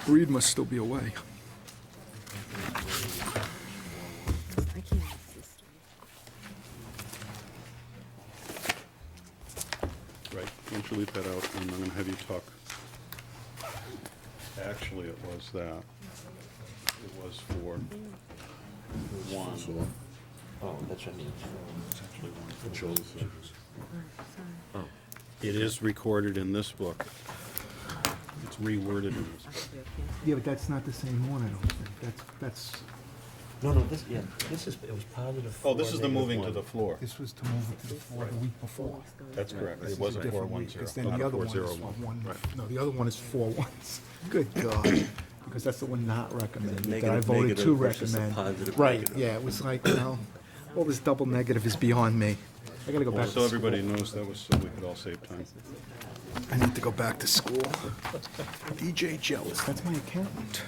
Reed must still be away. I can't resist. Right, why don't you leave that out, and I'm gonna have you talk. Actually, it was that. It was for one. Oh, that's what I mean. It's actually one. It is recorded in this book. It's reworded in this book. Yeah, but that's not the same one, I don't think. That's, No, this is, it was positive. Oh, this is the 4, moving to -1. the floor. this was to move it to the floor the week before. That's correct. This It is was a different 4-1-0, week, 'cause then not the a other one is 4-0-1. for one. Right. No, the other one is 4 ones. Good God. Because that's the one not recommended, that I Negative, voted to negative versus a recommend. positive, Right, negative. yeah, it was like, well, all this double negative is beyond me. I gotta go back to So school. everybody knows that was so we could all save time. I need to go back to school. DJ Jealous, that's my accountant.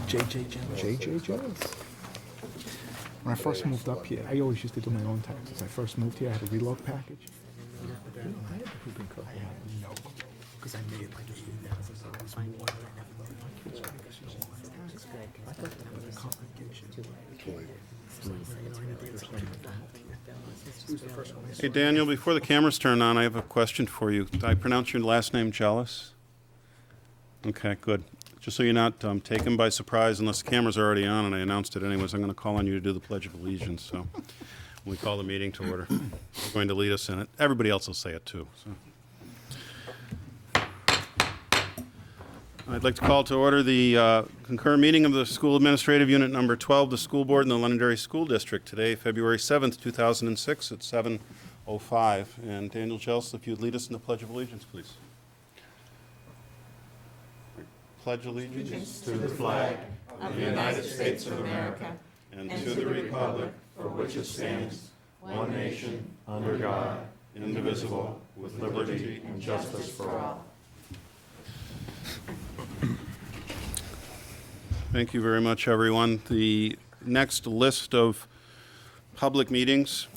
JJ Jealous. JJ Jealous. When I first moved up here, I always used to do my own taxes. I first moved here, I had a reload package. I had the pooping cook. I had no clue, because I made like $80,000 more than I never thought my kids were gonna see. I thought that was a complication. Hey, Daniel, before the cameras turn on, I have a question for you. Did I pronounce your last name Jealous? Okay, good. Just so you're not taken by surprise, unless the cameras are already on, and I announced it anyways, I'm going to call on you to do the Pledge of Allegiance. So when we call the meeting to order, you're going to lead us in it. Everybody else will say it too. So. I'd like to call to order the concurrent meeting of the School Administrative Unit Number 12, the School Board in the Londonderry School District, today, February 7th, 2006, at 7:05. And Daniel Jealous, if you'd lead us in the Pledge of Allegiance, please. Pledge allegiance To the flag of the United States of America and and to the republic for which it stands, one nation, under God, indivisible, with liberty and justice for all. Thank you very much, everyone. The next list of public meetings,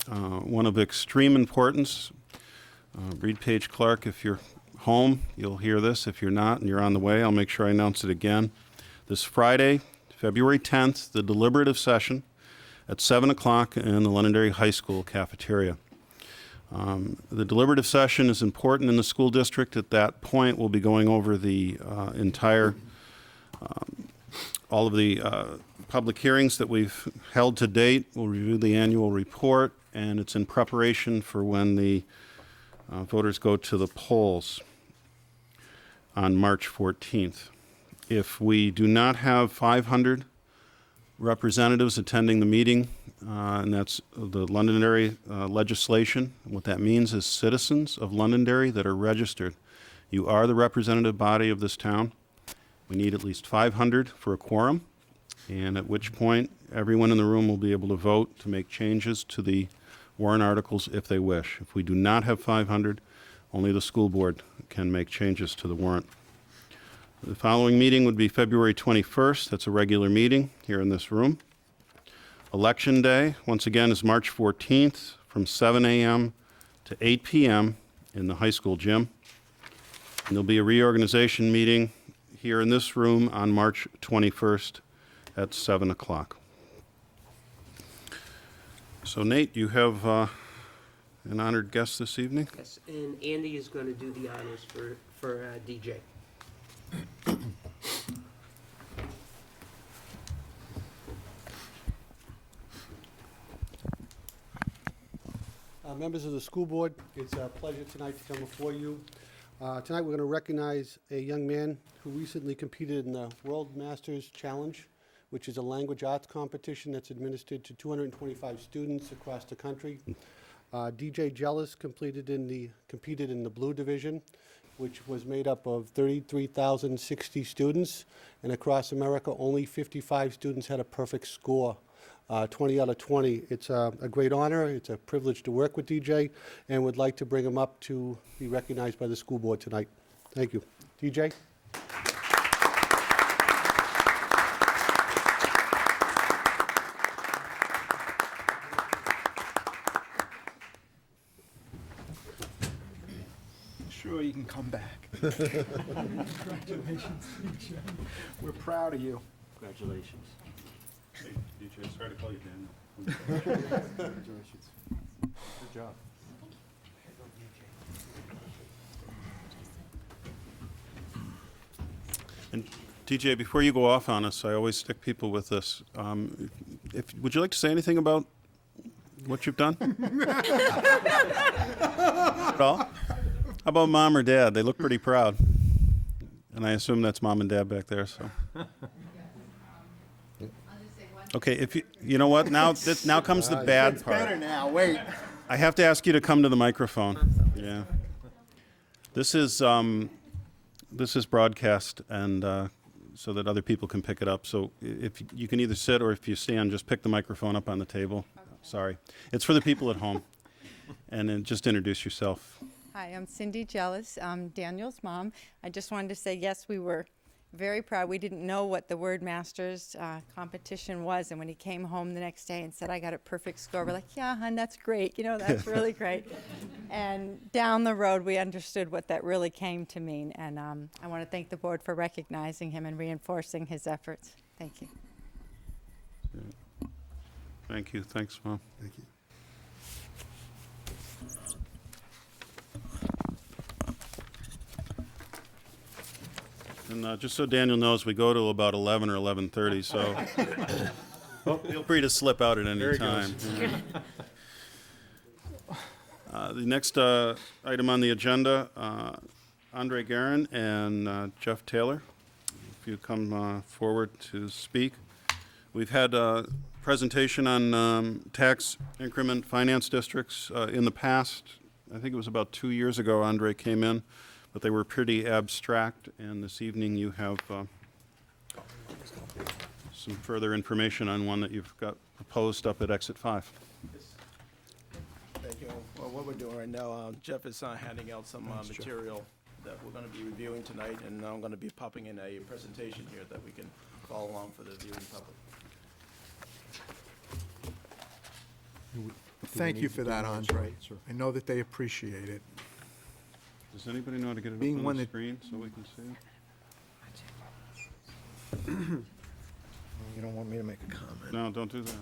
one of extreme importance. Read Page Clark, if you're home, you'll hear this. If you're not and you're on the way, I'll make sure I announce it again. This Friday, February 10th, the deliberative session at 7 o'clock in the Londonderry High School cafeteria. The deliberative session is important in the school district. At that point, we'll be going over the entire all of the public hearings that we've held to date. We'll review the annual report, and it's in preparation for when the voters go to the polls on March 14th. If we do not have 500 representatives attending the meeting, and that's the Londonderry legislation, what that means is citizens of Londonderry that are registered. You are the representative body of this town. We need at least 500 for a quorum, and at which point everyone in the room will be able to vote to make changes to the warrant articles if they wish. If we do not have 500, only the school board can make changes to the warrant. The following meeting would be February 21st. That's a regular meeting here in this room. Election day, once again, is March 14th from 7 a.m. to 8 p.m. in the high school gym. And there'll be a reorganization meeting here in this room on March 21st at 7 o'clock. So Nate, you have an honored guest this evening. Yes, and Andy is going to do the honors for DJ. Members of the school board, it's a pleasure tonight to come before you. Tonight we're going to recognize a young man who recently competed in the World Masters Challenge, which is a language arts competition that's administered to 225 students across the country. DJ Jealous competed in the blue division, which was made up of 33,060 students, and across America, only 55 students had a perfect score. 20 out of 20. It's a great honor. It's a privilege to work with DJ, and would like to bring him up to be recognized by the school board tonight. Thank you. DJ? Sure, you can come back. Congratulations, DJ. We're proud of you. Congratulations. Hey, DJ, sorry to call you Daniel. Congratulations. Good job. And DJ, before you go off on us, I always stick people with this. Would you like to say anything about what you've done? At all? How about mom or dad? They look pretty proud. And I assume that's mom and dad back there, so. Okay, if you know what, now comes the bad part. Better now, wait. I have to ask you to come to the microphone. Yeah. This is broadcast, and so that other people can pick it up. So if you can either sit or if you stand, just pick the microphone up on the table. Sorry. It's for the people at home. And then just introduce yourself. Hi, I'm Cindy Jealous. I'm Daniel's mom. I just wanted to say, yes, we were very proud. We didn't know what the Word Masters competition was, and when he came home the next day and said, I got a perfect score, we're like, yeah, hon, that's great. You know, that's really great. And down the road, we understood what that really came to mean, and I want to thank the board for recognizing him and reinforcing his efforts. Thank you. Thank you. Thanks, Mom. Thank you. And just so Daniel knows, we go till about 11 or 11:30, so feel free to slip out at any time. The next item on the agenda, Andre Guerin and Jeff Taylor, if you come forward to speak. We've had a presentation on tax increment finance districts in the past. I think it was about 2 years ago Andre came in, but they were pretty abstract, and this evening you have some further information on one that you've got proposed up at Exit 5. Thank you. Well, what we're doing right now, Jeff is handing out some material that we're going to be reviewing tonight, and I'm going to be popping in a presentation here that we can follow along for the viewing public. Thank you for that, Andre. I know that they appreciate it. Does anybody know how to get it Being up on one the that- screen so we can see it? You don't want me to make a comment. No, don't do that.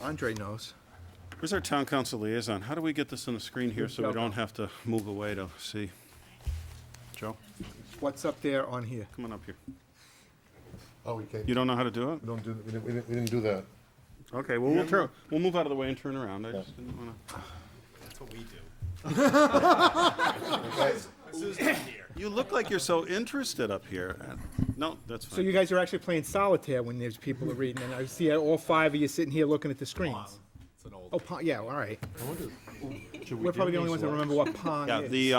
Andre knows. Where's our town council liaison? How do we get this on the screen here so we don't have to move away to see? Joe, What's up there on here? come on up here. Oh, we can't, You don't know how to do it? we don't do, we didn't do that. Okay, well, we'll move out of the way and turn around. I just didn't want to. That's what we do. You look like you're so interested up here. No, that's So fine. you guys are actually playing solitaire when there's people are reading, and I see all five of you sitting here looking at the screens. It's an old. Oh, Pong, yeah, all right. Should we We're do probably the only these ones that remember what Pong Yeah, is. the,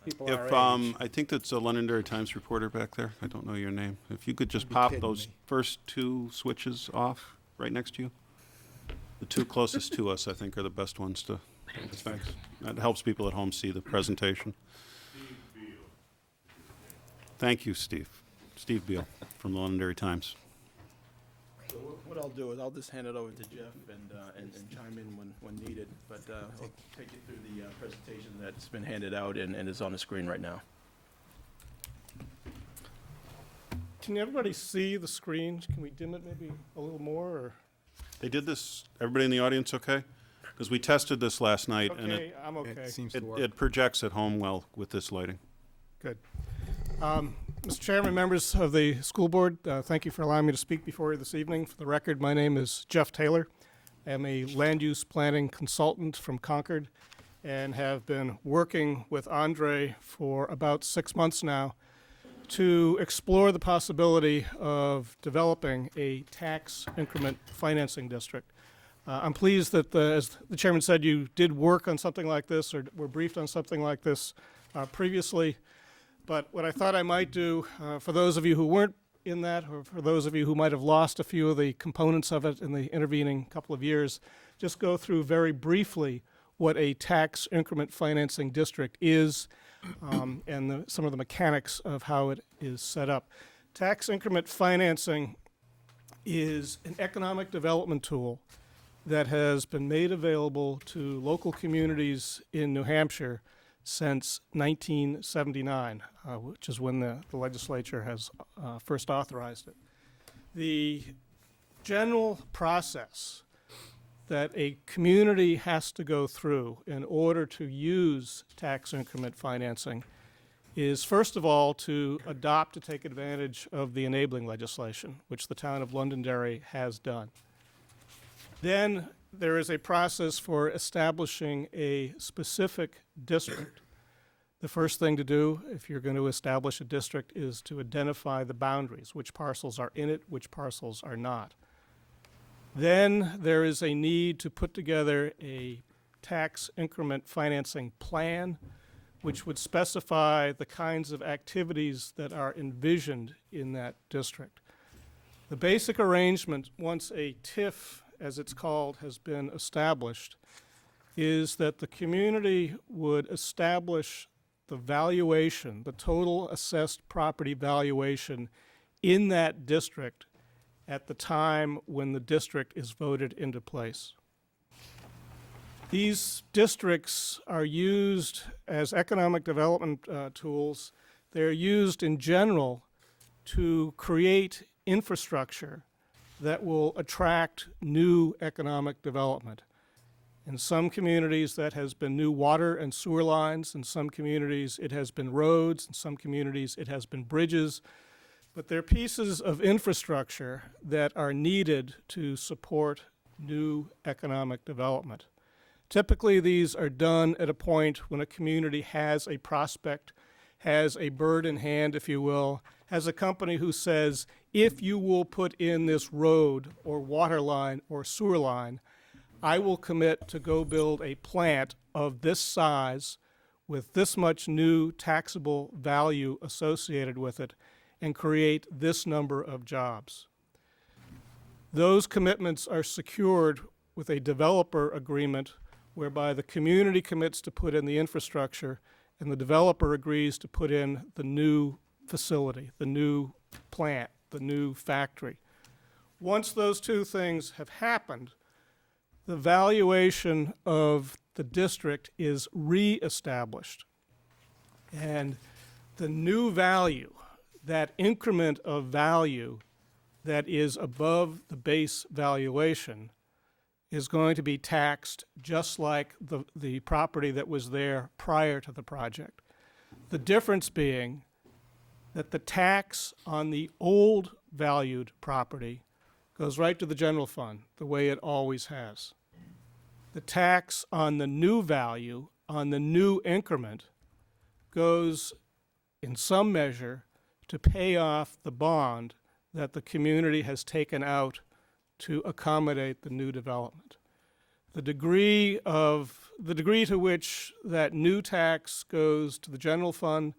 People if, our age. I think that's a Londonderry Times reporter back there. I don't know your name. If you could just You'd be pop kidding those me. first two switches off right next to you. The two closest to us, I think, are the best ones to, thanks. That helps people at home see the presentation. Thank you, Steve. Steve Beal from the Londonderry Times. So what I'll do is I'll just hand it over to Jeff and chime in when needed, but I'll take you through the presentation that's been handed out and is on the screen right now. Can everybody see the screen? Can we dim it maybe a little more, or? They did this, everybody in the audience okay? Because we tested this last night, and Okay, I'm okay. It seems to work. it projects at home well with this lighting. Good. Mr. Chairman, members of the school board, thank you for allowing me to speak before you this evening. For the record, my name is Jeff Taylor. I am a land use planning consultant from Concord and have been working with Andre for about 6 months now to explore the possibility of developing a tax increment financing district. I'm pleased that, as the chairman said, you did work on something like this or were briefed on something like this previously. But what I thought I might do, for those of you who weren't in that, or for those of you who might have lost a few of the components of it in the intervening couple of years, just go through very briefly what a tax increment financing district is and some of the mechanics of how it is set up. Tax increment financing is an economic development tool that has been made available to local communities in New Hampshire since 1979, which is when the legislature has first authorized it. The general process that a community has to go through in order to use tax increment financing is, first of all, to adopt to take advantage of the enabling legislation, which the town of Londonderry has done. Then there is a process for establishing a specific district. The first thing to do if you're going to establish a district is to identify the boundaries, which parcels are in it, which parcels are not. Then there is a need to put together a tax increment financing plan, which would specify the kinds of activities that are envisioned in that district. The basic arrangement, once a TIF, as it's called, has been established, is that the community would establish the valuation, the total assessed property valuation in that district at the time when the district is voted into place. These districts are used as economic development tools. They're used in general to create infrastructure that will attract new economic development. In some communities, that has been new water and sewer lines. In some communities, it has been roads. In some communities, it has been bridges. But they're pieces of infrastructure that are needed to support new economic development. Typically, these are done at a point when a community has a prospect, has a bird in hand, if you will, has a company who says, if you will put in this road or water line or sewer line, I will commit to go build a plant of this size with this much new taxable value associated with it and create this number of jobs. Those commitments are secured with a developer agreement whereby the community commits to put in the infrastructure and the developer agrees to put in the new facility, the new plant, the new factory. Once those two things have happened, the valuation of the district is re-established. And the new value, that increment of value that is above the base valuation, is going to be taxed just like the property that was there prior to the project. The difference being that the tax on the old valued property goes right to the general fund, the way it always has. The tax on the new value, on the new increment, goes in some measure to pay off the bond that the community has taken out to accommodate the new development. The degree to which that new tax goes to the general fund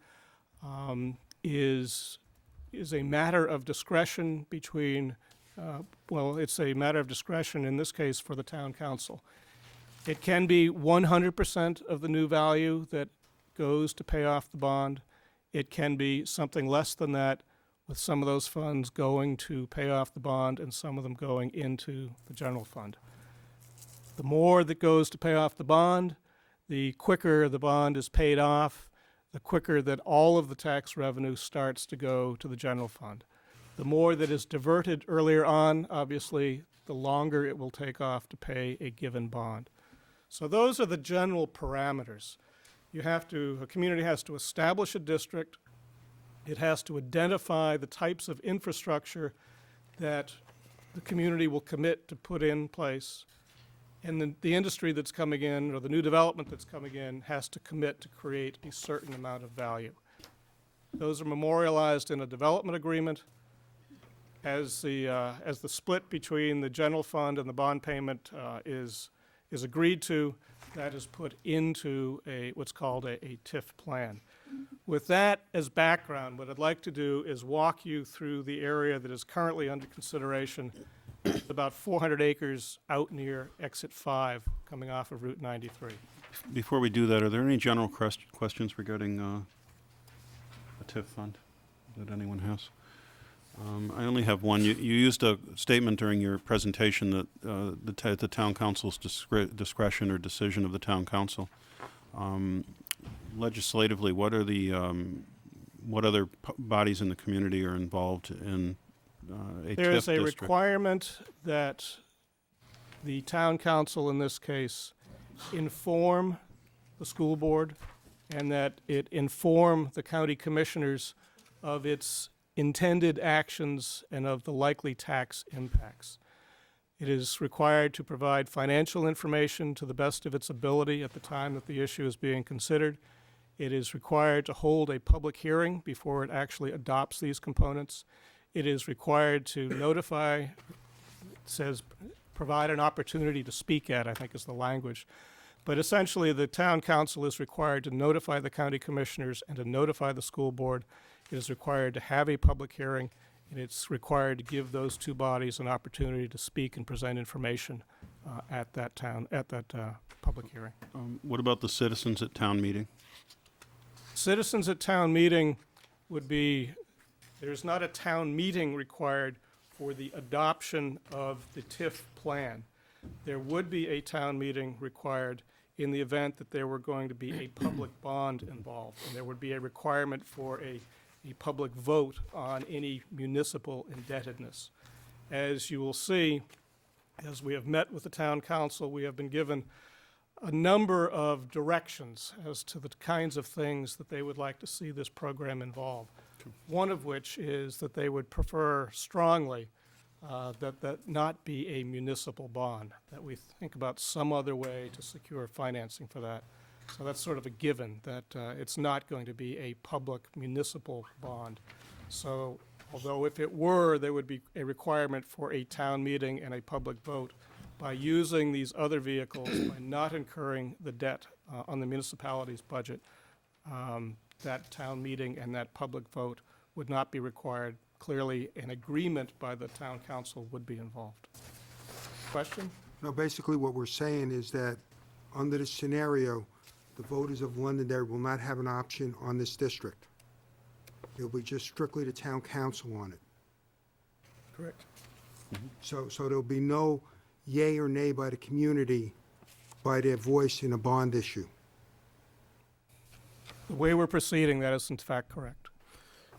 is a matter of discretion between, it's a matter of discretion in this case for the town council. It can be 100% of the new value that goes to pay off the bond. It can be something less than that, with some of those funds going to pay off the bond and some of them going into the general fund. The more that goes to pay off the bond, the quicker the bond is paid off, the quicker that all of the tax revenue starts to go to the general fund. The more that is diverted earlier on, obviously, the longer it will take off to pay a given bond. So those are the general parameters. A community has to establish a district. It has to identify the types of infrastructure that the community will commit to put in place. And the industry that's coming in, or the new development that's coming in, has to commit to create a certain amount of value. Those are memorialized in a development agreement. As the split between the general fund and the bond payment is agreed to, that is put into what's called a TIF plan. With that as background, what I'd like to do is walk you through the area that is currently under consideration, about 400 acres out near Exit 5, coming off of Route 93. Before we do that, are there any general questions regarding the TIF fund that anyone has? I only have one. You used a statement during your presentation that the town council's discretion or decision of the town council. legislatively, what are the, what other bodies in the community are involved in a There TIF is a district? requirement that the town council, in this case, inform the school board and that it inform the county commissioners of its intended actions and of the likely tax impacts. It is required to provide financial information to the best of its ability at the time that the issue is being considered. It is required to hold a public hearing before it actually adopts these components. It is required to notify, it says provide an opportunity to speak at, I think is the language. But essentially, the town council is required to notify the county commissioners and to notify the school board. It is required to have a public hearing, and it's required to give those two bodies an opportunity to speak and present information at that public hearing. What about the citizens at town meeting? Citizens at town meeting would be, there's not a town meeting required for the adoption of the TIF plan. There would be a town meeting required in the event that there were going to be a public bond involved, and there would be a requirement for a public vote on any municipal indebtedness. As you will see, as we have met with the town council, we have been given a number of directions as to the kinds of things that they would like to see this program involve. One of which is that they would prefer strongly that not be a municipal bond, that we think about some other way to secure financing for that. So that's sort of a given, that it's not going to be a public municipal bond. So although if it were, there would be a requirement for a town meeting and a public vote. By using these other vehicles, by not incurring the debt on the municipality's budget, that town meeting and that public vote would not be required. Clearly, an agreement by the town council would be involved. Question? No, basically what we're saying is that under this scenario, the voters of Londonderry will not have an option on this district. It'll be just strictly the town council on it. Correct. So there'll be no yay or nay by the community by their voice in a bond issue. The way we're proceeding, that is in fact correct.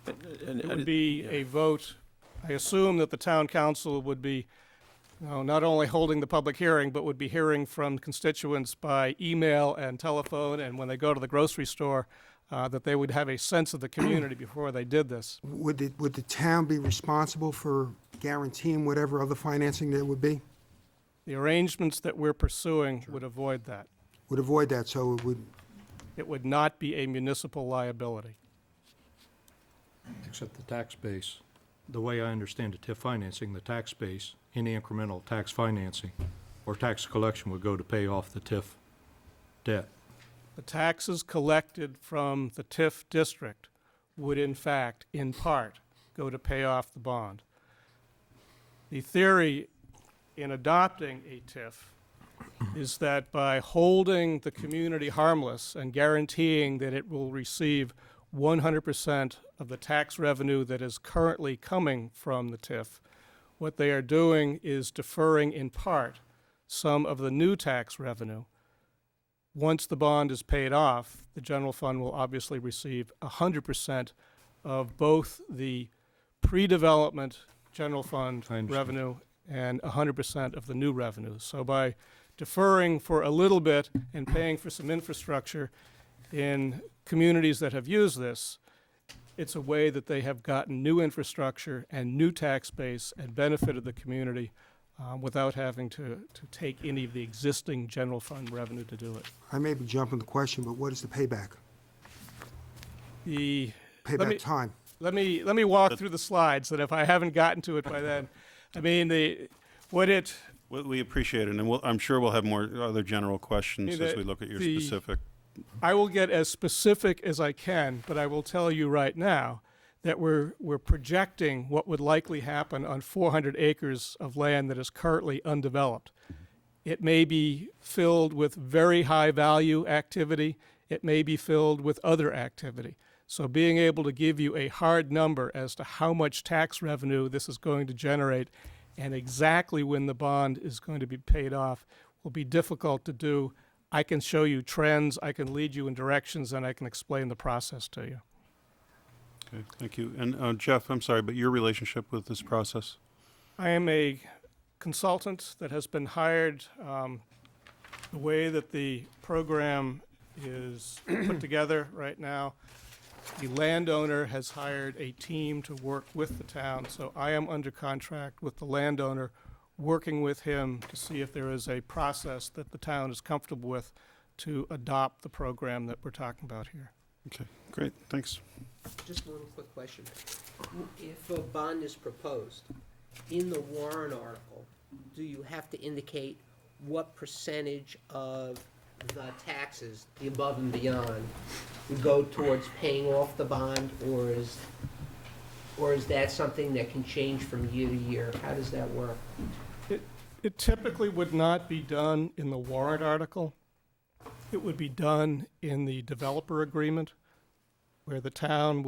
It would be a vote. I assume that the town council would be not only holding the public hearing, but would be hearing from constituents by email and telephone, and when they go to the grocery store, that they would have a sense of the community before they did this. Would the town be responsible for guaranteeing whatever other financing there would be? The arrangements that we're pursuing would avoid that. Would avoid that, so it would, It would not be a municipal liability. Except the tax base. The way I understand the TIF financing, the tax base, any incremental tax financing or tax collection would go to pay off the TIF debt. The taxes collected from the TIF district would in fact, in part, go to pay off the bond. The theory in adopting a TIF is that by holding the community harmless and guaranteeing that it will receive 100% of the tax revenue that is currently coming from the TIF, what they are doing is deferring in part some of the new tax revenue. Once the bond is paid off, the general fund will obviously receive 100% of both the pre-development general fund revenue and 100% of the new revenue. So by deferring for a little bit and paying for some infrastructure in communities that have used this, it's a way that they have gotten new infrastructure and new tax base and benefited the community without having to take any of the existing general fund revenue to do it. I may be jumping the question, but what is the payback? The Payback time? Let me walk through the slides, and if I haven't gotten to it by then, I mean, We appreciate it, and I'm sure we'll have more other general questions as we look at your specific. I will get as specific as I can, but I will tell you right now that we're projecting what would likely happen on 400 acres of land that is currently undeveloped. It may be filled with very high value activity. It may be filled with other activity. So being able to give you a hard number as to how much tax revenue this is going to generate and exactly when the bond is going to be paid off will be difficult to do. I can show you trends, I can lead you in directions, and I can explain the process to you. Okay, thank you. And Jeff, I'm sorry, but your relationship with this process? I am a consultant that has been hired. The way that the program is put together right now, the landowner has hired a team to work with the town, so I am under contract with the landowner, working with him to see if there is a process that the town is comfortable with to adopt the program that we're talking about here. Okay, great, thanks. Just one quick question. If a bond is proposed, in the warrant article, do you have to indicate what percentage of the taxes, the above and beyond, would go towards paying off the bond, or is that something that can change from year to year? How does that work? It typically would not be done in the warrant article. It would be done in the developer agreement, where the town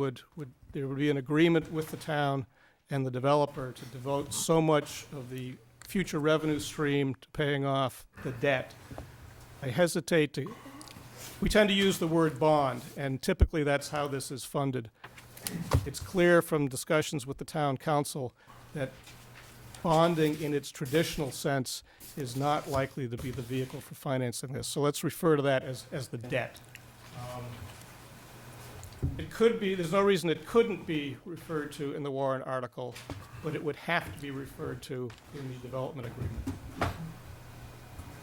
there would be an agreement with the town and the developer to devote so much of the future revenue stream to paying off the debt. I hesitate to, we tend to use the word bond, and typically that's how this is funded. It's clear from discussions with the town council that bonding in its traditional sense is not likely to be the vehicle for financing this. So let's refer to that as the debt. It could be, there's no reason it couldn't be referred to in the warrant article, but it would have to be referred to in the development agreement.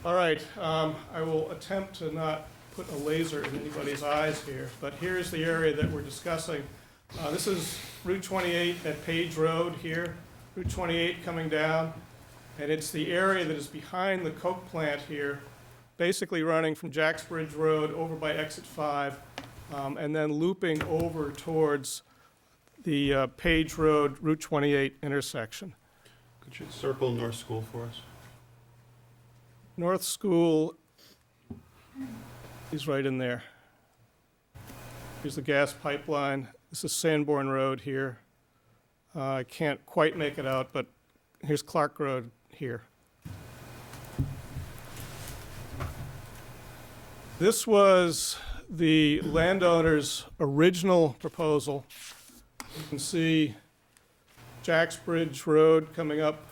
All right, I will attempt to not put a laser in anybody's eyes here, but here's the area that we're discussing. This is Route 28 at Page Road here, Route 28 coming down, and it's the area that is behind the Coke plant here, basically running from Jacksbridge Road over by Exit 5, and then looping over towards the Page Road, Route 28 intersection. Could you circle North School for us? North School is right in there. Here's the gas pipeline. This is Sanborn Road here. I can't quite make it out, but here's Clark Road here. This was the landowner's original proposal. You can see Jacksbridge Road coming up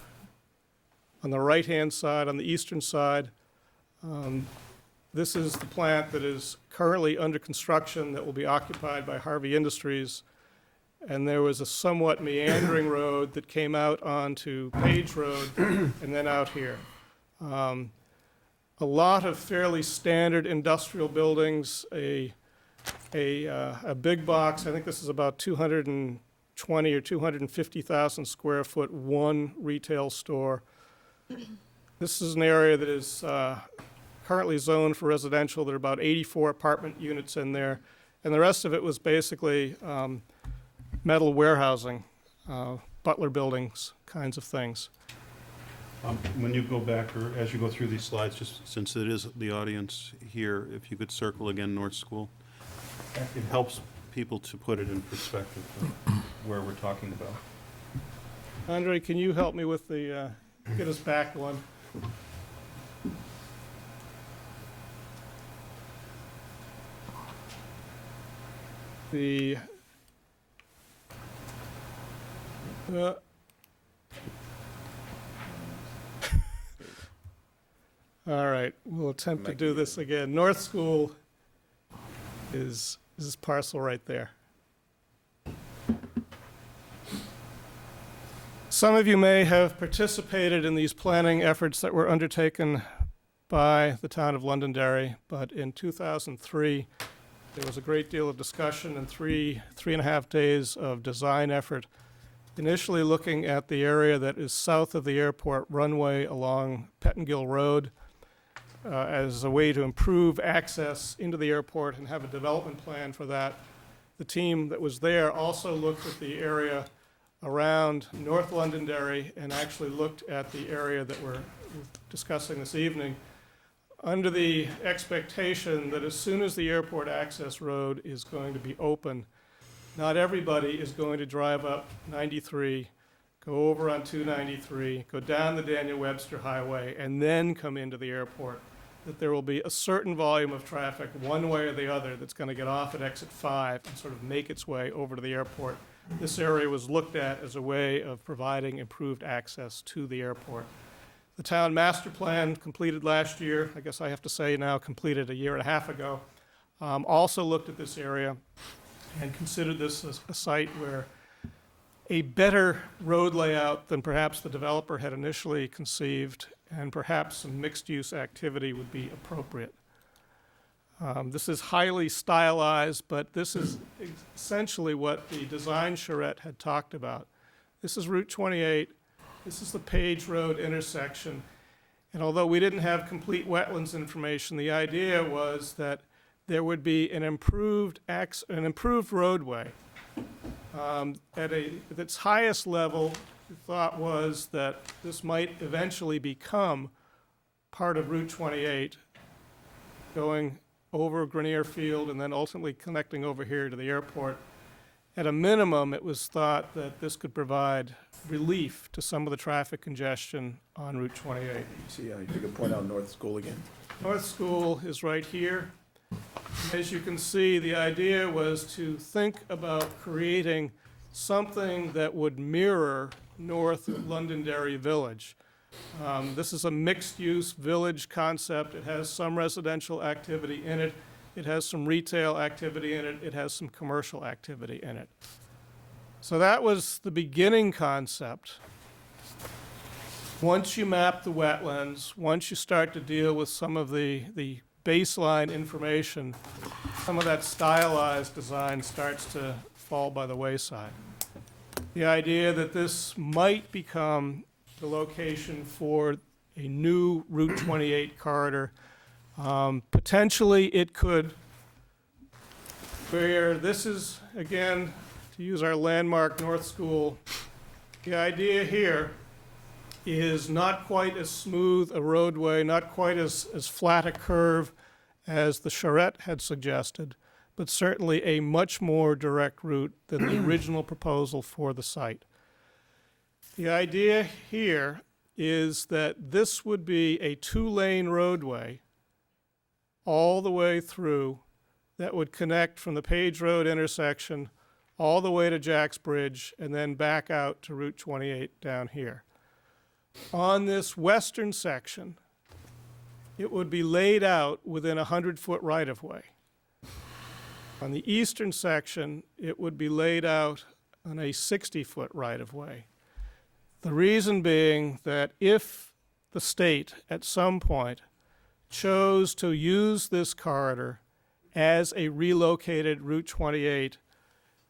on the right-hand side, on the eastern side. This is the plant that is currently under construction that will be occupied by Harvey Industries. And there was a somewhat meandering road that came out onto Page Road and then out here. A lot of fairly standard industrial buildings, a big box, I think this is about 220 or 250,000 square foot, one retail store. This is an area that is currently zoned for residential. There are about 84 apartment units in there, and the rest of it was basically metal warehousing, butler buildings, kinds of things. When you go back, or as you go through these slides, just since it is the audience here, if you could circle again North School. It helps people to put it in perspective of where we're talking about. Andre, can you help me with the, get us back one? The all right, we'll attempt to do this again. North School is this parcel right there. Some of you may have participated in these planning efforts that were undertaken by the town of Londonderry, but in 2003, there was a great deal of discussion and three and a half days of design effort, initially looking at the area that is south of the airport runway along Pettingill Road as a way to improve access into the airport and have a development plan for that. The team that was there also looked at the area around North Londonderry and actually looked at the area that we're discussing this evening, under the expectation that as soon as the airport access road is going to be open, not everybody is going to drive up 93, go over on 293, go down the Daniel Webster Highway, and then come into the airport. that there will be a certain volume of traffic, one way or the other, that's going to get off at exit 5 and sort of make its way over to the airport. This area was looked at as a way of providing improved access to the airport. The town master plan, completed last year, I guess I have to say now completed a year and a half ago, also looked at this area and considered this as a site where a better road layout than perhaps the developer had initially conceived, and perhaps some mixed-use activity would be appropriate. This is highly stylized, but this is essentially what the design charrette had talked about. This is Route 28. This is the Page Road intersection. And although we didn't have complete wetlands information, the idea was that there would be an improved roadway. At its highest level, the thought was that this might eventually become part of Route 28, going over Grenier Field and then ultimately connecting over here to the airport. At a minimum, it was thought that this could provide relief to some of the traffic congestion on Route 28. See, you could point out North School again. North School is right here. As you can see, the idea was to think about creating something that would mirror North Londonderry Village. This is a mixed-use village concept. It has some residential activity in it. It has some retail activity in it. It has some commercial activity in it. So that was the beginning concept. Once you map the wetlands, once you start to deal with some of the baseline information, some of that stylized design starts to fall by the wayside. The idea that this might become the location for a new Route 28 corridor, potentially it could, where this is, again, to use our landmark North School, the idea here is not quite as smooth a roadway, not quite as flat a curve as the charrette had suggested, but certainly a much more direct route than the original proposal for the site. The idea here is that this would be a two-lane roadway all the way through that would connect from the Page Road intersection all the way to Jack's Bridge and then back out to Route 28 down here. On this western section, it would be laid out within a 100-foot right-of-way. On the eastern section, it would be laid out on a 60-foot right-of-way. The reason being that if the state at some point chose to use this corridor as a relocated Route 28,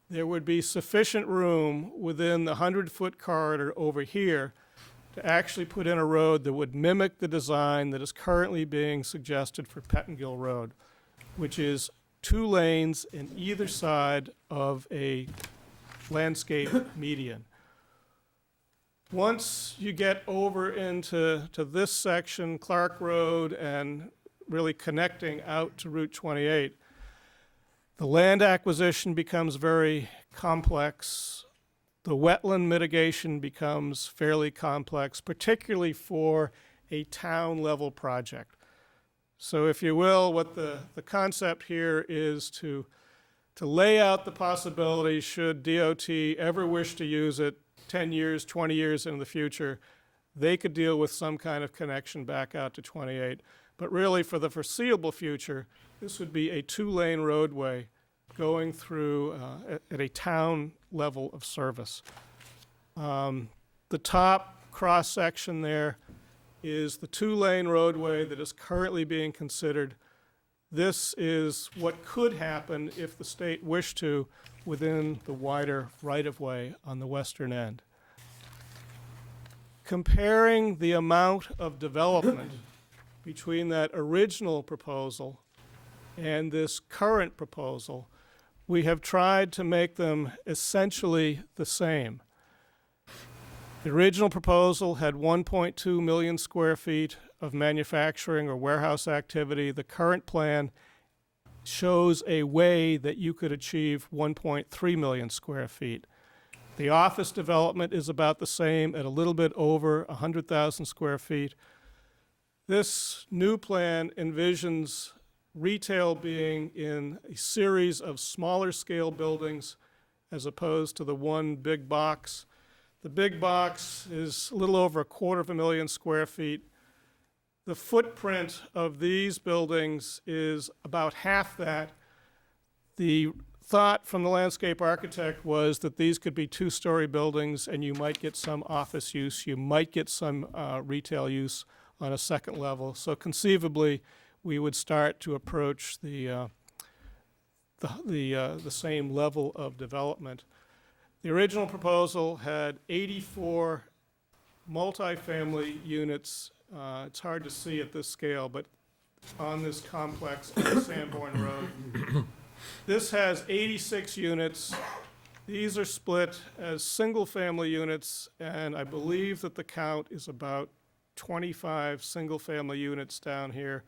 there would be sufficient room within the 100-foot corridor over here to actually put in a road that would mimic the design that is currently being suggested for Pettingill Road, which is 2 lanes in either side of a landscape median. Once you get over into this section, Clark Road, and really connecting out to Route 28, the land acquisition becomes very complex. The wetland mitigation becomes fairly complex, particularly for a town-level project. So if you will, what the concept here is to lay out the possibility should DOT ever wish to use it 10 years, 20 years into the future, they could deal with some kind of connection back out to 28. But really, for the foreseeable future, this would be a 2-lane roadway going through at a town level of service. The top cross-section there is the 2-lane roadway that is currently being considered. This is what could happen if the state wished to within the wider right-of-way on the western end. Comparing the amount of development between that original proposal and this current proposal, we have tried to make them essentially the same. The original proposal had 1.2 million square feet of manufacturing or warehouse activity. The current plan shows a way that you could achieve 1.3 million square feet. The office development is about the same at a little bit over 100,000 square feet. This new plan envisions retail being in a series of smaller scale buildings as opposed to the one big box. The big box is a little over 250,000 square feet. The footprint of these buildings is about half that. The thought from the landscape architect was that these could be two-story buildings and you might get some office use, you might get some retail use on a second level. So conceivably, we would start to approach the same level of development. The original proposal had 84 multifamily units. It's hard to see at this scale, but on this complex on Sanborn Road. This has 86 units. These are split as single-family units, and I believe that the count is about 25 single-family units down here.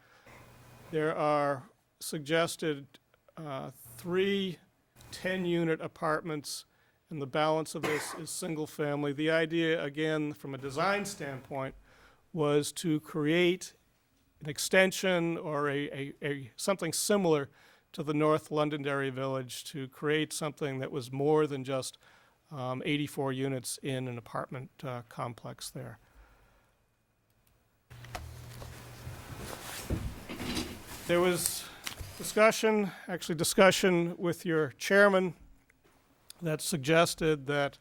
There are suggested 3 10-unit apartments, and the balance of this is single-family. The idea, again, from a design standpoint, was to create an extension or something similar to the North Londonderry Village, to create something that was more than just 84 units in an apartment complex there. There was discussion with your chairman that suggested that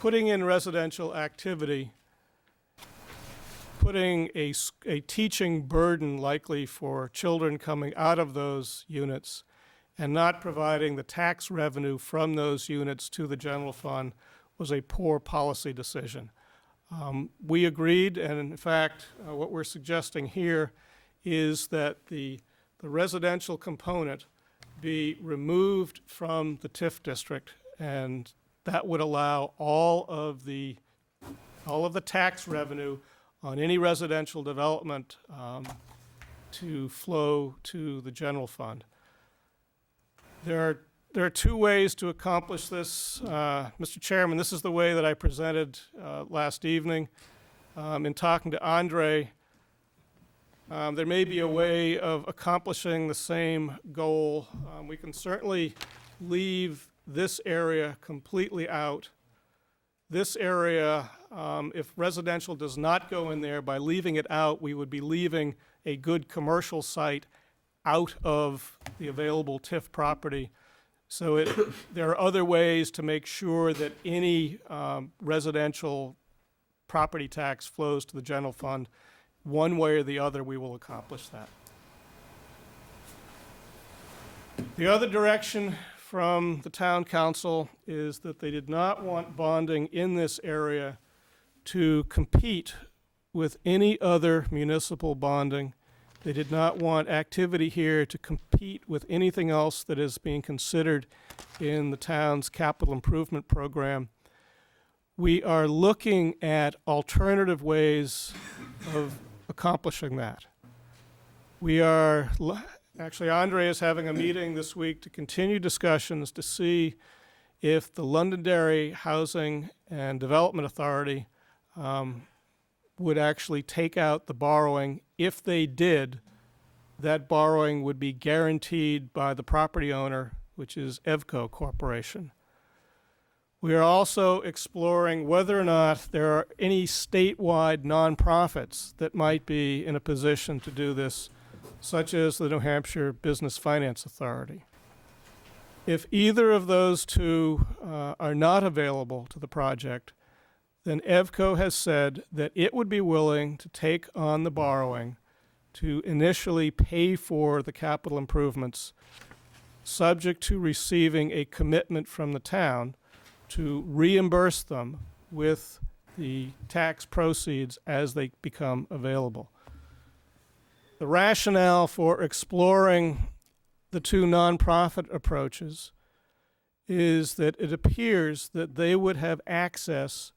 putting in residential activity, putting a teaching burden likely for children coming out of those units and not providing the tax revenue from those units to the general fund was a poor policy decision. We agreed, and in fact, what we're suggesting here is that the residential component be removed from the TIF district, and that would allow all of the tax revenue on any residential development to flow to the general fund. There are 2 ways to accomplish this. Mr. Chairman, this is the way that I presented last evening. In talking to Andre, there may be a way of accomplishing the same goal. We can certainly leave this area completely out. This area, if residential does not go in there, by leaving it out, we would be leaving a good commercial site out of the available TIF property. So there are other ways to make sure that any residential property tax flows to the general fund. One way or the other, we will accomplish that. The other direction from the town council is that they did not want bonding in this area to compete with any other municipal bonding. They did not want activity here to compete with anything else that is being considered in the town's capital improvement program. We are looking at alternative ways of accomplishing that. Actually, Andre is having a meeting this week to continue discussions to see if the Londonderry Housing and Development Authority would actually take out the borrowing. If they did, that borrowing would be guaranteed by the property owner, which is Evco Corporation. We are also exploring whether or not there are any statewide nonprofits that might be in a position to do this, such as the New Hampshire Business Finance Authority. If either of those 2 are not available to the project, then Evco has said that it would be willing to take on the borrowing to initially pay for the capital improvements, subject to receiving a commitment from the town to reimburse them with the tax proceeds as they become available. The rationale for exploring the 2 nonprofit approaches is that it appears that they would have access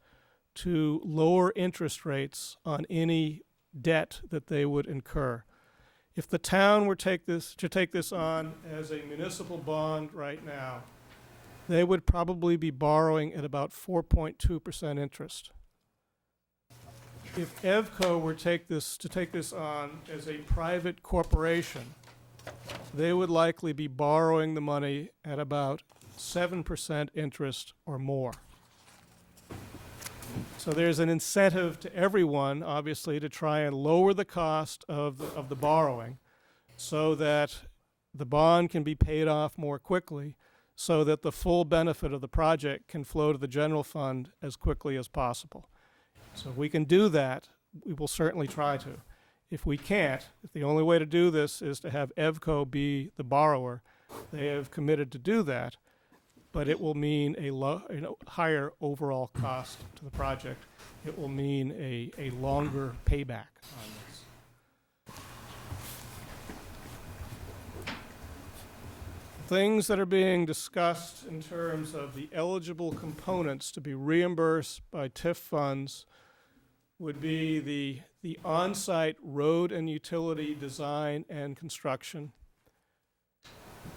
to lower interest rates on any debt that they would incur. If the town were to take this on as a municipal bond right now, they would probably be borrowing at about 4.2% interest. if EVCO were to take this on as a private corporation, they would likely be borrowing the money at about 7% interest or more. So there's an incentive to everyone, obviously, to try and lower the cost of the borrowing so that the bond can be paid off more quickly, so that the full benefit of the project can flow to the general fund as quickly as possible. So if we can do that, we will certainly try to. If we can't, if the only way to do this is to have EVCO be the borrower, they have committed to do that, but it will mean a higher overall cost to the project. It will mean a longer payback on this. Things that are being discussed in terms of the eligible components to be reimbursed by TIF funds would be the on-site road and utility design and construction.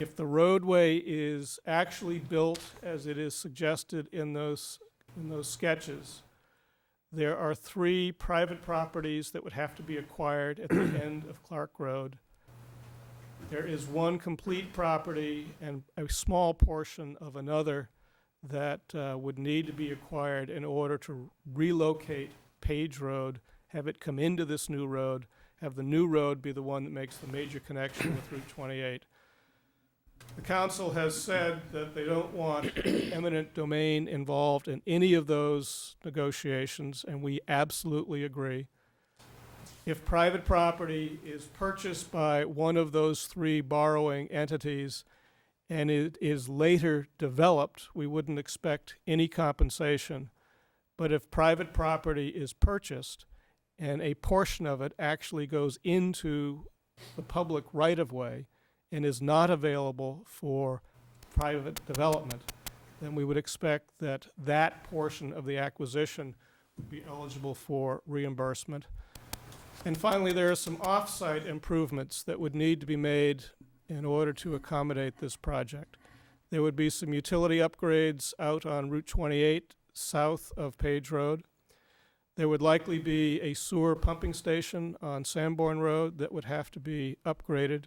If the roadway is actually built as it is suggested in those sketches, there are 3 private properties that would have to be acquired at the end of Clark Road. There is 1 complete property and a small portion of another that would need to be acquired in order to relocate Page Road, have it come into this new road, have the new road be the one that makes the major connection with Route 28. The council has said that they don't want eminent domain involved in any of those negotiations, and we absolutely agree. If private property is purchased by one of those 3 borrowing entities and it is later developed, we wouldn't expect any compensation. But if private property is purchased and a portion of it actually goes into the public right-of-way and is not available for private development, then we would expect that that portion of the acquisition would be eligible for reimbursement. And finally, there are some off-site improvements that would need to be made in order to accommodate this project. There would be some utility upgrades out on Route 28 south of Page Road. There would likely be a sewer pumping station on Sanborn Road that would have to be upgraded.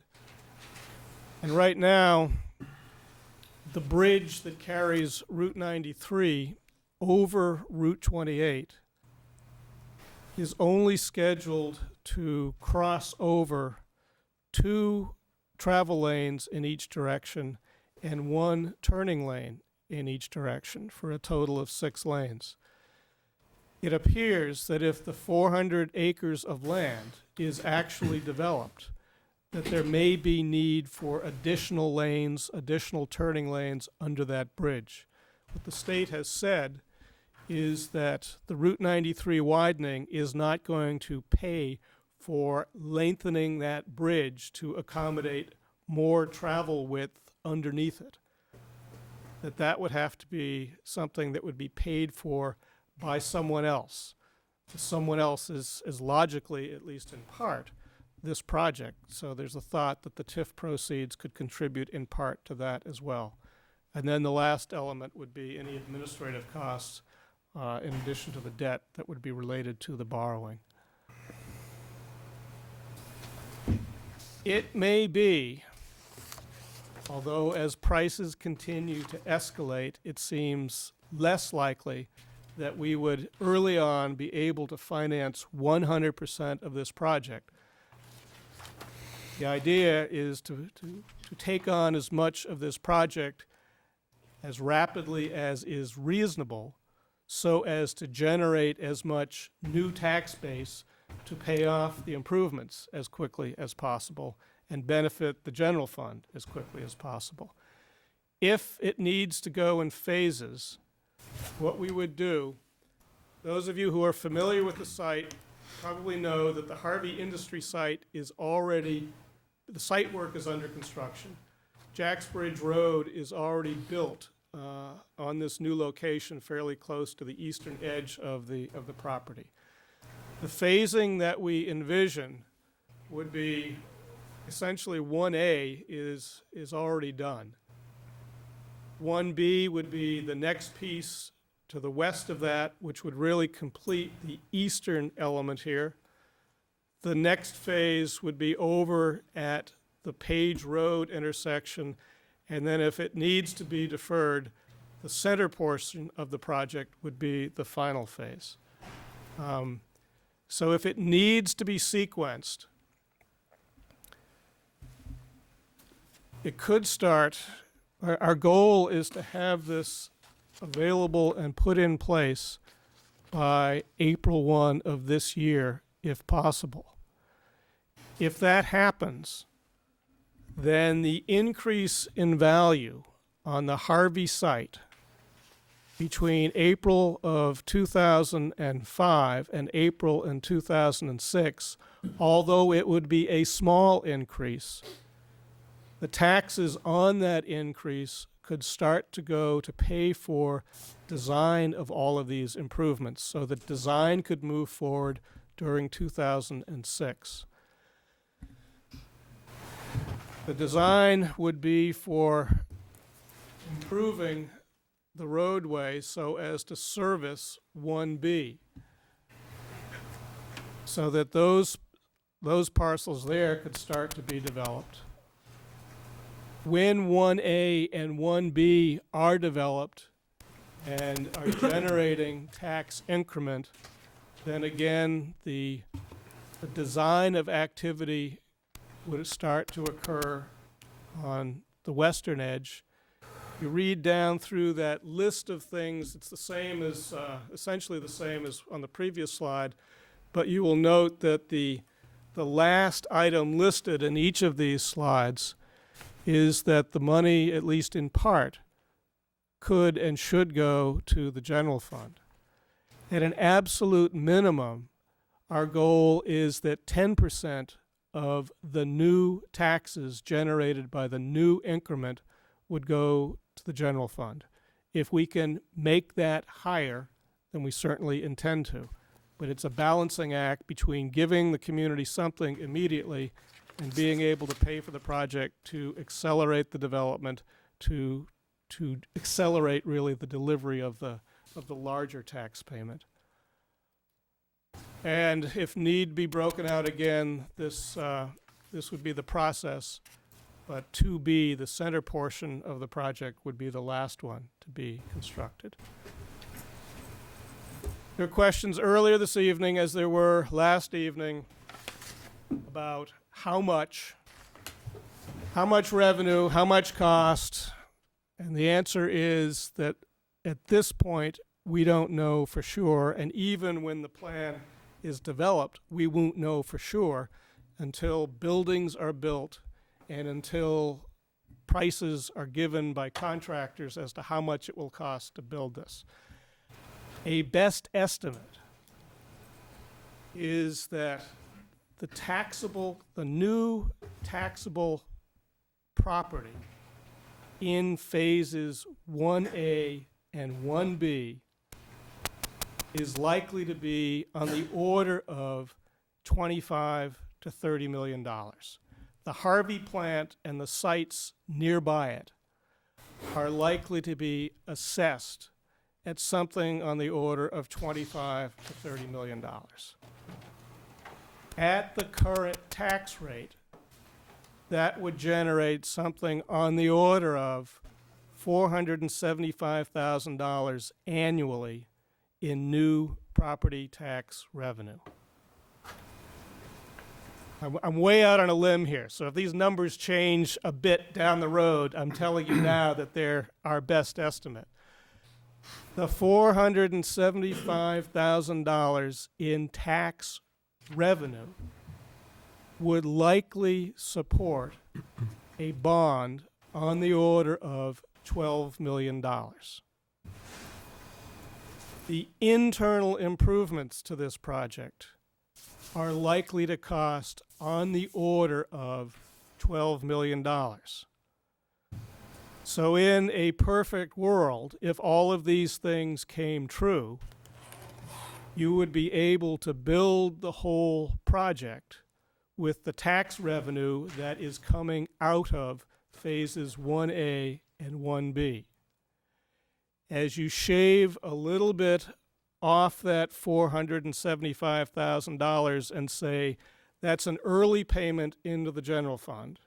And right now, the bridge that carries Route 93 over Route 28 is only scheduled to cross over 2 travel lanes in each direction and 1 turning lane in each direction for a total of 6 lanes. It appears that if the 400 acres of land is actually developed, that there may be need for additional lanes, additional turning lanes under that bridge. What the state has said is that the Route 93 widening is not going to pay for lengthening that bridge to accommodate more travel width underneath it. That would have to be something that would be paid for by someone else. Someone else is logically, at least in part, this project. So there's a thought that the TIF proceeds could contribute in part to that as well. And then the last element would be any administrative costs in addition to the debt that would be related to the borrowing. It may be, although as prices continue to escalate, it seems less likely that we would early on be able to finance 100% of this project. The idea is to take on as much of this project as rapidly as is reasonable so as to generate as much new tax base to pay off the improvements as quickly as possible and benefit the general fund as quickly as possible. If it needs to go in phases, what we would do, those of you who are familiar with the site probably know that the Harvey Industry site is already, the site work is under construction. Jacksbridge Road is already built on this new location fairly close to the eastern edge of the property. The phasing that we envision would be essentially 1A is already done. 1B would be the next piece to the west of that, which would really complete the eastern element here. The next phase would be over at the Page Road intersection, and then if it needs to be deferred, the center portion of the project would be the final phase. So if it needs to be sequenced, it could start, our goal is to have this available and put in place by April 1 of this year, if possible. If that happens, then the increase in value on the Harvey site between April of 2005 and April in 2006, although it would be a small increase, the taxes on that increase could start to go to pay for design of all of these improvements, so that design could move forward during 2006. The design would be for improving the roadway so as to service 1B, so that those parcels there could start to be developed. When 1A and 1B are developed and are generating tax increment, then again the design of activity would start to occur on the western edge. You read down through that list of things, it's the same as, essentially the same as on the previous slide, but you will note that the last item listed in each of these slides is that the money, at least in part, could and should go to the general fund. At an absolute minimum, our goal is that 10% of the new taxes generated by the new increment would go to the general fund. If we can make that higher, then we certainly intend to. But it's a balancing act between giving the community something immediately and being able to pay for the project to accelerate the development, to accelerate really the delivery of the larger tax payment. And if need be broken out again, this would be the process, but 2B, the center portion of the project, would be the last one to be constructed. There were questions earlier this evening, as there were last evening, about how much revenue, how much cost, and the answer is that at this point we don't know for sure, and even when the plan is developed, we won't know for sure until buildings are built and until prices are given by contractors as to how much it will cost to build this. A best estimate is that the new taxable property in phases 1A and 1B is likely to be on the order of $25 to $30 million. The Harvey plant and the sites nearby it are likely to be assessed at something on the order of $25 to $30 million. At the current tax rate, that would generate something on the order of $475,000 annually in new property tax revenue. I'm way out on a limb here, so if these numbers change a bit down the road, I'm telling you now that they're our best estimate. The $475,000 in tax revenue would likely support a bond on the order of $12 million. The internal improvements to this project are likely to cost on the order of $12 million. So in a perfect world, if all of these things came true, you would be able to build the whole project with the tax revenue that is coming out of phases 1A and 1B. as you shave a little bit off that $475,000 and say that's an early payment into the general fund,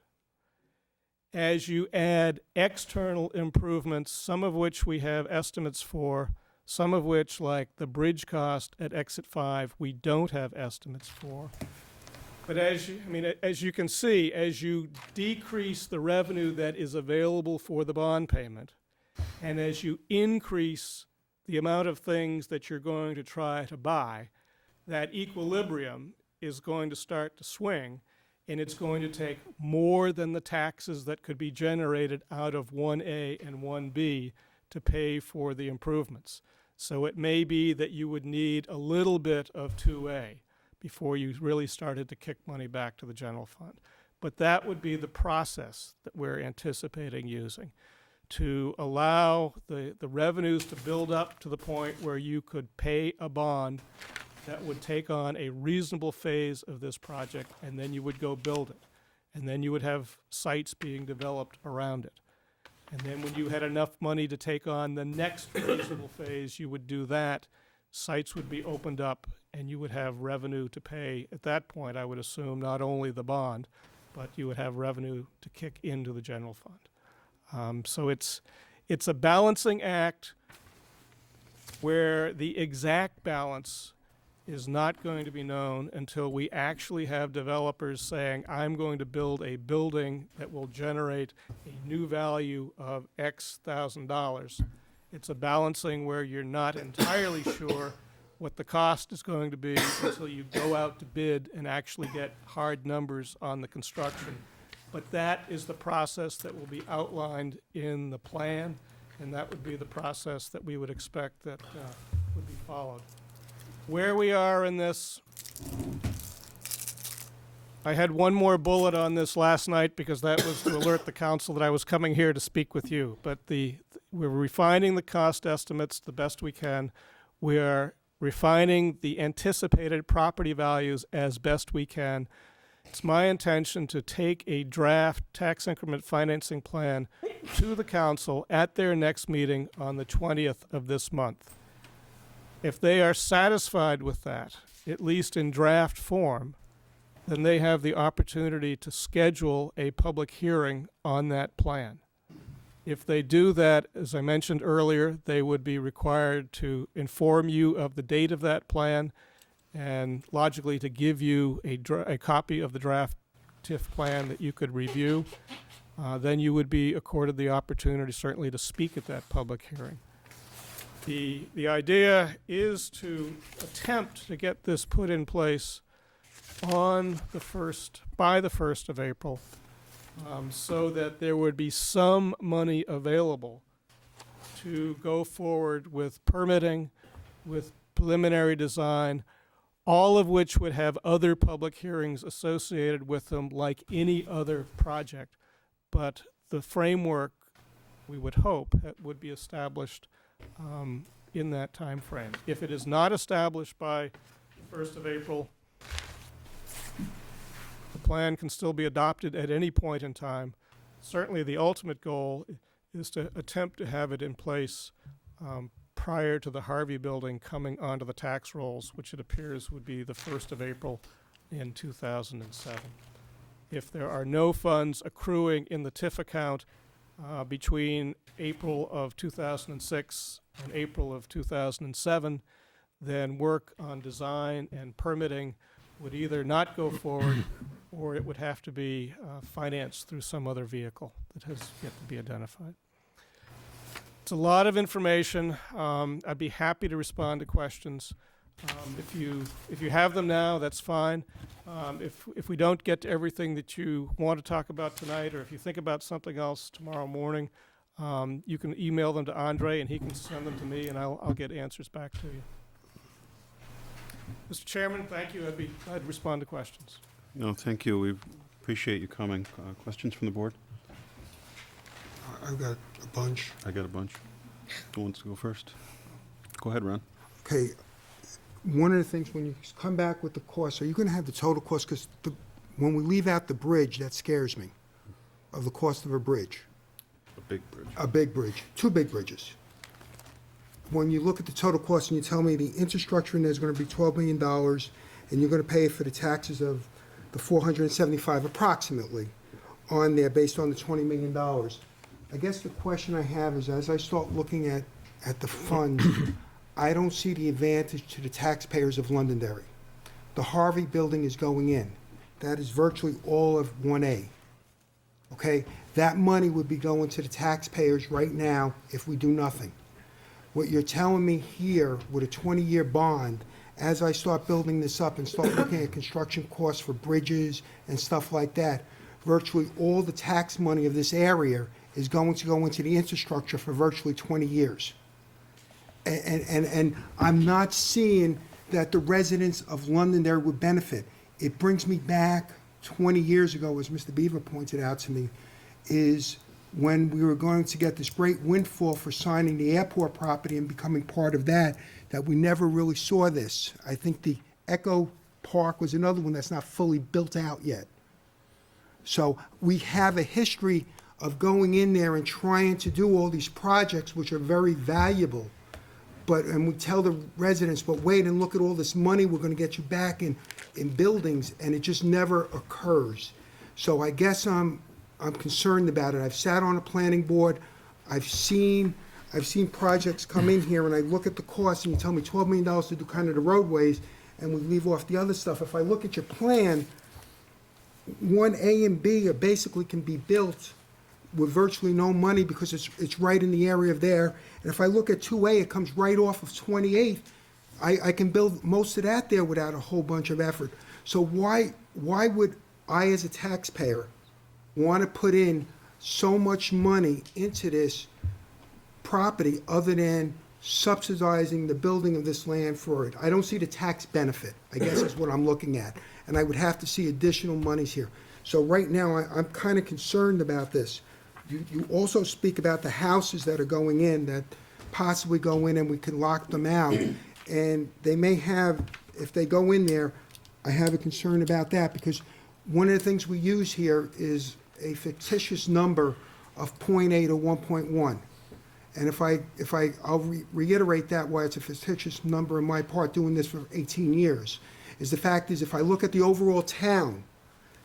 as you add external improvements, some of which we have estimates for, some of which, like the bridge cost at Exit 5, we don't have estimates for. But as you can see, as you decrease the revenue that is available for the bond payment, and as you increase the amount of things that you're going to try to buy, that equilibrium is going to start to swing, and it's going to take more than the taxes that could be generated out of 1A and 1B to pay for the improvements. So it may be that you would need a little bit of 2A before you really started to kick money back to the general fund. But that would be the process that we're anticipating using to allow the revenues to build up to the point where you could pay a bond that would take on a reasonable phase of this project, and then you would go build it. And then you would have sites being developed around it. And then when you had enough money to take on the next reasonable phase, you would do that. Sites would be opened up, and you would have revenue to pay. At that point, I would assume not only the bond, but you would have revenue to kick into the general fund. So it's a balancing act where the exact balance is not going to be known until we actually have developers saying, I'm going to build a building that will generate a new value of X thousand dollars. It's a balancing where you're not entirely sure what the cost is going to be until you go out to bid and actually get hard numbers on the construction. But that is the process that will be outlined in the plan, and that would be the process that we would expect that would be followed. Where we are in this, I had one more bullet on this last night because that was to alert the council that I was coming here to speak with you. But we're refining the cost estimates the best we can. We are refining the anticipated property values as best we can. It's my intention to take a draft tax increment financing plan to the council at their next meeting on the 20th of this month. If they are satisfied with that, at least in draft form, then they have the opportunity to schedule a public hearing on that plan. If they do that, as I mentioned earlier, they would be required to inform you of the date of that plan and logically to give you a copy of the draft TIF plan that you could review. Then you would be accorded the opportunity certainly to speak at that public hearing. The idea is to attempt to get this put in place by the 1st of April, so that there would be some money available to go forward with permitting, with preliminary design, all of which would have other public hearings associated with them like any other project. But the framework, we would hope, would be established in that time frame. If it is not established by the 1st of April, the plan can still be adopted at any point in time. Certainly the ultimate goal is to attempt to have it in place prior to the Harvey building coming onto the tax rolls, which it appears would be the 1st of April in 2007. If there are no funds accruing in the TIF account between April of 2006 and April of 2007, then work on design and permitting would either not go forward or it would have to be financed through some other vehicle that has yet to be identified. It's a lot of information. I'd be happy to respond to questions. If you have them now, that's fine. If we don't get to everything that you want to talk about tonight, or if you think about something else tomorrow morning, you can email them to Andre and he can send them to me and I'll get answers back to you. Mr. Chairman, thank you. I'd be glad to respond to questions. No, thank you. We appreciate you coming. Questions from the board? I've got a bunch. I got a bunch. Who wants to go first? Go ahead, Ron. Okay, one of the things, when you come back with the cost, are you going to have the total cost? Because when we leave out the bridge, that scares me, of the cost of a bridge. A big bridge. A big bridge, two big bridges. when you look at the total cost and you tell me the infrastructure in there is going to be $12 million, and you're going to pay for the taxes of the 475 approximately on there based on the $20 million. I guess the question I have is, as I start looking at the funds, I don't see the advantage to the taxpayers of Londonderry. The Harvey building is going in. That is virtually all of 1A. Okay? That money would be going to the taxpayers right now if we do nothing. What you're telling me here with a 20-year bond, as I start building this up and start looking at construction costs for bridges and stuff like that, virtually all the tax money of this area is going to go into the infrastructure for virtually 20 years. And I'm not seeing that the residents of Londonderry would benefit. It brings me back 20 years ago, as Mr. Beaver pointed out to me, is when we were going to get this great windfall for signing the airport property and becoming part of that we never really saw this. I think the Echo Park was another one that's not fully built out yet. So we have a history of going in there and trying to do all these projects, which are very valuable. And we tell the residents, but wait and look at all this money we're going to get you back in buildings, and it just never occurs. So I guess I'm concerned about it. I've sat on a planning board. I've seen projects come in here, and I look at the cost, and you tell me $12 million to do kind of the roadways, and we leave off the other stuff. If I look at your plan, 1A and B are basically can be built with virtually no money because it's right in the area of there. And if I look at 2A, it comes right off of 28. I can build most of that there without a whole bunch of effort. So why would I, as a taxpayer, want to put in so much money into this property other than subsidizing the building of this land for it? I don't see the tax benefit, I guess is what I'm looking at. And I would have to see additional monies here. So right now, I'm kind of concerned about this. You also speak about the houses that are going in, that possibly go in and we can lock them out. And they may have, if they go in there, I have a concern about that, because one of the things we use here is a fictitious number of 0.8 or 1.1. And I'll reiterate that, why it's a fictitious number in my part, doing this for 18 years, is the fact is if I look at the overall town,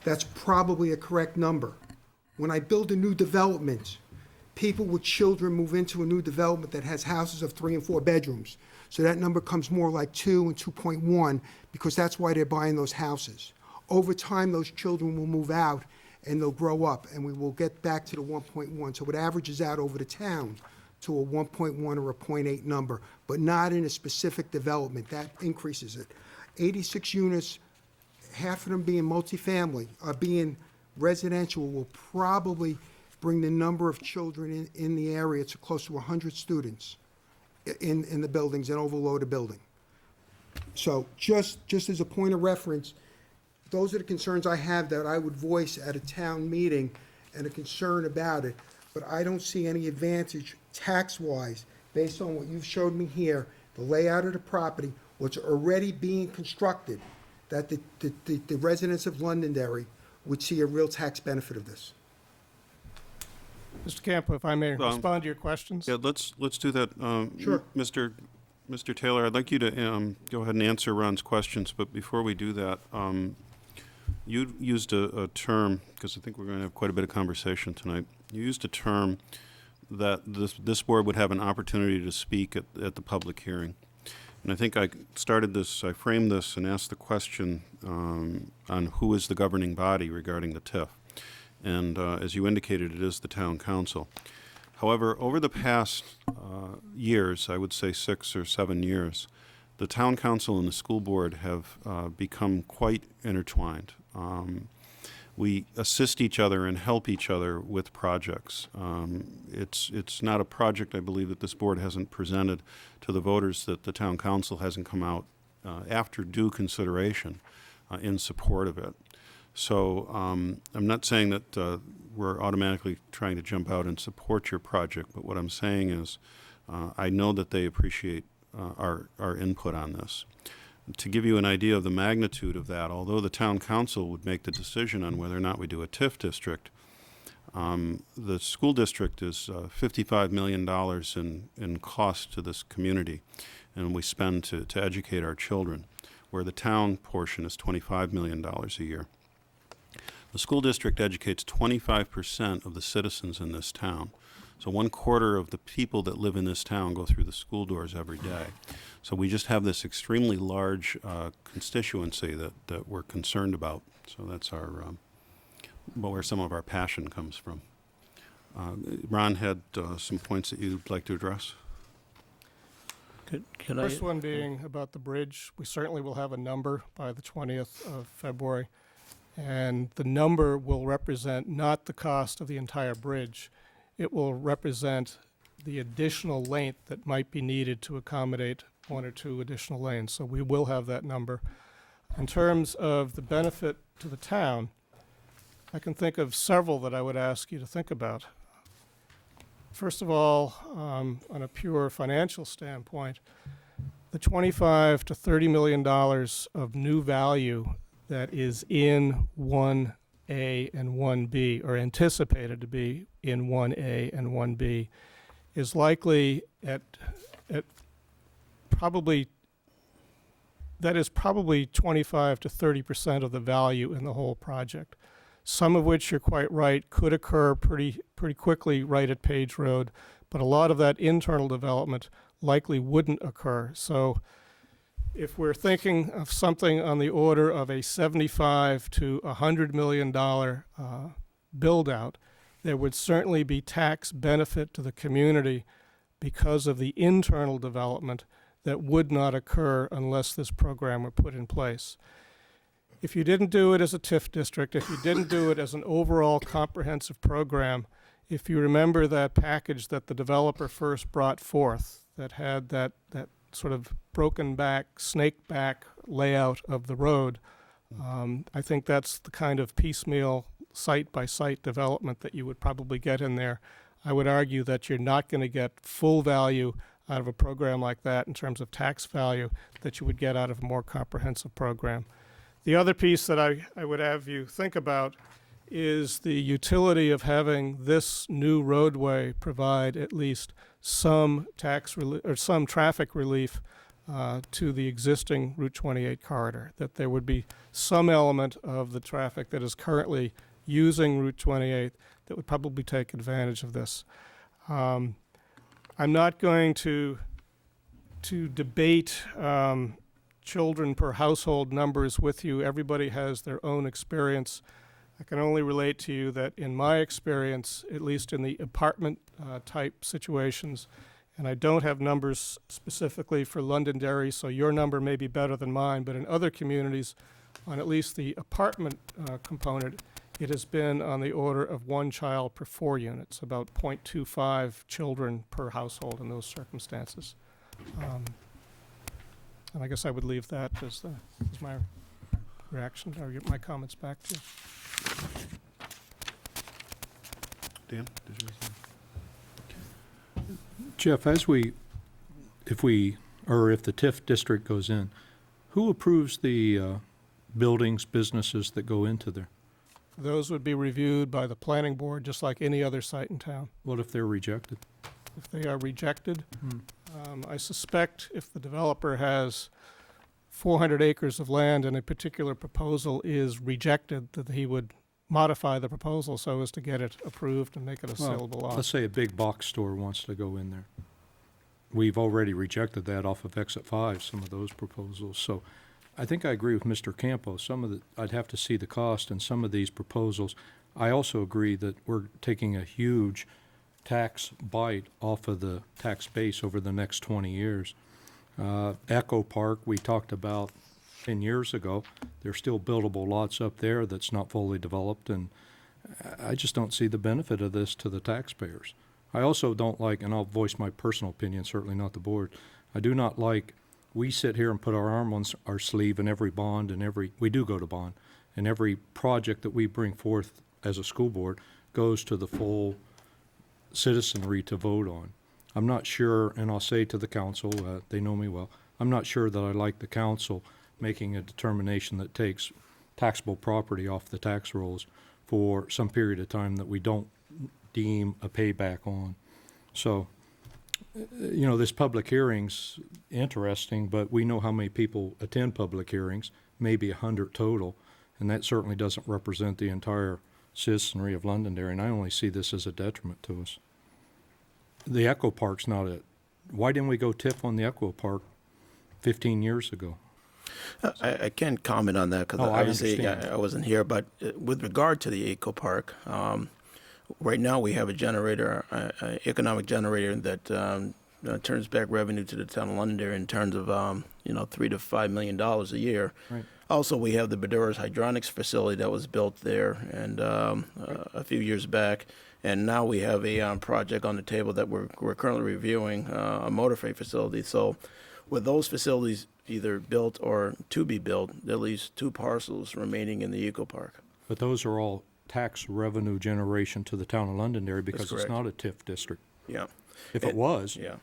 that's probably a correct number. When I build a new development, people with children move into a new development that has houses of 3 and 4 bedrooms. So that number comes more like 2 and 2.1, because that's why they're buying those houses. Over time, those children will move out and they'll grow up, and we will get back to the 1.1. So it averages out over the town to a 1.1 or a 0.8 number, but not in a specific development. That increases it. 86 units, half of them being multifamily, being residential, will probably bring the number of children in the area to close to 100 students in the buildings and overload a building. So just as a point of reference, those are the concerns I have that I would voice at a town meeting, and a concern about it. But I don't see any advantage tax-wise based on what you've showed me here, the layout of the property, what's already being constructed, that the residents of Londonderry would see a real tax benefit of this. Mr. Campo, if I may respond to your questions. Yeah, let's do that. Sure. Mr. Taylor, I'd like you to go ahead and answer Ron's questions, but before we do that, you used a term, because I think we're going to have quite a bit of conversation tonight. You used a term that this board would have an opportunity to speak at the public hearing. And I think I framed this and asked the question on who is the governing body regarding the TIF. And as you indicated, it is the town council. However, over the past years, I would say 6 or 7 years, the town council and the school board have become quite intertwined. We assist each other and help each other with projects. It's not a project, I believe, that this board hasn't presented to the voters that the town council hasn't come out after due consideration in support of it. So I'm not saying that we're automatically trying to jump out and support your project, but what I'm saying is I know that they appreciate our input on this. To give you an idea of the magnitude of that, although the town council would make the decision on whether or not we do a TIF district, The school district is $55 million in cost to this community, and we spend to educate our children, where the town portion is $25 million a year. The school district educates 25% of the citizens in this town. So 1/4 of the people that live in this town go through the school doors every day. So we just have this extremely large constituency that we're concerned about. So that's where some of our passion comes from. Ron had some points that you'd like to address? Can I? First one being about the bridge. We certainly will have a number by the 20th of February. And the number will represent not the cost of the entire bridge. It will represent the additional length that might be needed to accommodate 1 or 2 additional lanes. So we will have that number. In terms of the benefit to the town, I can think of several that I would ask you to think about. First of all, on a pure financial standpoint, the $25 to $30 million of new value that is in 1A and 1B, or anticipated to be in 1A and 1B, is likely at probably, that is probably 25 to 30% of the value in the whole project. Some of which, you're quite right, could occur pretty quickly right at Page Road, but a lot of that internal development likely wouldn't occur. So if we're thinking of something on the order of a $75 to $100 million build out, there would certainly be tax benefit to the community because of the internal development that would not occur unless this program were put in place. If you didn't do it as a TIF district, if you didn't do it as an overall comprehensive program, if you remember that package that the developer first brought forth that had that sort of broken back, snake back layout of the road, I think that's the kind of piecemeal site-by-site development that you would probably get in there. I would argue that you're not going to get full value out of a program like that in terms of tax value that you would get out of a more comprehensive program. The other piece that I would have you think about is the utility of having this new roadway provide at least some some traffic relief to the existing Route 28 corridor, that there would be some element of the traffic that is currently using Route 28 that would probably take advantage of this. I'm not going to debate children per household numbers with you. Everybody has their own experience. I can only relate to you that in my experience, at least in the apartment type situations, and I don't have numbers specifically for Londonderry, so your number may be better than mine, but in other communities, on at least the apartment component, it has been on the order of 1 child per 4 units, about 0.25 children per household in those circumstances. And I guess I would leave that as my reaction, or my comments back to you. Dan, did you? Jeff, if the TIF district goes in, who approves the buildings, businesses that go into there? Those would be reviewed by the planning board, just like any other site in town. What if they're rejected? If they are rejected, I suspect if the developer has 400 acres of land and a particular proposal is rejected, that he would modify the proposal so as to get it approved and make it a saleable lot. Let's say a big box store wants to go in there. We've already rejected that off of Exit 5, some of those proposals. So I think I agree with Mr. Campos. I'd have to see the cost in some of these proposals. I also agree that we're taking a huge tax bite off of the tax base over the next 20 years. Echo Park, we talked about 10 years ago. There's still buildable lots up there that's not fully developed, and I just don't see the benefit of this to the taxpayers. I also don't like, and I'll voice my personal opinion, certainly not the board, I do not like we sit here and put our arm on our sleeve in every bond and we do go to bond, and every project that we bring forth as a school board goes to the full citizenry to vote on. I'm not sure, and I'll say to the council, they know me well, I'm not sure that I like the council making a determination that takes taxable property off the tax rolls for some period of time that we don't deem a payback on. So, you know, this public hearing's interesting, but we know how many people attend public hearings, maybe 100 total, and that certainly doesn't represent the entire citizenry of Londonderry, and I only see this as a detriment to us. The Echo Park's not a, why didn't we go TIF on the Echo Park 15 years ago? I can't comment on that because Oh, I obviously understand. I wasn't here. But with regard to the Eco Park, right now we have a generator, an economic generator that turns back revenue to the town of Londonderry in terms of $3 to $5 million a year. Right. Also, we have the Bedora's hydronics facility that was built there and a few years back. And now we have a project on the table that we're currently reviewing, a motor freight facility. So with those facilities either built or to be built, there leaves 2 parcels remaining in the Eco Park. But those are all tax revenue generation to the town of Londonderry because it's correct. not a TIF district. Yeah. If it was, Yeah.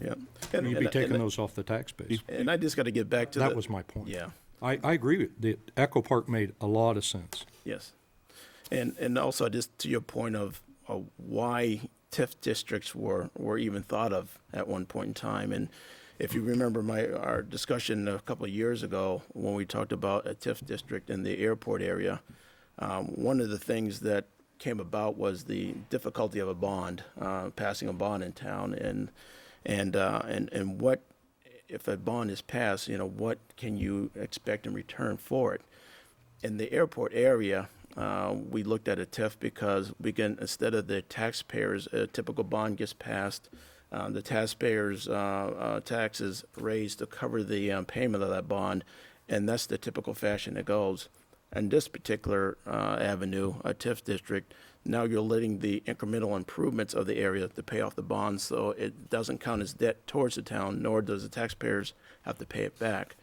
Yeah. you'd be taking those off the tax base. And I just got to get back to That was my point. Yeah. I agree with, the Echo Park made a lot of sense. Yes. And also just to your point of why TIF districts were even thought of at one point in time. And if you remember our discussion a couple of years ago when we talked about a TIF district in the airport area, one of the things that came about was the difficulty of a bond, passing a bond in town, and what if a bond is passed, what can you expect in return for it? In the airport area, we looked at a TIF because we can, instead of the taxpayers, a typical bond gets passed, the taxpayers' taxes raised to cover the payment of that bond, and that's the typical fashion it goes. In this particular avenue, a TIF district, now you're letting the incremental improvements of the area to pay off the bonds, so it doesn't count as debt towards the town, nor does the taxpayers have to pay it back.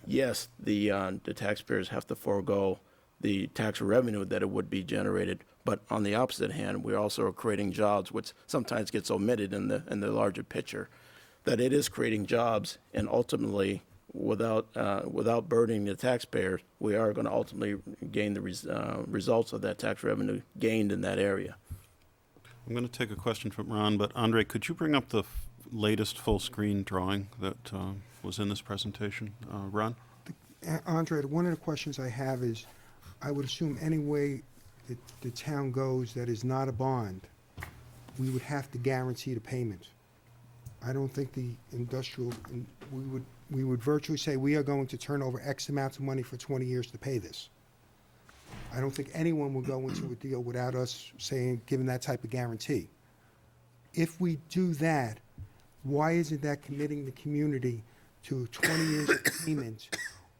Yes, the taxpayers have to forego the tax revenue that it would be generated, but on the opposite hand, we also are creating jobs, which sometimes gets omitted in the larger picture, that it is creating jobs, and ultimately, without burdening the taxpayers, we are going to ultimately gain the results of that tax revenue gained in that area. I'm going to take a question from Ron, but Andre, could you bring up the latest full-screen drawing that was in this presentation? Ron? Andre, one of the questions I have is, I would assume any way that the town goes that is not a bond, we would have to guarantee the payment. I don't think the industrial, we would virtually say, we are going to turn over X amount of money for 20 years to pay this. I don't think anyone would go into a deal without us saying, giving that type of guarantee. If we do that, why isn't that committing the community to 20 years of payment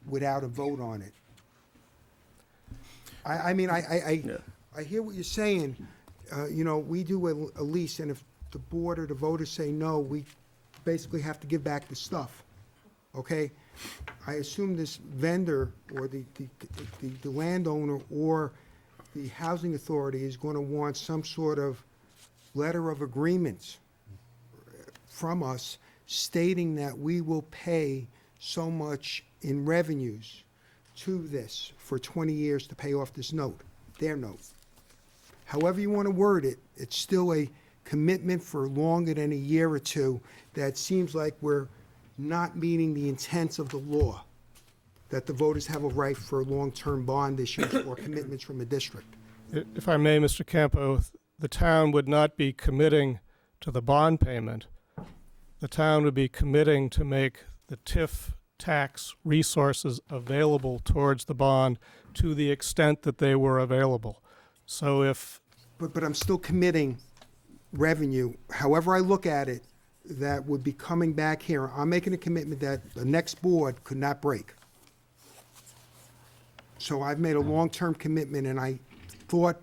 without a vote on it? I mean, I hear what you're saying. We do a lease, and if the board or the voters say no, we basically have to give back the stuff, okay? I assume this vendor or the landowner or the housing authority is going to want some sort of letter of agreement from us stating that we will pay so much in revenues to this for 20 years to pay off this note, their note. However you want to word it, it's still a commitment for longer than a year or two that seems like we're not meeting the intents of the law, that the voters have a right for long-term bond issues or commitments from a district. If I may, Mr. Campo, the town would not be committing to the bond payment. The town would be committing to make the TIF tax resources available towards the bond to the extent that they were available. So if... But I'm still committing revenue, however I look at it, that would be coming back here. I'm making a commitment that the next board could not break. So I've made a long-term commitment, and I thought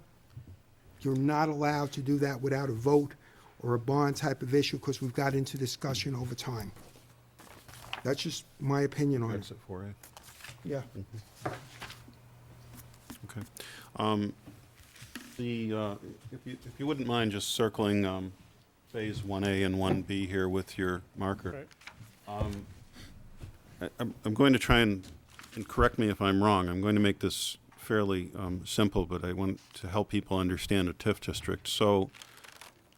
you're not allowed to do that without a vote or a bond type of issue because we've got into discussion over time. That's just my opinion on it. Exit 4A. Yeah. Okay. If you wouldn't mind just circling Phase 1A and 1B here with your marker. Right. I'm going to try and correct me if I'm wrong. I'm going to make this fairly simple, but I want to help people understand a TIF district. So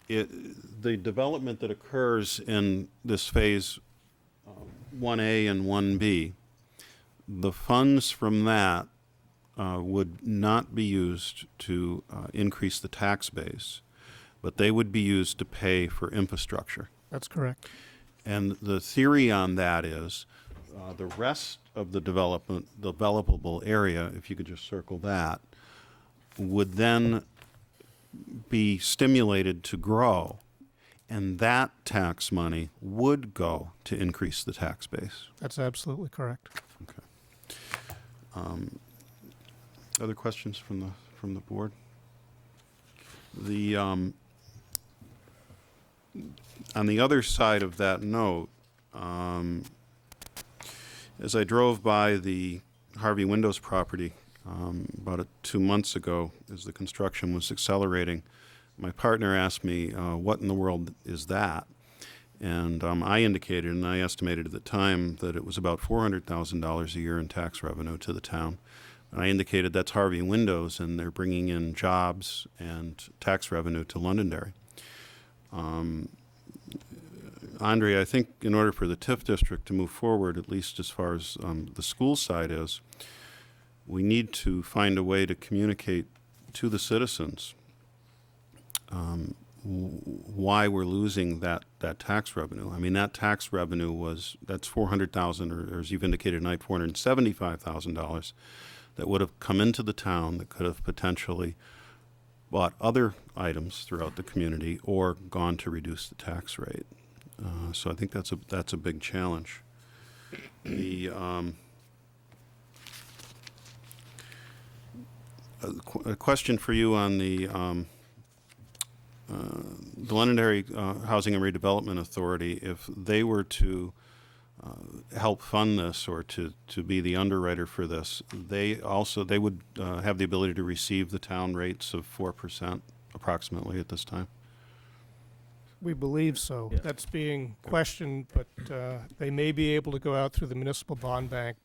the development that occurs in this phase 1A and 1B, the funds from that would not be used to increase the tax base, but they would be used to pay for infrastructure. That's correct. And the theory on that is the rest of the developable area, if you could just circle that, would then be stimulated to grow, and that tax money would go to increase the tax base. That's absolutely correct. Other questions from the board? The on the other side of that note, as I drove by the Harvey Windows property about 2 months ago, as the construction was accelerating, my partner asked me, what in the world is that? And I indicated, and I estimated at the time, that it was about $400,000 a year in tax revenue to the town. And I indicated that's Harvey Windows, and they're bringing in jobs and tax revenue to Londonderry. Andre, I think in order for the TIF district to move forward, at least as far as the school side is, we need to find a way to communicate to the citizens why we're losing that tax revenue. I mean, that tax revenue that's $400,000, or as you've indicated tonight, $475,000 that would have come into the town that could have potentially bought other items throughout the community or gone to reduce the tax rate. So I think that's a big challenge. A question for you on the Londonderry Housing and Redevelopment Authority. If they were to help fund this or to be the underwriter for this, they would have the ability to receive the town rates of 4% approximately at this time. We believe so. Yeah. That's being questioned, but they may be able to go out through the municipal bond bank.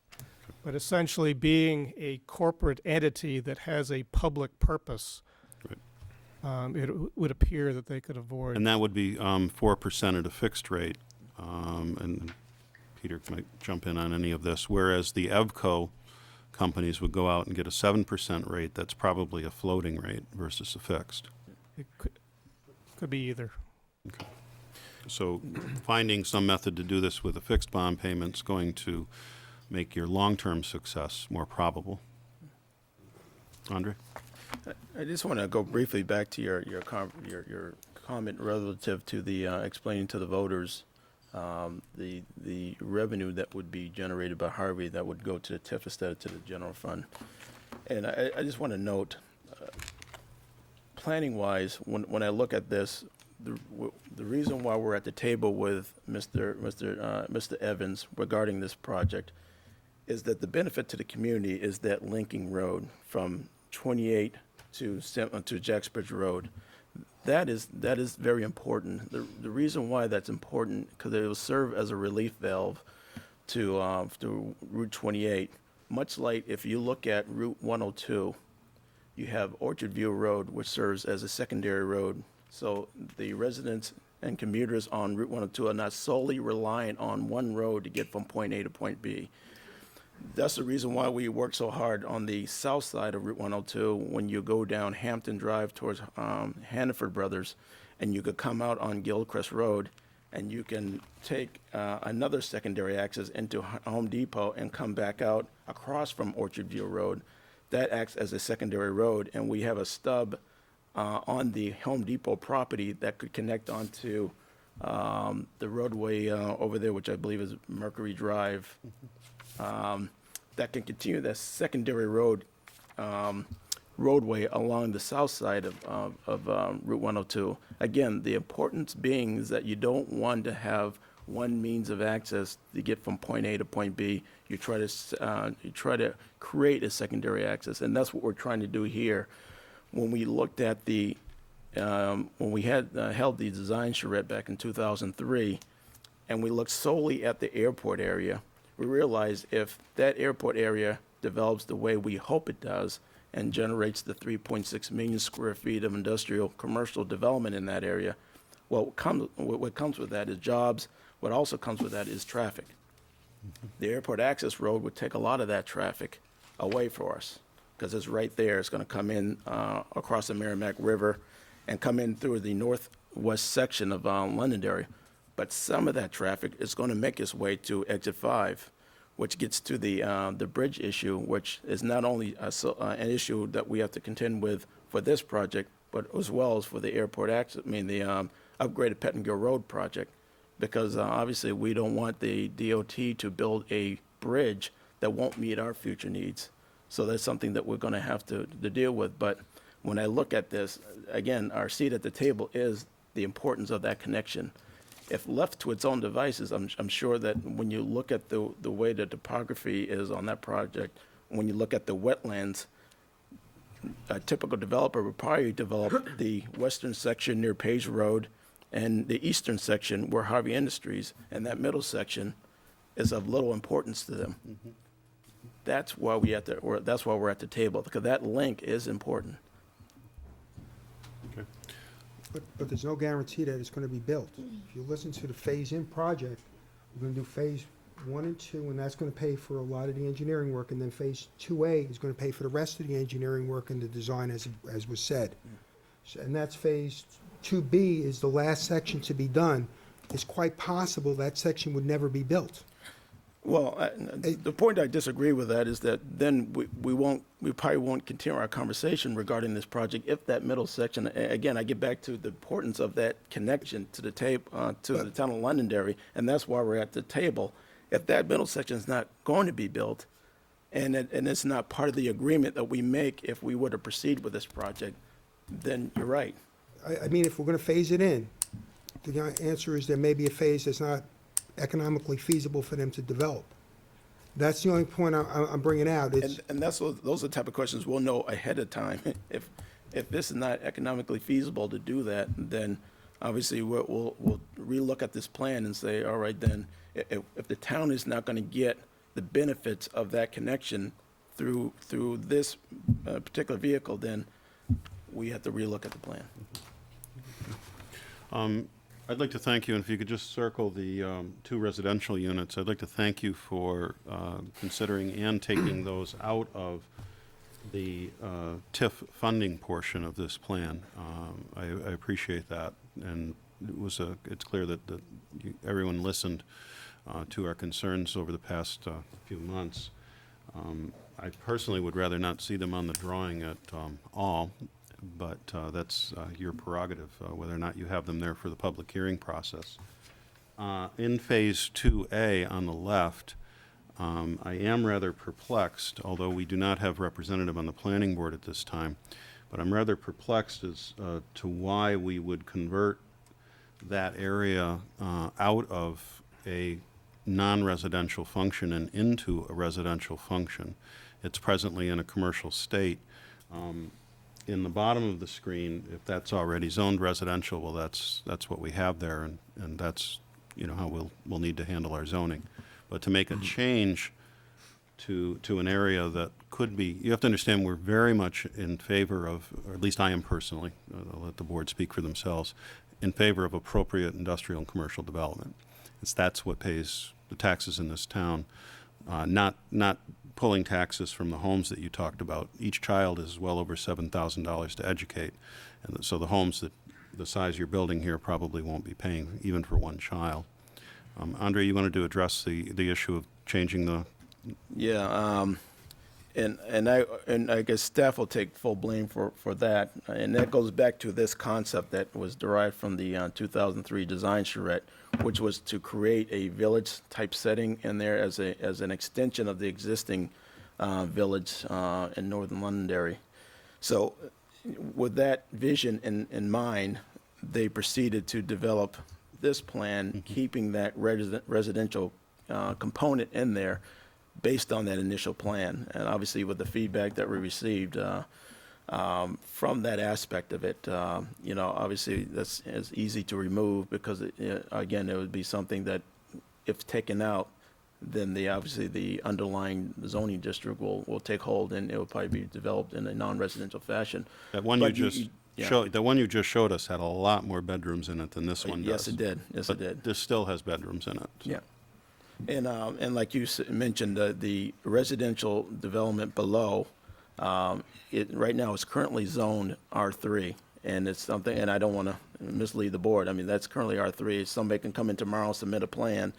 But essentially, being a corporate entity that has a public purpose, it would appear that they could avoid. And that would be 4% at a fixed rate. And Peter might jump in on any of this. Whereas the EVCO companies would go out and get a 7% rate. That's probably a floating rate versus a fixed. It could be either. Okay. So finding some method to do this with a fixed bond payment is going to make your long-term success more probable. Andre? I just want to go briefly back to your comment relative to the explaining to the voters the revenue that would be generated by Harvey that would go to the TIF instead of to the general fund. And I just want to note, planning-wise, when I look at this, the reason why we're at the table with Mr. Evans regarding this project is that the benefit to the community is that linking road from 28 to Jacksbridge Road. That is very important. The reason why that's important, because it will serve as a relief valve to Route 28. Much like if you look at Route 102, you have Orchard View Road, which serves as a secondary road. So the residents and commuters on Route 102 are not solely reliant on one road to get from point A to point B. That's the reason why we work so hard on the south side of Route 102 when you go down Hampton Drive towards Hannaford Brothers, and you could come out on Gilchrist Road, and you can take another secondary access into Home Depot and come back out across from Orchard View Road. That acts as a secondary road, and we have a stub on the Home Depot property that could connect onto the roadway over there, which I believe is Mercury Drive. That can continue that secondary roadway along the south side of Route 102. Again, the importance being is that you don't want to have one means of access to get from point A to point B. You try to create a secondary access, and that's what we're trying to do here. When we looked at when we had held the design charrette back in 2003, and we looked solely at the airport area, we realized if that airport area develops the way we hope it does, and generates the 3.6 million square feet of industrial commercial development in that area. Well, what comes with that is jobs. What also comes with that is traffic. The airport access road would take a lot of that traffic away for us because it's right there. It's going to come in across the Merrimack River and come in through the northwest section of Londonderry. But some of that traffic is going to make its way to exit 5, which gets to the bridge issue, which is not only an issue that we have to contend with for this project, but as well as for the airport access, the upgraded Pettingill Road project, because obviously we don't want the DOT to build a bridge that won't meet our future needs. So that's something that we're going to have to deal with. But when I look at this, again, our seat at the table is the importance of that connection. If left to its own devices, I'm sure that when you look at the way the topography is on that project, when you look at the wetlands, a typical developer would probably develop the western section near Page Road and the eastern section where Harvey Industries, and that middle section is of little importance to them. That's why that's why we're at the table, because that link is important. Okay. But there's no guarantee that it's gonna be built. If you listen to the phase-in project, we're gonna do phase 1 and 2, and that's gonna pay for a lot of the engineering work, and then phase 2A is gonna pay for the rest of the engineering work and the design as was said. So, and that's phase 2B is the last section to be done. It's quite possible that section would never be built. Well, the point I disagree with that is that then we probably won't continue our conversation regarding this project if that middle section, again, I get back to the importance of that connection to the the town of Londonderry, and that's why we're at the table. If that middle section is not going to be built, and it's not part of the agreement that we make if we were to proceed with this project, then you're right. I mean, if we're gonna phase it in, the answer is there may be a phase that's not economically feasible for them to develop. That's the only point I'm bringing out. It's, And those are the type of questions we'll know ahead of time. If this is not economically feasible to do that, then obviously we'll relook at this plan and say, all right, then if the town is not going to get the benefits of that connection through this particular vehicle, then we have to relook at the plan. I'd like to thank you, and if you could just circle the 2 residential units, I'd like to thank you for considering and taking those out of the TIF funding portion of this plan. I appreciate that, and it's clear that everyone listened to our concerns over the past few months. I personally would rather not see them on the drawing at all, but that's your prerogative, whether or not you have them there for the public hearing process. In Phase 2A on the left, I am rather perplexed, although we do not have representative on the planning board at this time, but I'm rather perplexed as to why we would convert that area out of a non-residential function and into a residential function. It's presently in a commercial state. In the bottom of the screen, if that's already zoned residential, well, that's what we have there, and that's, how we'll need to handle our zoning. But to make a change to an area that could be, you have to understand, we're very much in favor of, or at least I am personally, I'll let the board speak for themselves, in favor of appropriate industrial and commercial development. That's what pays the taxes in this town, not pulling taxes from the homes that you talked about. Each child is well over $7,000 to educate, and so the homes that the size you're building here probably won't be paying even for one child. Andre, you wanted to address the issue of changing the? Yeah, and I guess staff will take full blame for that, and that goes back to this concept that was derived from the 2003 design charrette, which was to create a village type setting in there as an extension of the existing village in northern Londonderry. So with that vision in mind, they proceeded to develop this plan, keeping that residential component in there based on that initial plan. And obviously with the feedback that we received from that aspect of it, obviously that's as easy to remove because, again, it would be something that if taken out, then obviously the underlying zoning district will take hold, and it will probably be developed in a non-residential fashion. That one But the one you just showed us had a lot more bedrooms in it than this one does. Yes, it did. Yes, But it did. this still has bedrooms in it. Yeah. And like you mentioned, the residential development below, right now is currently zoned R3. And it's something, and I don't want to mislead the board. I mean, that's currently R3. Somebody can come in tomorrow, submit a plan,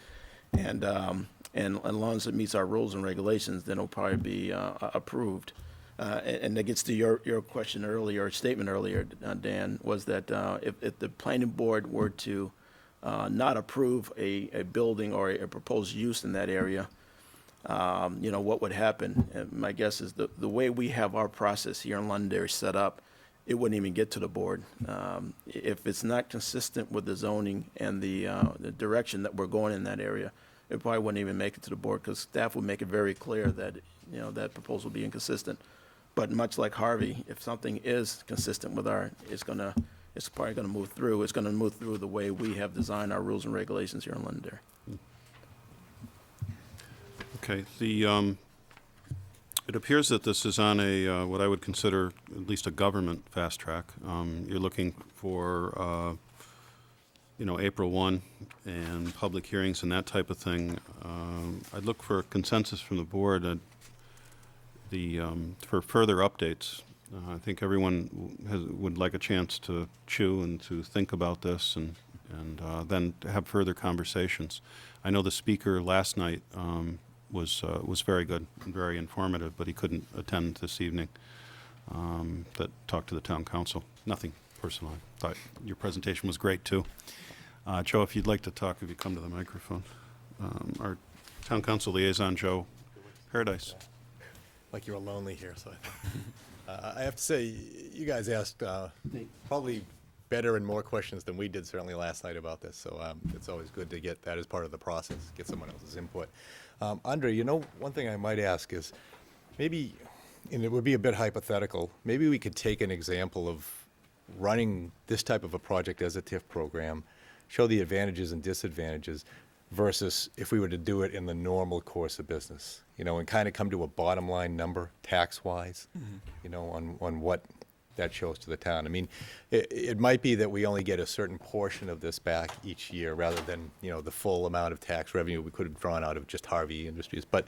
and as long as it meets our rules and regulations, then it'll probably be approved. And that gets to your question earlier, statement earlier, Dan, was that if the planning board were to not approve a building or a proposed use in that area, what would happen? And my guess is the way we have our process here in Londonderry set up, it wouldn't even get to the board. If it's not consistent with the zoning and the direction that we're going in that area, it probably wouldn't even make it to the board, because staff would make it very clear that, that proposal would be inconsistent. But much like Harvey, if something is consistent with it's probably gonna move through. It's gonna move through the way we have designed our rules and regulations here in Londonderry. Okay, it appears that this is on a, what I would consider at least a government fast track. You're looking for, April 1 and public hearings and that type of thing. I'd look for a consensus from the board for further updates. I think everyone would like a chance to chew and to think about this and then have further conversations. I know the speaker last night was very good and very informative, but he couldn't attend this evening. That talked to the town council. Nothing personal. I thought your presentation was great too. Joe, if you'd like to talk, if you come to the microphone. Our town council liaison, Joe Paradise. Like you were lonely here, so I have to say, you guys asked probably better and more questions than we did certainly last night about this, so it's always good to get that as part of the process, get someone else's input. Andre, one thing I might ask is maybe, and it would be a bit hypothetical, maybe we could take an example of running this type of a project as a TIF program, show the advantages and disadvantages, versus if we were to do it in the normal course of business, and kind of come to a bottom line number tax-wise, on what that shows to the town. I mean, it might be that we only get a certain portion of this back each year rather than, the full amount of tax revenue we could have drawn out of just Harvey Industries. But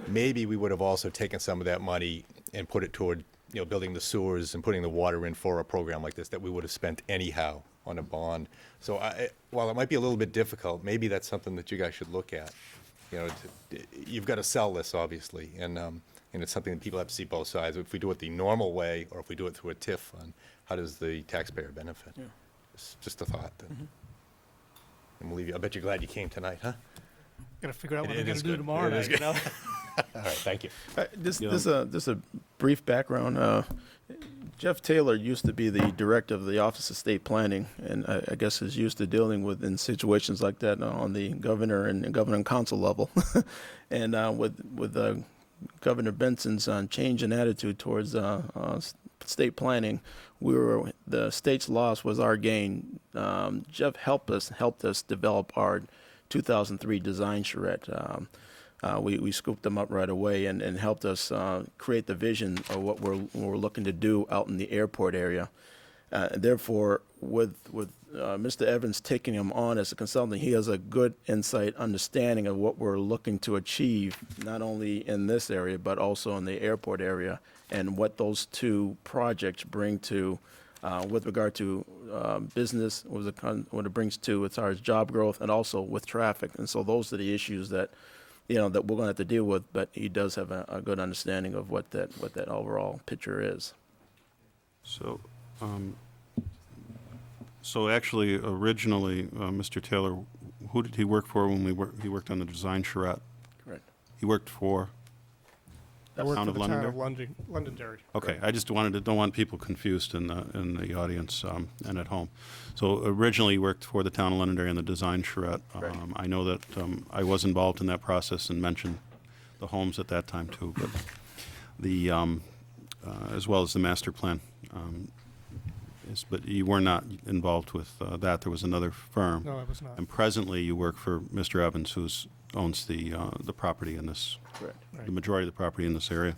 maybe we would have also taken some of that money and put it toward, building the sewers and putting the water in for a program like this that we would have spent anyhow on a bond. So while it might be a little bit difficult, maybe that's something that you guys should look at. You've got to sell this, obviously, and it's something that people have to see both sides. If we do it the normal way, or if we do it through a TIF fund, how does the taxpayer benefit? Yeah. It's just a thought. And we'll leave you. I bet you're glad you came tonight, huh? Gotta figure out what It I'm gonna is do good. tomorrow It is night, good. All right, thank you. Just a brief background. Jeff Taylor used to be the director of the Office of State Planning, and I guess is used to dealing with in situations like that on the governor and governor and council level. And with Governor Benson's change in attitude towards state planning, the state's loss was our gain. Jeff helped us develop our 2003 design charrette. We scooped them up right away and helped us create the vision of what we're looking to do out in the airport area. Therefore, with Mr. Evans taking him on as a consultant, he has a good insight, understanding of what we're looking to achieve, not only in this area, but also in the airport area, and what those two projects bring to, with regard to business, what it brings to as far as job growth, and also with traffic. And so those are the issues that that we're going to have to deal with, but he does have a good understanding of what that overall picture is. So actually, originally, Mr. Taylor, who did he work for when he worked on the design charrette? Correct. He worked for I work Town for of the town of Londonderry? Londonderry. Okay, I just don't want people confused in the audience and at home. So originally, he worked for the town of Londonderry on the design charrette. I know that I was involved in that process and mentioned the homes at that time too, but the as well as the master plan. But you were not involved with that. There was another firm. No, I was not. And presently, you work for Mr. Evans, who's owns the property in this, Correct. the majority of the property in this area.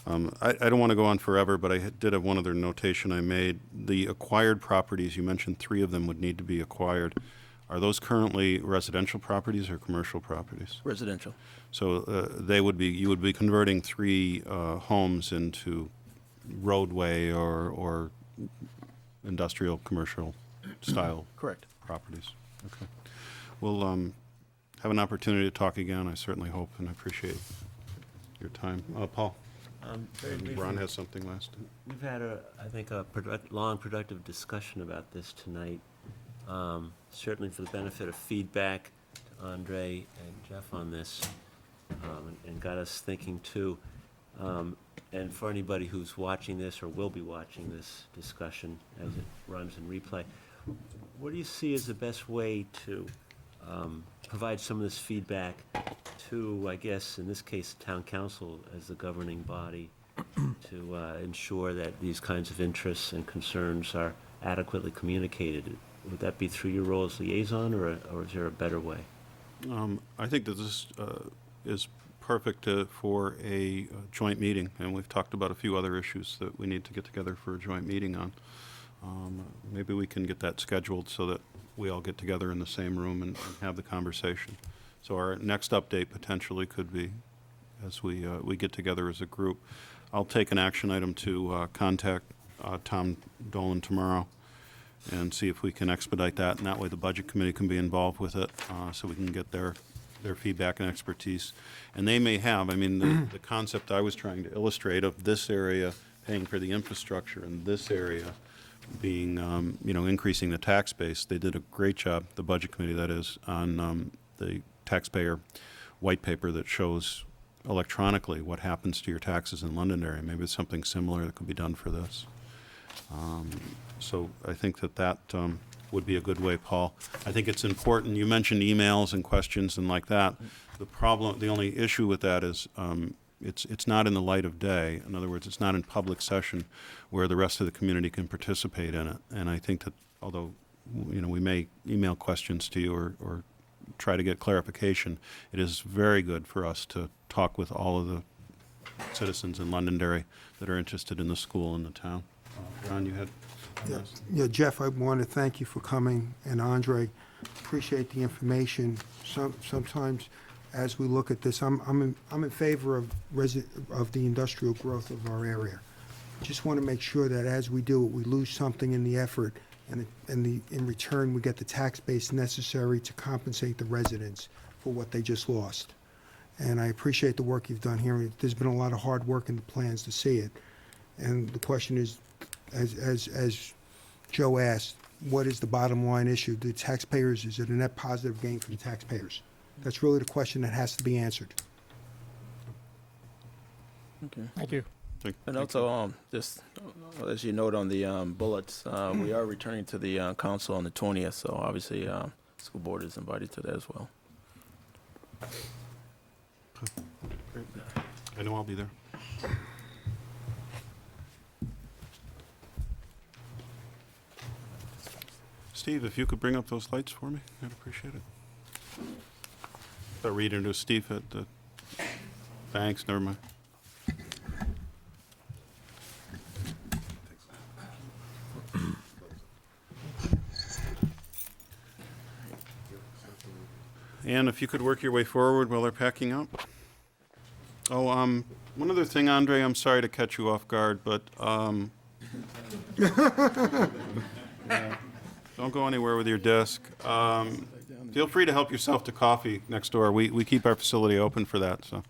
I don't want to go on forever, but I did have one other notation I made. The acquired properties, you mentioned 3 of them would need to be acquired. Are those currently residential properties or commercial properties? Residential. So you would be converting 3 homes into roadway or industrial, commercial style Correct. properties. Okay. We'll have an opportunity to talk again, I certainly hope, and I appreciate your time. Paul? Very briefly, Ron has something last. we've had I think, a long, productive discussion about this tonight. Certainly for the benefit of feedback to Andre and Jeff on this, and got us thinking too. And for anybody who's watching this or will be watching this discussion as it runs in replay, what do you see as the best way to provide some of this feedback to, I guess, in this case, the town council as the governing body, to ensure that these kinds of interests and concerns are adequately communicated? Would that be through your role as liaison, or is there a better way? I think that this is perfect for a joint meeting, and we've talked about a few other issues that we need to get together for a joint meeting on. Maybe we can get that scheduled so that we all get together in the same room and have the conversation. So our next update potentially could be as we get together as a group. I'll take an action item to contact Tom Dolan tomorrow and see if we can expedite that, and that way the Budget Committee can be involved with it, so we can get their feedback and expertise. And they may have, I mean, the concept I was trying to illustrate of this area paying for the infrastructure and this area being, increasing the tax base. They did a great job, the Budget Committee that is, on the taxpayer white paper that shows electronically what happens to your taxes in Londonderry. Maybe it's something similar that could be done for this. So I think that would be a good way, Paul. I think it's important. You mentioned emails and questions and like that. The only issue with that is it's not in the light of day. In other words, it's not in public session where the rest of the community can participate in it. And I think that although, we may email questions to you or try to get clarification, it is very good for us to talk with all of the citizens in Londonderry that are interested in the school and the town. Ron, you had comments? Yeah, Jeff, I want to thank you for coming, and Andre, appreciate the information. Sometimes, as we look at this, I'm in favor of the industrial growth of our area. Just want to make sure that as we do it, we lose something in the effort, and in return, we get the tax base necessary to compensate the residents for what they just lost. And I appreciate the work you've done here. There's been a lot of hard work in the plans to see it. And the question is, as Joe asked, what is the bottom line issue? The taxpayers, is it a net positive gain for the taxpayers? That's really the question that has to be answered. Okay. Thank you. And also, just as you note on the bullets, we are returning to the council on the 20th, so obviously, school board is invited to that as well. Great. I know I'll be there. Steve, if you could bring up those lights for me, I'd appreciate it. I'll read into Steve at the, thanks, never mind. And if you could work your way forward while they're packing up. Oh, one other thing, Andre, I'm sorry to catch you off guard, but don't go anywhere with your desk. Feel free to help yourself to coffee next door. We keep our facility open for that. So,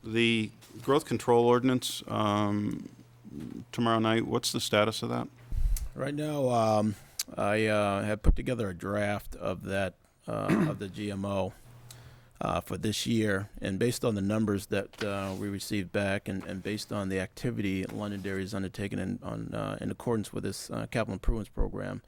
the growth control ordinance tomorrow night. What's the status of that? Right now, I have put together a draft of that of the GMO for this year, and based on the numbers that we received back, and based on the activity Londonderry is undertaking in accordance with this capital improvements program,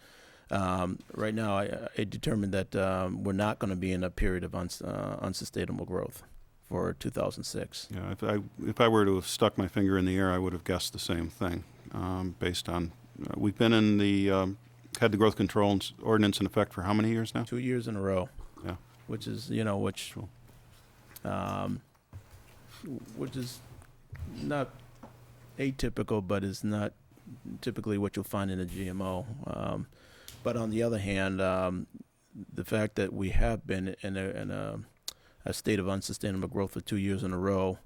right now I determined that we're not going to be in a period of unsustainable growth for 2006. Yeah, if I were to have stuck my finger in the air, I would have guessed the same thing. Based on we've been in the had the growth control ordinance in effect for how many years now? 2 years in a row. Yeah. which is which is not atypical, but is not typically what you'll find in a GMO. But on the other hand, the fact that we have been in a state of unsustainable growth for 2 years in a row,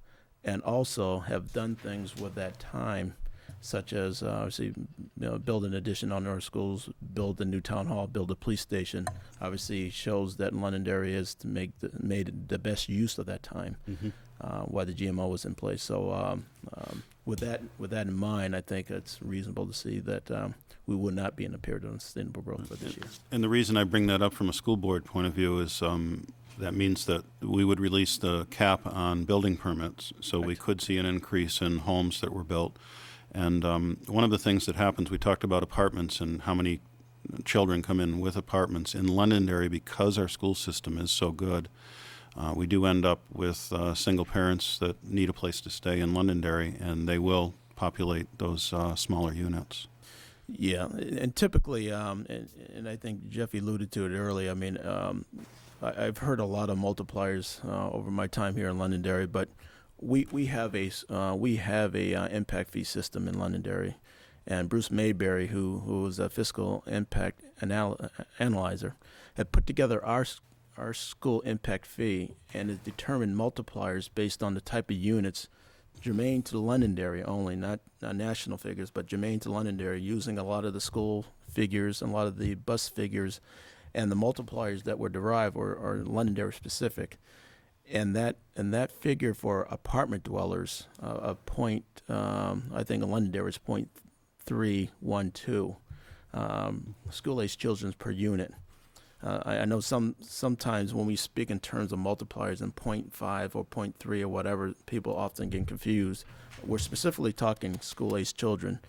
and also have done things with that time, such as obviously build an addition on our schools, build a new town hall, build a police station, obviously shows that Londonderry has made the best use of that time while the GMO was in place. So with that in mind, I think it's reasonable to see that we will not be in a period of unsustainable growth for this year. And the reason I bring that up from a school board point of view is that means that we would release the cap on building permits, so we could see an increase in homes that were built. And one of the things that happens, we talked about apartments and how many children come in with apartments. In Londonderry, because our school system is so good, we do end up with single parents that need a place to stay in Londonderry, and they will populate those smaller units. Yeah, and typically, and I think Jeff alluded to it earlier, I mean, I've heard a lot of multipliers over my time here in Londonderry, but we have a impact fee system in Londonderry, and Bruce Mayberry, who is a fiscal impact analyzer, had put together our school impact fee and has determined multipliers based on the type of units germane to Londonderry only, not national figures, but germane to Londonderry, using a lot of the school figures and a lot of the bus figures, and the multipliers that were derived are Londonderry specific. And that figure for apartment dwellers of point, I think in Londonderry is 0.312 school-aged children per unit. I know sometimes when we speak in terms of multipliers in 0.5 or 0.3 or whatever, people often get confused. We're specifically talking school-aged children.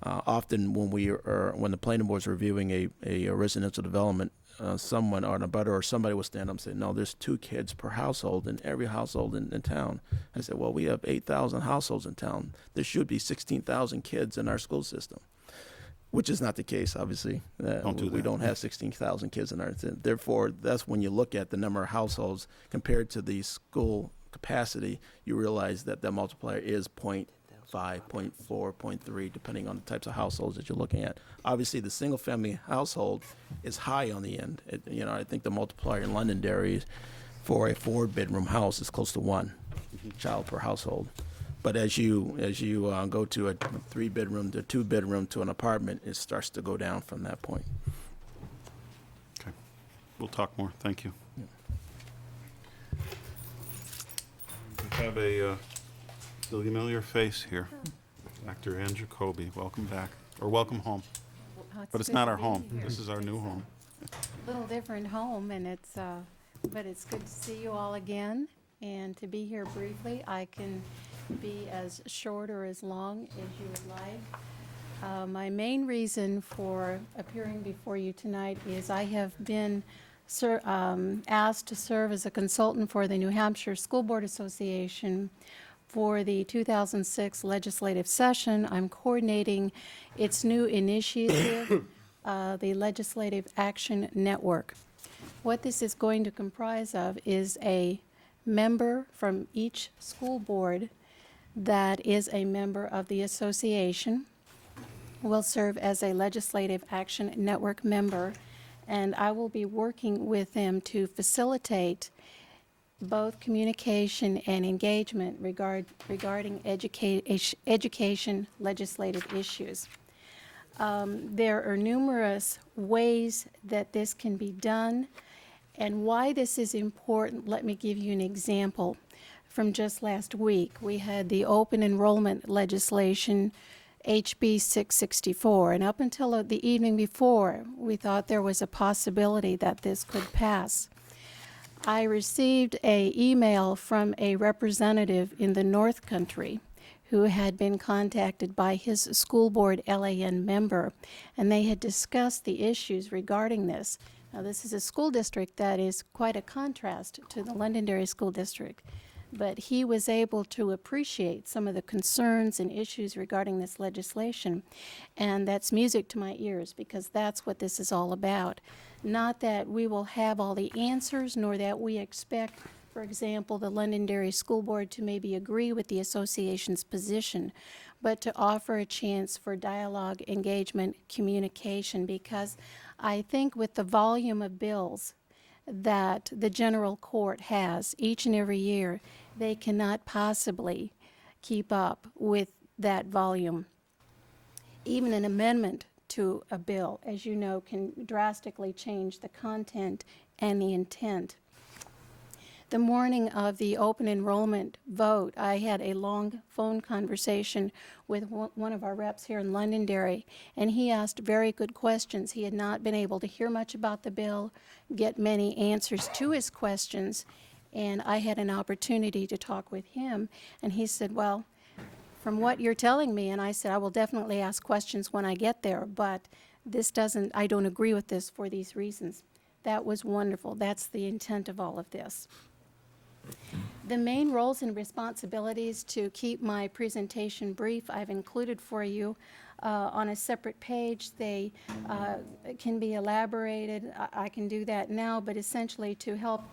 Often when the planning board is reviewing a residential development, someone or a butter or somebody will stand up and say, no, there's 2 kids per household in every household in town. I said, well, we have 8,000 households in town. There should be 16,000 kids in our school system, which is not the case, obviously. We don't have 16,000 kids in our system. Therefore, that's when you look at the number of households compared to the school capacity, you realize that that multiplier is 0.5, 0.4, 0.3, depending on the types of households that you're looking at. Obviously, the single-family household is high on the end. I think the multiplier in Londonderry for a 4-bedroom house is close to 1 child per household. But as you go to a 3-bedroom to 2-bedroom to an apartment, it starts to go down from that point. Okay. We'll talk more. Thank you. Yeah. We have a familiar face here. Actor Ann Jacoby. Welcome back. Or welcome home. But it's not our home. This is our new home. Little different home, and but it's good to see you all again, and to be here briefly. I can be as short or as long as you would like. My main reason for appearing before you tonight is I have been asked to serve as a consultant for the New Hampshire School Board Association for the 2006 legislative session. I'm coordinating its new initiative, the Legislative Action Network. What this is going to comprise of is a member from each school board that is a member of the association will serve as a Legislative Action Network member, and I will be working with them to facilitate both communication and engagement regarding education legislative issues. There are numerous ways that this can be done, and why this is important, let me give you an example. From just last week, we had the open enrollment legislation, HB 664, and up until the evening before, we thought there was a possibility that this could pass. I received an email from a representative in the North Country who had been contacted by his school board LAN member, and they had discussed the issues regarding this. Now, this is a school district that is quite a contrast to the Londonderry School District, but he was able to appreciate some of the concerns and issues regarding this legislation, and that's music to my ears because that's what this is all about. Not that we will have all the answers, nor that we expect, for example, the Londonderry School Board to maybe agree with the association's position, but to offer a chance for dialogue, engagement, communication, because I think with the volume of bills that the general court has each and every year, they cannot possibly keep up with that volume. Even an amendment to a bill, as you know, can drastically change the content and the intent. The morning of the open enrollment vote, I had a long phone conversation with one of our reps here in Londonderry, and he asked very good questions. He had not been able to hear much about the bill, get many answers to his questions, and I had an opportunity to talk with him, and he said, well, from what you're telling me, and I said, I will definitely ask questions when I get there, but I don't agree with this for these reasons. That was wonderful. That's the intent of all of this. The main roles and responsibilities, to keep my presentation brief, I've included for you on a separate page. They can be elaborated. I can do that now, but essentially to help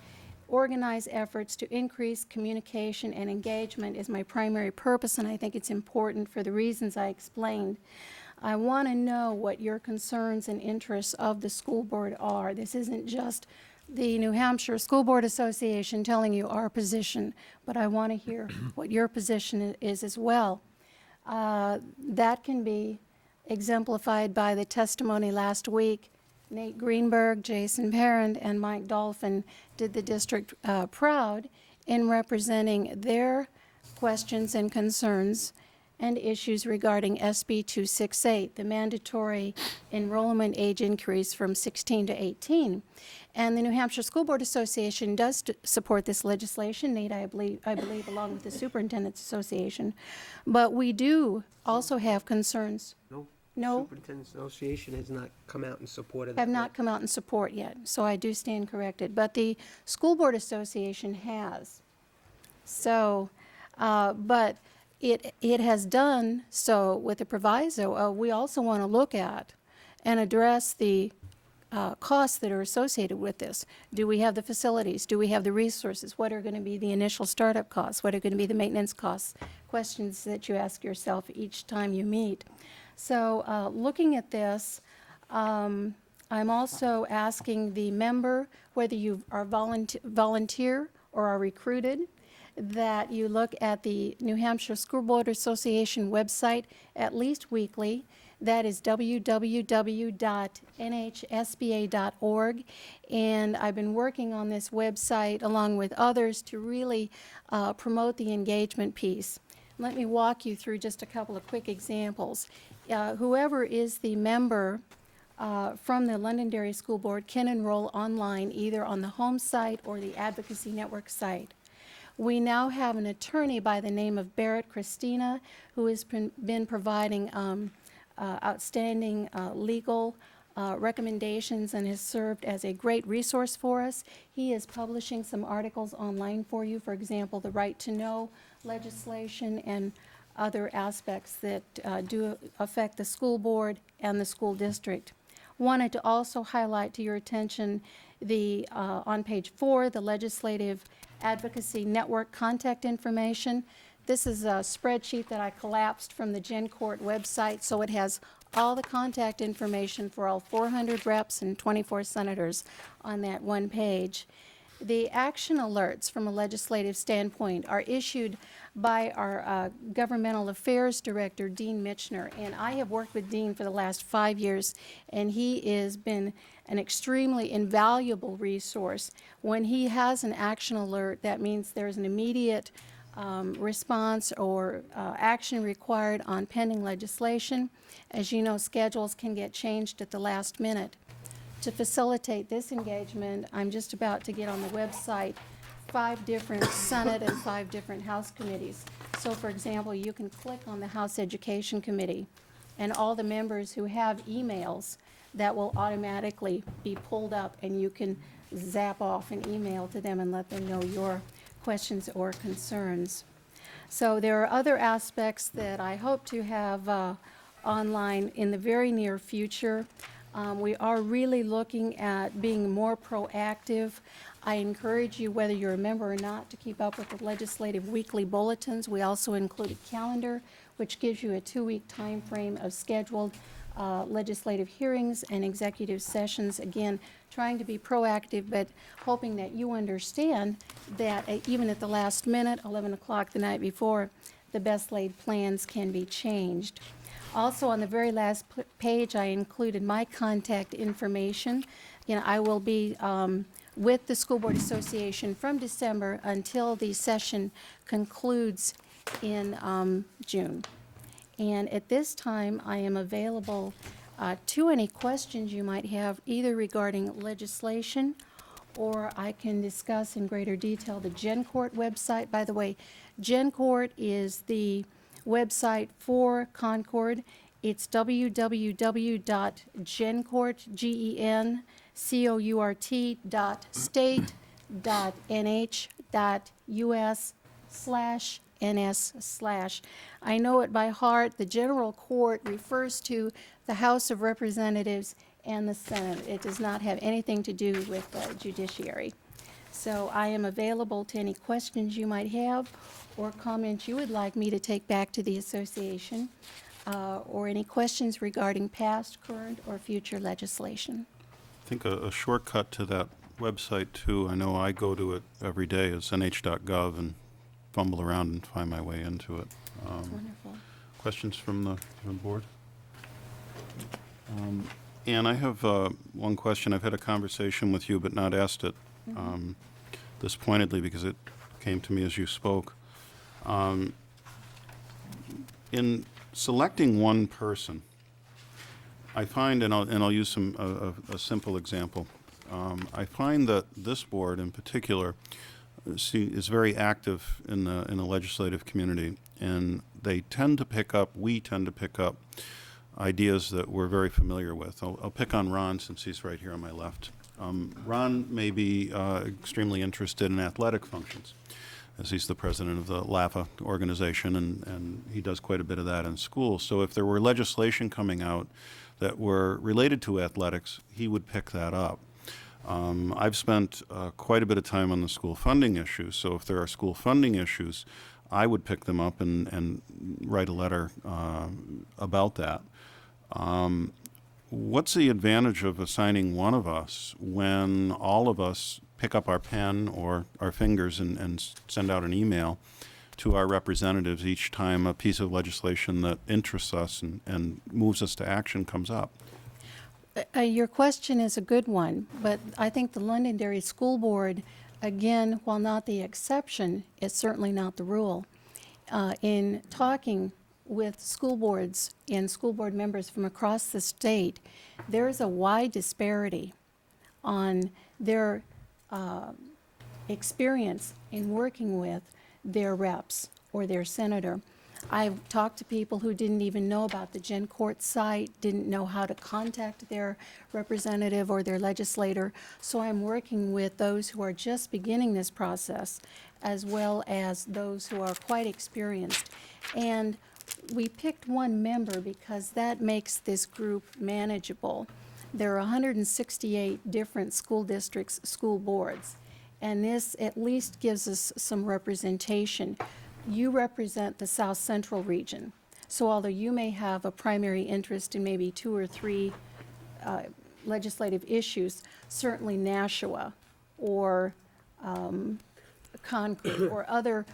organize efforts to increase communication and engagement is my primary purpose, and I think it's important for the reasons I explained. I want to know what your concerns and interests of the school board are. This isn't just the New Hampshire School Board Association telling you our position, but I want to hear what your position is as well. That can be exemplified by the testimony last week. Nate Greenberg, Jason Parent, and Mike Dolphin did the district proud in representing their questions and concerns and issues regarding SB 268, the mandatory enrollment age increase from 16 to 18. And the New Hampshire School Board Association does support this legislation, Nate, I believe, along with the Superintendent's Association. But we do also have concerns. No? Superintendent's Association has not come out in support of that. Have not come out in support yet, so I do stand corrected. But the School Board Association has. So, but it has done so with the proviso. We also want to look at and address the costs that are associated with this. Do we have the facilities? Do we have the resources? What are going to be the initial startup costs? What are going to be the maintenance costs? Questions that you ask yourself each time you meet. So looking at this, I'm also asking the member, whether you are volunteer or are recruited, that you look at the New Hampshire School Board Association website at least weekly. That is www.nhsba.org. And I've been working on this website along with others to really promote the engagement piece. Let me walk you through just a couple of quick examples. Whoever is the member from the Londonderry School Board can enroll online either on the home site or the Advocacy Network site. We now have an attorney by the name of Barrett Christina, who has been providing outstanding legal recommendations and has served as a great resource for us. He is publishing some articles online for you, for example, the right to know legislation and other aspects that do affect the school board and the school district. Wanted to also highlight to your attention the on page 4, the Legislative Advocacy Network contact information. This is a spreadsheet that I collapsed from the Gen Court website, so it has all the contact information for all 400 reps and 24 senators on that one page. The action alerts from a legislative standpoint are issued by our Governmental Affairs Director, Dean Mitchner, and I have worked with Dean for the last 5 years, and he has been an extremely invaluable resource. When he has an action alert, that means there's an immediate response or action required on pending legislation. As you know, schedules can get changed at the last minute. To facilitate this engagement, I'm just about to get on the website 5 different Senate and 5 different House committees. So, for example, you can click on the House Education Committee, and all the members who have emails that will automatically be pulled up, and you can zap off an email to them and let them know your questions or concerns. So there are other aspects that I hope to have online in the very near future. We are really looking at being more proactive. I encourage you, whether you're a member or not, to keep up with the legislative weekly bulletins. We also include a calendar, which gives you a 2-week time frame of scheduled legislative hearings and executive sessions. Again, trying to be proactive, but hoping that you understand that even at the last minute, 11 o'clock the night before, the best laid plans can be changed. Also, on the very last page, I included my contact information. I will be with the School Board Association from December until the session concludes in June. And at this time, I am available to any questions you might have, either regarding legislation, or I can discuss in greater detail the GenCourt website. By the way, GenCourt is the website for Concord. It's www.gencourt.state.nh.us/NS/. I know it by heart. The General Court refers to the House of Representatives and the Senate. It does not have anything to do with the judiciary. So I am available to any questions you might have or comments you would like me to take back to the association, or any questions regarding past, current, or future legislation. I think a shortcut to that website, too, I know I go to it every day, is nh.gov and fumble around and find my way into it. That's wonderful. Questions from the board? Ann, I have one question. I've had a conversation with you but not asked it this pointedly because it came to me as you spoke. In selecting one person, I find, and I'll use a simple example. I find that this board in particular is very active in the legislative community, and we tend to pick up ideas that we're very familiar with. I'll pick on Ron since he's right here on my left. Ron may be extremely interested in athletic functions, as he's the president of the LAFA organization, and he does quite a bit of that in schools. So if there were legislation coming out that were related to athletics, he would pick that up. I've spent quite a bit of time on the school funding issues, so if there are school funding issues, I would pick them up and write a letter about that. What's the advantage of assigning one of us when all of us pick up our pen or our fingers and send out an email to our representatives each time a piece of legislation that interests us and moves us to action comes up? Your question is a good one, but I think the Londonderry School Board, again, while not the exception, is certainly not the rule. In talking with school boards and school board members from across the state, there is a wide disparity on their experience in working with their reps or their senator. I've talked to people who didn't even know about the GenCourt site, didn't know how to contact their representative or their legislator. So I'm working with those who are just beginning this process, as well as those who are quite experienced. And we picked one member because that makes this group manageable. There are 168 different school districts, school boards, and this at least gives us some representation. You represent the South Central region, so although you may have a primary interest in maybe 2 or 3 legislative issues, certainly Nashua or Concord or other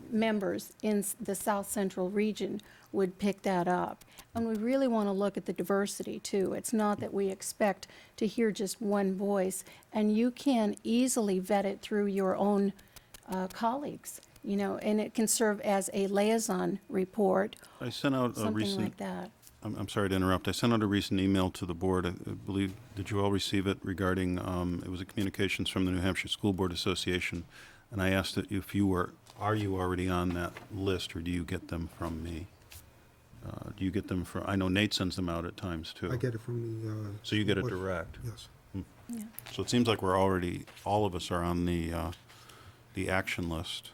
members in the South Central region would pick that up. And we really want to look at the diversity too. It's not that we expect to hear just one voice, and you can easily vet it through your own colleagues, you know, and it can serve as a liaison report. I sent out a something recent, like that. I'm sorry to interrupt. I sent out a recent email to the board. I believe, did you all receive it regarding, it was a communications from the New Hampshire School Board Association, and I asked it if you were, are you already on that list, or do you get them from me? Do you get them from, I know Nate sends them out at times too. I get it from the. So you get it board. direct? Yes. Yeah. So it seems like we're already, all of us are on the action list.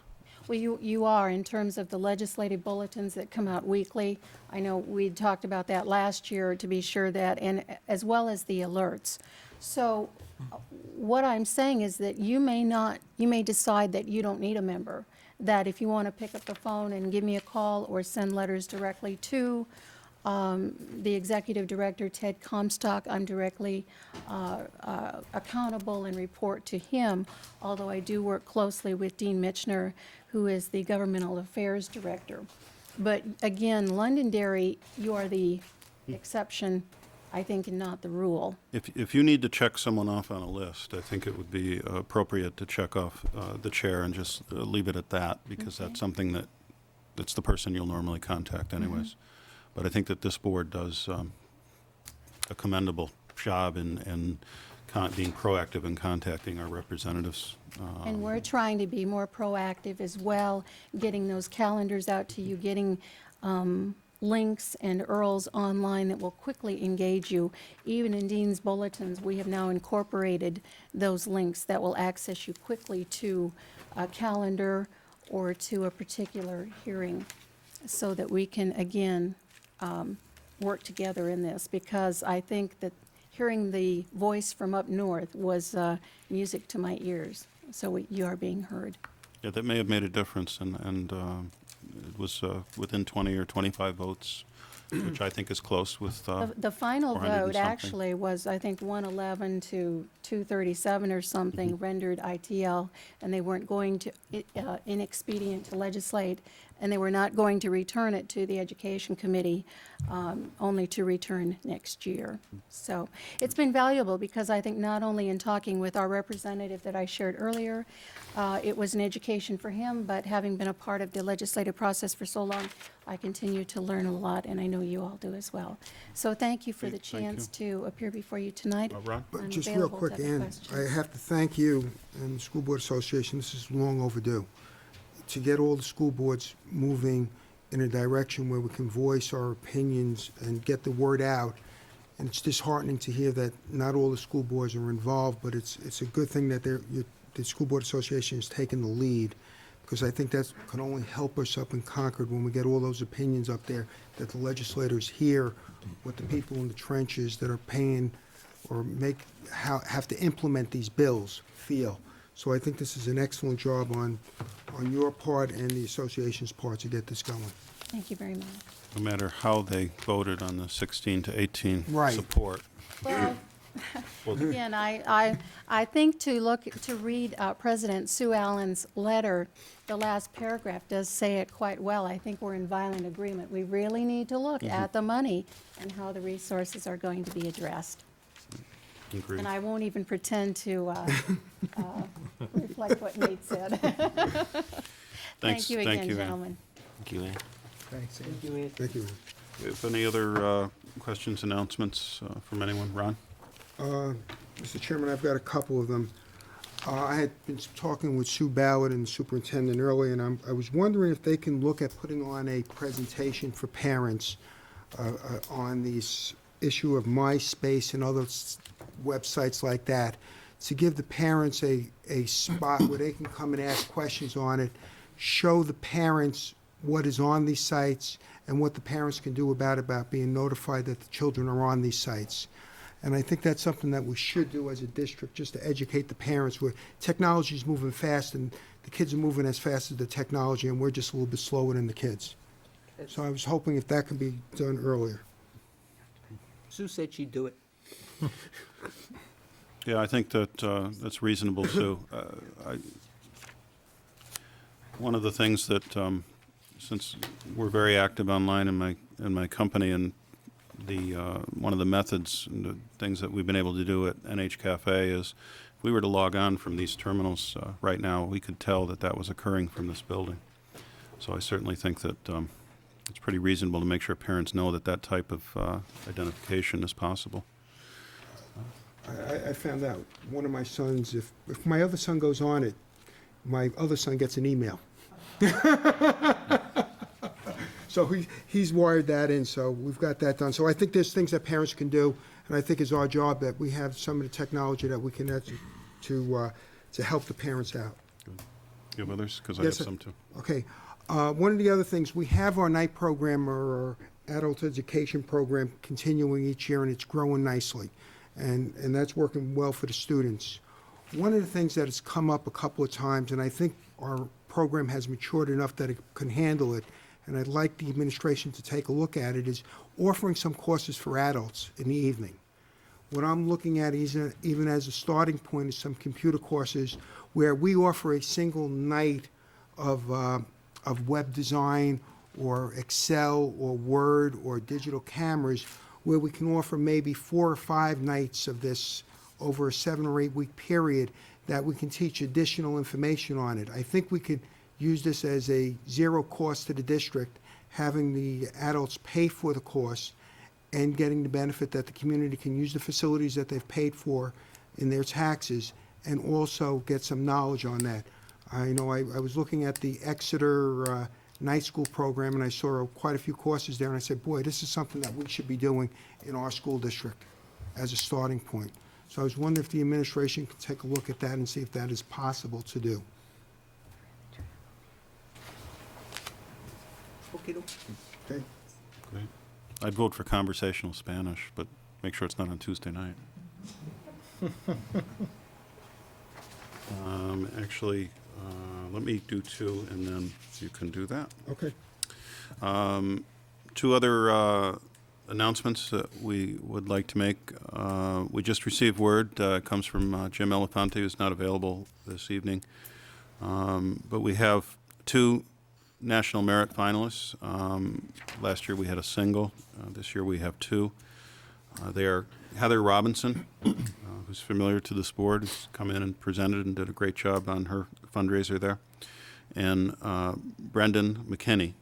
Well, you are, in terms of the legislative bulletins that come out weekly. I know we talked about that last year to be sure that, and as well as the alerts. So what I'm saying is that you may decide that you don't need a member, that if you want to pick up the phone and give me a call or send letters directly to the executive director, Ted Comstock, I'm directly accountable and report to him, although I do work closely with Dean Mitchner, who is the governmental affairs director. But again, Londonderry, you are the exception, I think, and not the rule. If you need to check someone off on a list, I think it would be appropriate to check off the chair and just leave it at that, because that's something that's the person you'll normally contact anyways. But I think that this board does a commendable job in being proactive in contacting our representatives. And we're trying to be more proactive as well, getting those calendars out to you, getting links and URLs online that will quickly engage you. Even in Dean's bulletins, we have now incorporated those links that will access you quickly to a calendar or to a particular hearing, so that we can, again, work together in this, because I think that hearing the voice from up north was music to my ears. So you are being heard. Yeah, that may have made a difference, and it was within 20 or 25 votes, which I think is close with The final 400 and vote something. actually was, I think, 111 to 237 or something rendered ITL, and they weren't going to, inexpedient to legislate, and they were not going to return it to the Education Committee, only to return next year. So it's been valuable, because I think not only in talking with our representative that I shared earlier, it was an education for him, but having been a part of the legislative process for so long, I continue to learn a lot, and I know you all do as well. So thank you for the Thank you. chance to appear before you tonight. Ron? But I'm just real available to quick, other Ann, questions. I have to thank you and the School Board Association. This is long overdue. To get all the school boards moving in a direction where we can voice our opinions and get the word out. And it's disheartening to hear that not all the school boards are involved, but it's a good thing that the School Board Association has taken the lead, because I think that can only help us up in Concord when we get all those opinions up there, that the legislators hear what the people in the trenches that are paying or have to implement these bills feel. So I think this is an excellent job on your part and the association's part to get this going. Thank you very much. No matter how they voted on the 16 to 18 Right. support. Well, again, I think to read President Sue Allen's letter, the last paragraph does say it quite well. I think we're in violent agreement. We really need to look at the money and how the resources are going to be addressed. Agreed. And I won't even pretend to reflect what Nate said. Thanks. Thank you Thank again, you, Ann. gentlemen. Thank you, Ann. Thanks, Ann. Thank you, Ann. Thank you, Ann. If any other questions, announcements from anyone? Ron? Mr. Chairman, I've got a couple of them. I had been talking with Sue Ballard and the superintendent earlier, and I was wondering if they can look at putting on a presentation for parents on this issue of MySpace and other websites like that, to give the parents a spot where they can come and ask questions on it, show the parents what is on these sites and what the parents can do about being notified that the children are on these sites. And I think that's something that we should do as a district, just to educate the parents, where technology is moving fast and the kids are moving as fast as the technology, and we're just a little bit slower than the kids. So I was hoping if that could be done earlier. Sue said she'd do it. Yeah, I think that that's reasonable, Sue. One of the things that, since we're very active online in my company, and one of the methods and the things that we've been able to do at NH Cafe is, if we were to log on from these terminals right now, we could tell that that was occurring from this building. So I certainly think that it's pretty reasonable to make sure parents know that that type of identification is possible. I found out one of my sons, if my other son goes on it, my other son gets an email. So he's wired that in, so we've got that done. So I think there's things that parents can do, and I think it's our job that we have some of the technology that we can add to help the parents out. You have others? Because I Yes, have sir. some too. Okay. One of the other things, we have our night program or our adult education program continuing each year, and it's growing nicely. And that's working well for the students. One of the things that has come up a couple of times, and I think our program has matured enough that it can handle it, and I'd like the administration to take a look at it, is offering some courses for adults in the evening. What I'm looking at is, even as a starting point, is some computer courses where we offer a single night of web design or Excel or Word or digital cameras, where we can offer maybe 4 or 5 nights of this over a 7 or 8 week period that we can teach additional information on it. I think we could use this as a zero cost to the district, having the adults pay for the course and getting the benefit that the community can use the facilities that they've paid for in their taxes and also get some knowledge on that. I know I was looking at the Exeter night school program, and I saw quite a few courses there, and I said, boy, this is something that we should be doing in our school district as a starting point. So I was wondering if the administration could take a look at that and see if that is possible to do. Okay, Okay? Great. I'd vote for conversational Spanish, but make sure it's not on Tuesday night. Actually, let me do 2, and then you can do that. Okay. 2 other announcements that we would like to make. We just received word, comes from Jim Elefante, who's not available this evening. But we have 2 National Merit finalists. Last year we had a single. This year we have 2. They are Heather Robinson, who's familiar to this board, who's come in and presented and did a great job on her fundraiser there, and Brendan McKinney.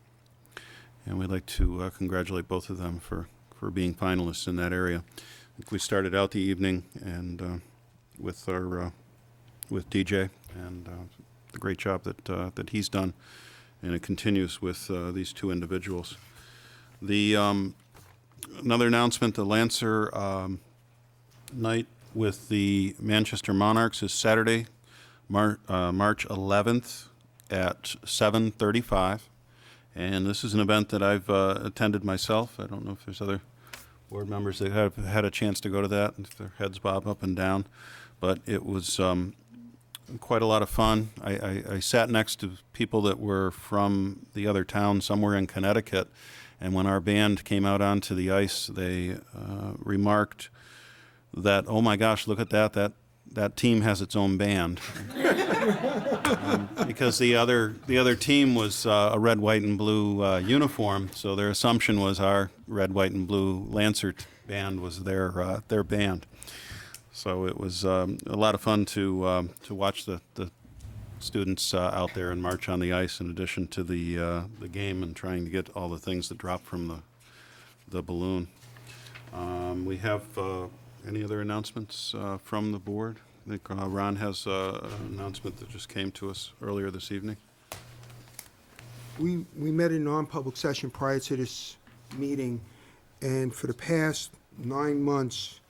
And we'd like to congratulate both of them for being finalists in that area. I think we started out the evening and with our with DJ and the great job that he's done, and it continues with these 2 individuals. The another announcement: the Lancer night with the Manchester Monarchs is Saturday, March 11th at 7:35. And this is an event that I've attended myself. I don't know if there's other board members that have had a chance to go to that, and if their heads bob up and down. But it was quite a lot of fun. I sat next to people that were from the other town, somewhere in Connecticut, and when our band came out onto the ice, they remarked that, oh my gosh, look at that team has its own band. Because the other team was a red, white, and blue uniform, so their assumption was our red, white, and blue Lancer band was their band. So it was a lot of fun to watch the students out there and march on the ice, in addition to the game and trying to get all the things that dropped from the balloon. We have any other announcements from the board? I think Ron has an announcement that just came to us earlier this evening. We met in non-public session prior to this meeting, and for the past 9 months,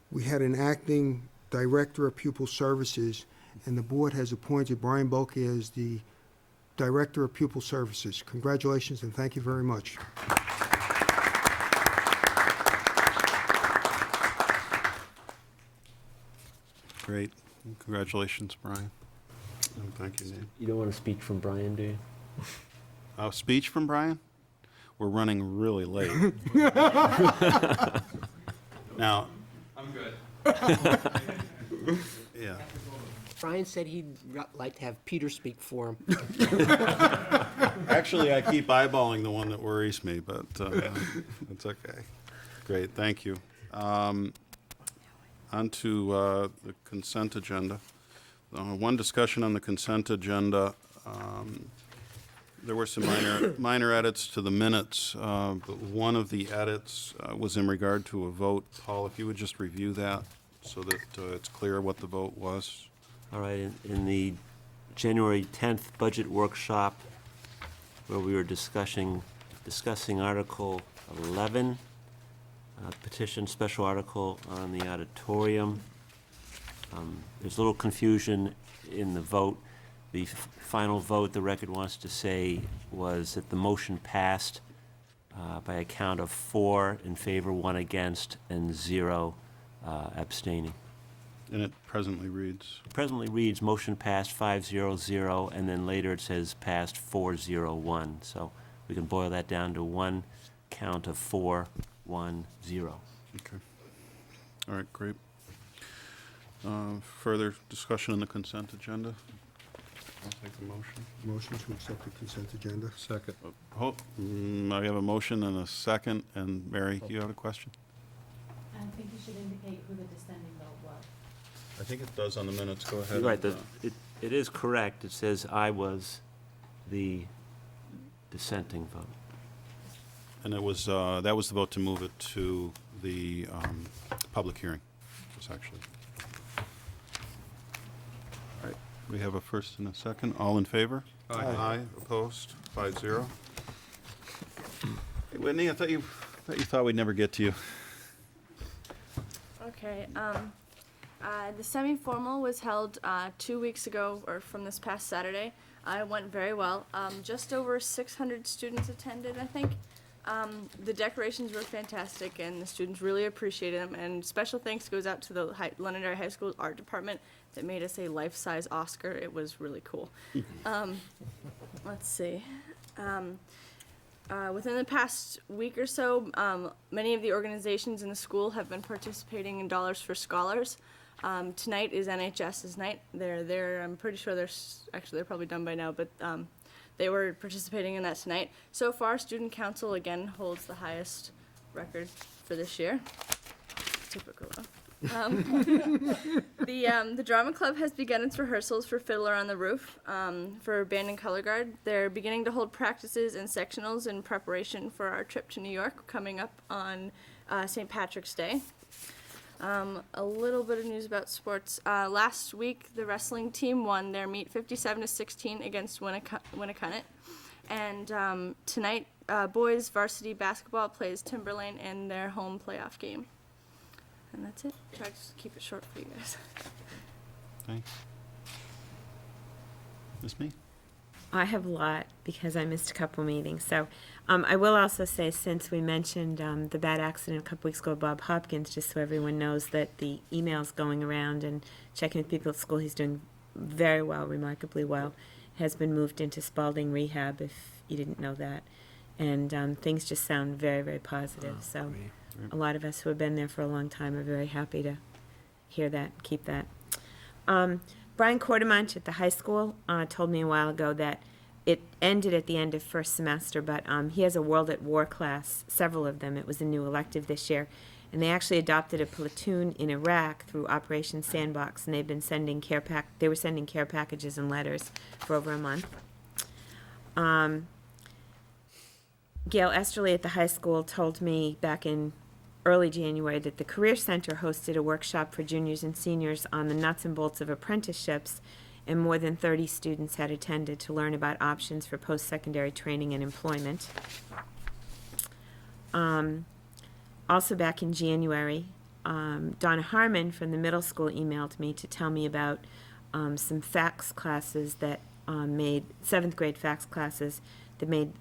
we had an acting director of pupil services, and the board has appointed Brian Bulkey as the director of pupil services. Congratulations and thank you very much. Great. Congratulations, Brian. And thank you, Nate. You don't want to speak from Brian, do you? A speech from Brian? We're running really late. Now, I'm good. yeah. Brian said he'd like to have Peter speak for him. Actually, I keep eyeballing the one that worries me, but it's okay. Great, thank you. On to the consent agenda. One discussion on the consent agenda. There were some minor edits to the minutes, but one of the edits was in regard to a vote. Paul, if you would just review that so that it's clear what the vote was. All right, in the January 10th budget workshop, where we were discussing Article 11, petition special article on the auditorium. There's a little confusion in the vote. The final vote, the record wants to say, was that the motion passed by a count of 4 in favor, 1 against, and 0 abstaining. And it presently reads, Motion passed 5-0-0, and then later it says passed 4-0-1. So we can boil that down to one count of 4-1-0. okay. All right, great. Further discussion on the consent agenda? I'll take the motion. Motion to accept the consent agenda. Second. I have a motion and a second, and Mary, you had a question? I think you should indicate who the dissenting vote was. I think it does on the minutes, go ahead. You're right, it is correct. It says I was the dissenting vote. And it was, that was the vote to move it to the public hearing, was actually. All right, we have a first and a second. All in favor? Aye. Opposed? 5-0. Hey, Whitney, I thought you thought we'd never get to you. Okay, the semi-formal was held 2 weeks ago, or from this past Saturday. It went very well. Just over 600 students attended, I think. The decorations were fantastic, and the students really appreciated them. And special thanks goes out to the Londonderry High School art department that made us a life-size Oscar. It was really cool. Let's see. Within the past week or so, many of the organizations in the school have been participating in Dollars for Scholars. Tonight is NHS's night. They're there. I'm pretty sure they're probably done by now, but they were participating in that tonight. So far, Student Council again holds the highest record for this year. Typical. The drama club has begun its rehearsals for Fiddler on the Roof for band and color guard. They're beginning to hold practices and sectionals in preparation for our trip to New York coming up on St. Patrick's Day. A little bit of news about sports. Last week, the wrestling team won their meet 57-16 against Winnicott. And tonight, boys varsity basketball plays Timberlane in their home playoff game. And that's it. Try to just keep it short for you guys. Thanks. Miss Me? I have a lot because I missed a couple meetings. So I will also say, since we mentioned the bad accident a couple weeks ago, Bob Hopkins, just so everyone knows that the emails going around and checking with people at school, he's doing very well, remarkably well, has been moved into Spalding Rehab, if you didn't know that. And things just sound very, very positive. So a lot of us who have been there for a long time are very happy to hear that, keep that. Brian Quartermunch at the high school told me a while ago that it ended at the end of first semester, but he has a World at War class, several of them. It was a new elective this year. And they actually adopted a platoon in Iraq through Operation Sandbox, and they've been sending care packages and letters for over a month. Gail Esterly at the high school told me back in early January that the Career Center hosted a workshop for juniors and seniors on the nuts and bolts of apprenticeships, and more than 30 students had attended to learn about options for post-secondary training and employment. Also back in January, Donna Harmon from the middle school emailed me to tell me about some fax classes that made, 7th grade fax classes that made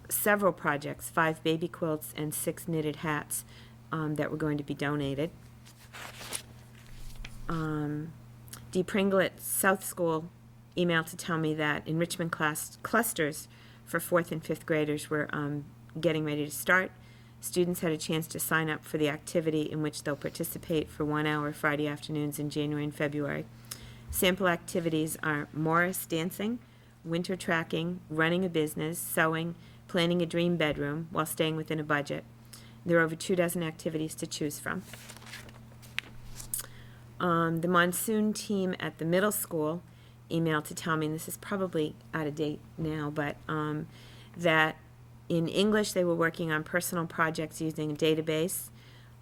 several projects, 5 baby quilts and 6 knitted hats that were going to be donated. Dee Pringle at South School emailed to tell me that enrichment class clusters for 4th and 5th graders were getting ready to start. Students had a chance to sign up for the activity in which they'll participate for 1 hour Friday afternoons in January and February. Sample activities are Morris dancing, winter tracking, running a business, sewing, planning a dream bedroom while staying within a budget. There are over 24 activities to choose from. The monsoon team at the middle school emailed to tell me, and this is probably out of date now, but that in English they were working on personal projects using a database,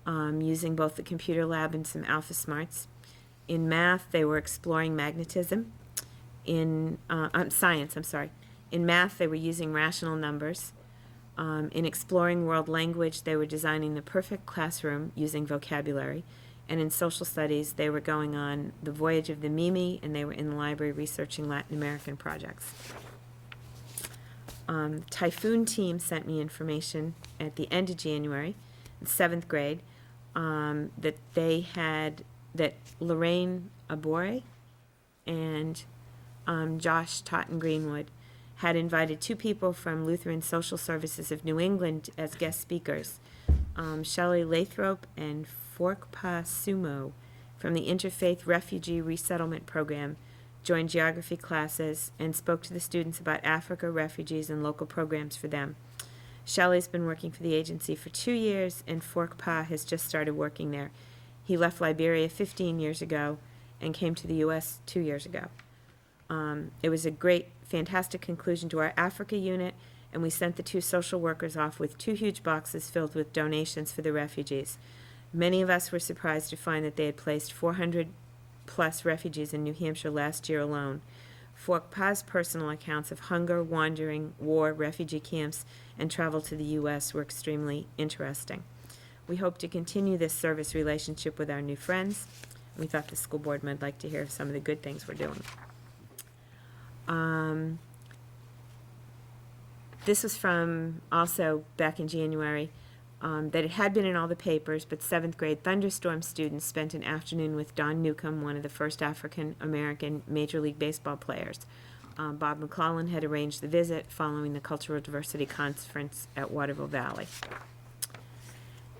using both the computer lab and some Alpha Smarts. In math, they were exploring magnetism. In science, In math, they were using rational numbers. In exploring world language, they were designing the perfect classroom using vocabulary. And in social studies, they were going on the voyage of the Mimi, and they were in the library researching Latin American projects. Typhoon team sent me information at the end of January, in 7th grade, that Lorraine Abore and Josh Totten Greenwood had invited 2 people from Lutheran Social Services of New England as guest speakers, Shelley Lathrop and Forkpa Sumo from the Interfaith Refugee Resettlement Program joined geography classes and spoke to the students about Africa, refugees, and local programs for them. Shelley's been working for the agency for 2 years, and Forkpa has just started working there. He left Liberia 15 years ago and came to the U.S. 2 years ago. It was a great, fantastic conclusion to our Africa unit, and we sent the 2 social workers off with 2 huge boxes filled with donations for the refugees. Many of us were surprised to find that they had placed 400 plus refugees in New Hampshire last year alone. Forkpa's personal accounts of hunger, wandering, war, refugee camps, and travel to the U.S. were extremely interesting. We hope to continue this service relationship with our new friends. We thought the school board might like to hear of some of the good things we're doing. This was from also back in January, that it had been in all the papers, but 7th grade Thunderstorm students spent an afternoon with Don Newcomb, one of the first African-American Major League Baseball players. Bob McClellan had arranged the visit following the Cultural Diversity Conference at Waterville Valley.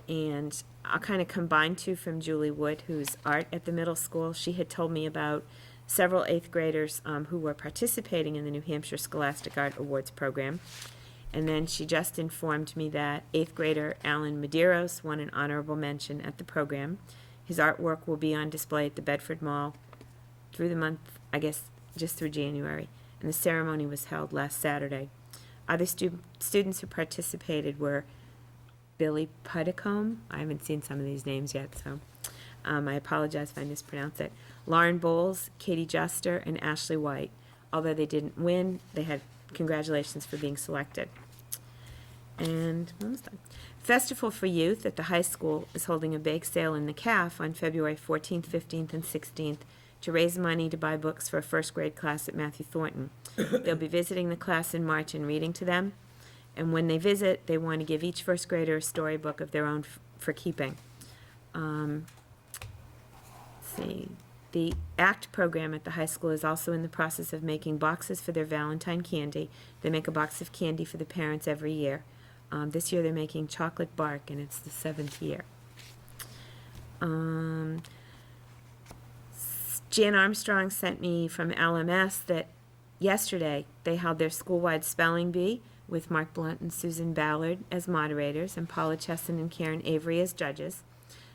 And I'll kind of combine 2 from Julie Wood, who's art at the middle school. She had told me about several 8th graders who were participating in the New Hampshire Scholastic Art Awards program. And then she just informed me that 8th grader Alan Medeiros won an honorable mention at the program. His artwork will be on display at the Bedford Mall through the month, I guess, just through January. And the ceremony was held last Saturday. Other students who participated were Billy Pudicombe. I haven't seen some of these names yet, so I apologize if I mispronounce it. Lauren Bowles, Katie Juster, and Ashley White. Although they didn't win, they had congratulations for being selected. And almost done. Festival for Youth at the high school is holding a bake sale in the CAF on February 14th, 15th, and 16th to raise money to buy books for a 1st grade class at Matthew Thornton. They'll be visiting the class in March and reading to them. And when they visit, they want to give each 1st grader a storybook of their own for keeping. Let's see. The ACT program at the high school is also in the process of making boxes for their Valentine candy. They make a box of candy for the parents every year. This year they're making chocolate bark, and it's the 7th year. Jan Armstrong sent me from LMS that yesterday they held their school-wide spelling bee with Mark Blunt and Susan Ballard as moderators and Paula Chesson and Karen Avery as judges.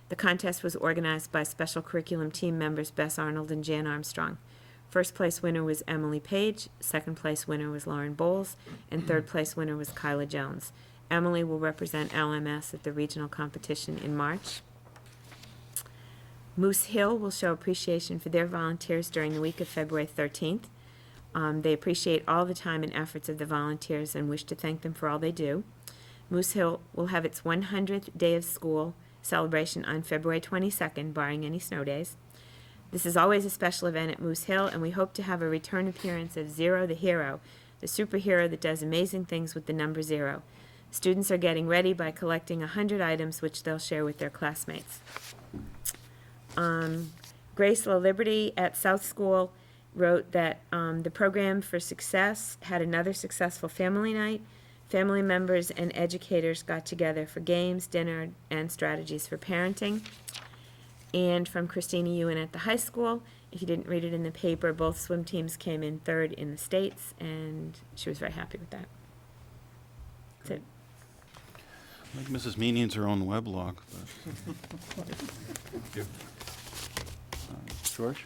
The contest was organized by special curriculum team members Bess Arnold and Jan Armstrong. 1st place winner was Emily Page, 2nd place winner was Lauren Bowles, and 3rd place winner was Kyla Jones. Emily will represent LMS at the regional competition in March. Moose Hill will show appreciation for their volunteers during the week of February 13th. They appreciate all the time and efforts of the volunteers and wish to thank them for all they do. Moose Hill will have its 100th day of school celebration on February 22nd, barring any snow days. This is always a special event at Moose Hill, and we hope to have a return appearance of Zero the Hero, the superhero that does amazing things with the number 0. Students are getting ready by collecting 100 items which they'll share with their classmates. Grace La Liberty at South School wrote that the program for success had another successful family night. Family members and educators got together for games, dinner, and strategies for parenting. And from Christina Ewan at the high school, if you didn't read it in the paper, both swim teams came in 3rd in the states, and she was very happy with that. That's it. I think Mrs. Mee needs her own weblog. George?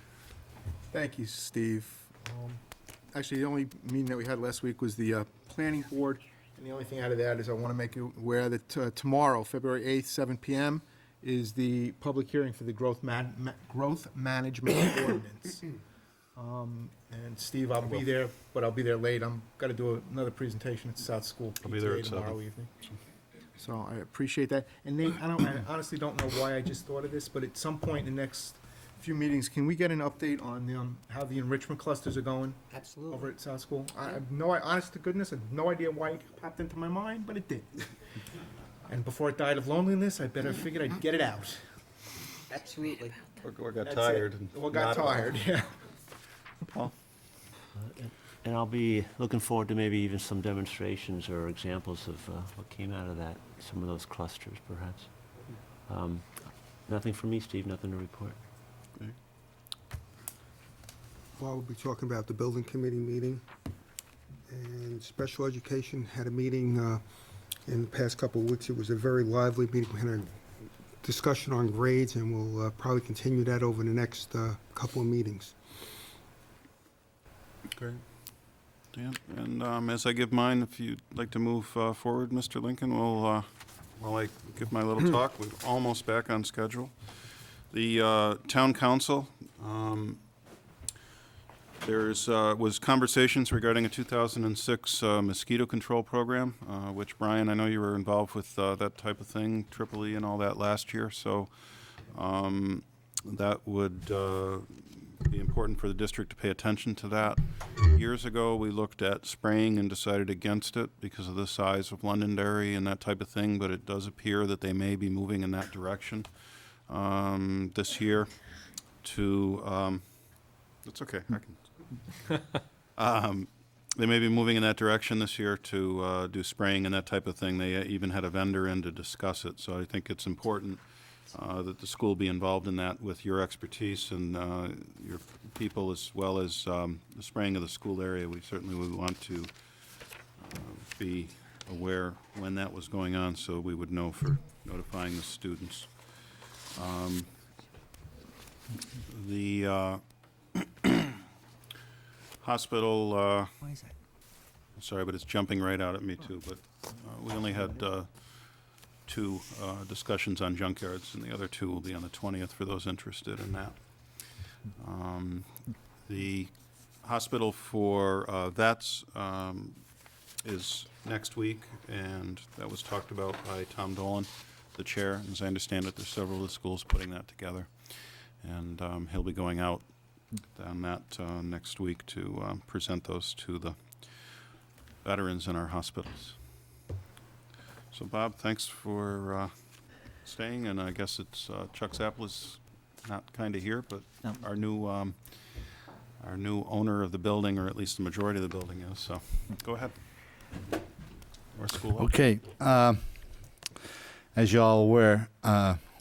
Thank you, Steve. Actually, the only meeting that we had last week was the planning board, and the only thing out of that is I want to make you aware that tomorrow, February 8th, 7 p.m., is the public hearing for the growth management ordinance. And Steve, I'll be there, but I'll be there late. Got to do another presentation at South School I'll be there PTA at tomorrow 7. evening. So I appreciate that. And Nate, I honestly don't know why I just thought of this, but at some point in the next few meetings, can we get an update on how the enrichment clusters are going Absolutely. over at South School? I have honest to goodness, I have no idea why it popped into my mind, but it did. And before it died of loneliness, I better figured I'd get it out. Absolutely. Or got That's tired. it. Or got tired, yeah. Paul? And I'll be looking forward to maybe even some demonstrations or examples of what came out of that, some of those clusters, perhaps. Nothing from me, Steve, nothing to report. Well, we'll be talking about the building committee meeting. And special education had a meeting in the past couple of weeks. It was a very lively meeting. We had a discussion on grades, and we'll probably continue that over the next couple of meetings. Great. Dan, and as I give mine, if you'd like to move forward, Mr. Lincoln, while I give my little talk, we're almost back on schedule. The town council, was conversations regarding a 2006 mosquito control program, which, Brian, I know you were involved with that type of thing, Tripoli and all that last year, so that would be important for the district to pay attention to that. Years ago, we looked at spraying and decided against it because of the size of Londonderry and that type of thing, but it does appear that they may be moving in that direction this year to, it's okay, I can. They may be moving in that direction this year to do spraying and that type of thing. They even had a vendor in to discuss it, so I think it's important that the school be involved in that with your expertise and your people, as well as the spraying of the school area. We certainly would want to be aware when that was going on, so we would know for notifying the students. The hospital, sorry, but it's jumping right out at me too, but we only had two discussions on junkyards, and the other two will be on the 20th for those interested in that. The hospital for vets is next week, and that was talked about by Tom Dolan, the chair. As I understand it, there's several of the schools putting that together, and he'll be going out on that next week to present those to the veterans in our hospitals. So, Bob, thanks for staying, and I guess it's Chuck Zapple is not kind of here, but our new owner of the building, or at least the majority of the building is. So, go ahead. Or school. Okay. As you all aware,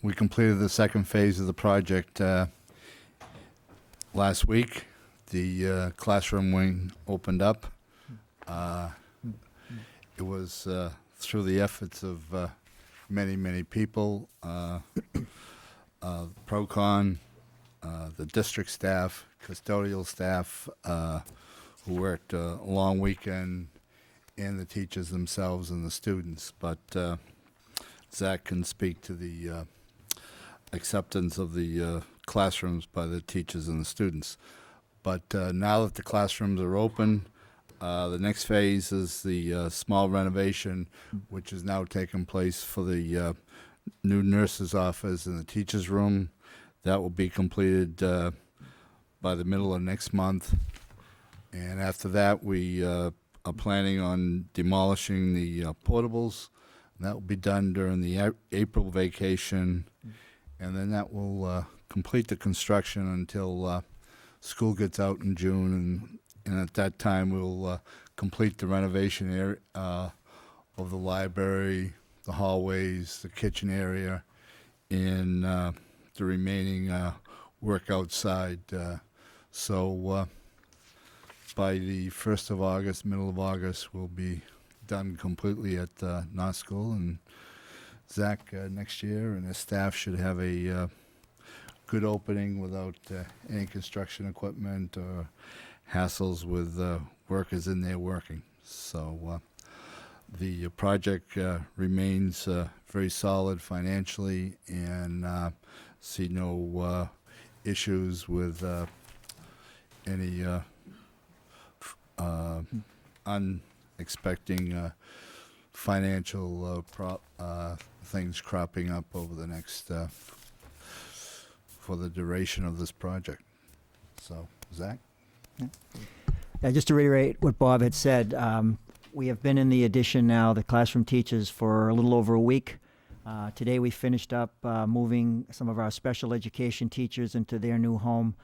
we completed the second phase of the project last week. The classroom wing opened up. It was through the efforts of many, many people, ProCon, the district staff, custodial staff who worked a long weekend, and the teachers themselves and the students. But Zach can speak to the acceptance of the classrooms by the teachers and the students. But now that the classrooms are open, the next phase is the small renovation, which is now taking place for the new nurse's office and the teacher's room. That will be completed by the middle of next month. And after that, we are planning on demolishing the portables. And that will be done during the April vacation. And then that will complete the construction until school gets out in June. And at that time, we'll complete the renovation area of the library, the hallways, the kitchen area, and the remaining work outside. So by the 1st of August, middle of August, we'll be done completely at North School. And Zach next year and his staff should have a good opening without any construction equipment or hassles with workers in there working. So the project remains very solid financially, and see no issues with any unexpected financial things cropping up over the next, for the duration of this project. So, Zach? Just to reiterate what Bob had said, we have been in the addition now, the classroom teachers, for a little over a week. Today we finished up moving some of our special education teachers into their new home.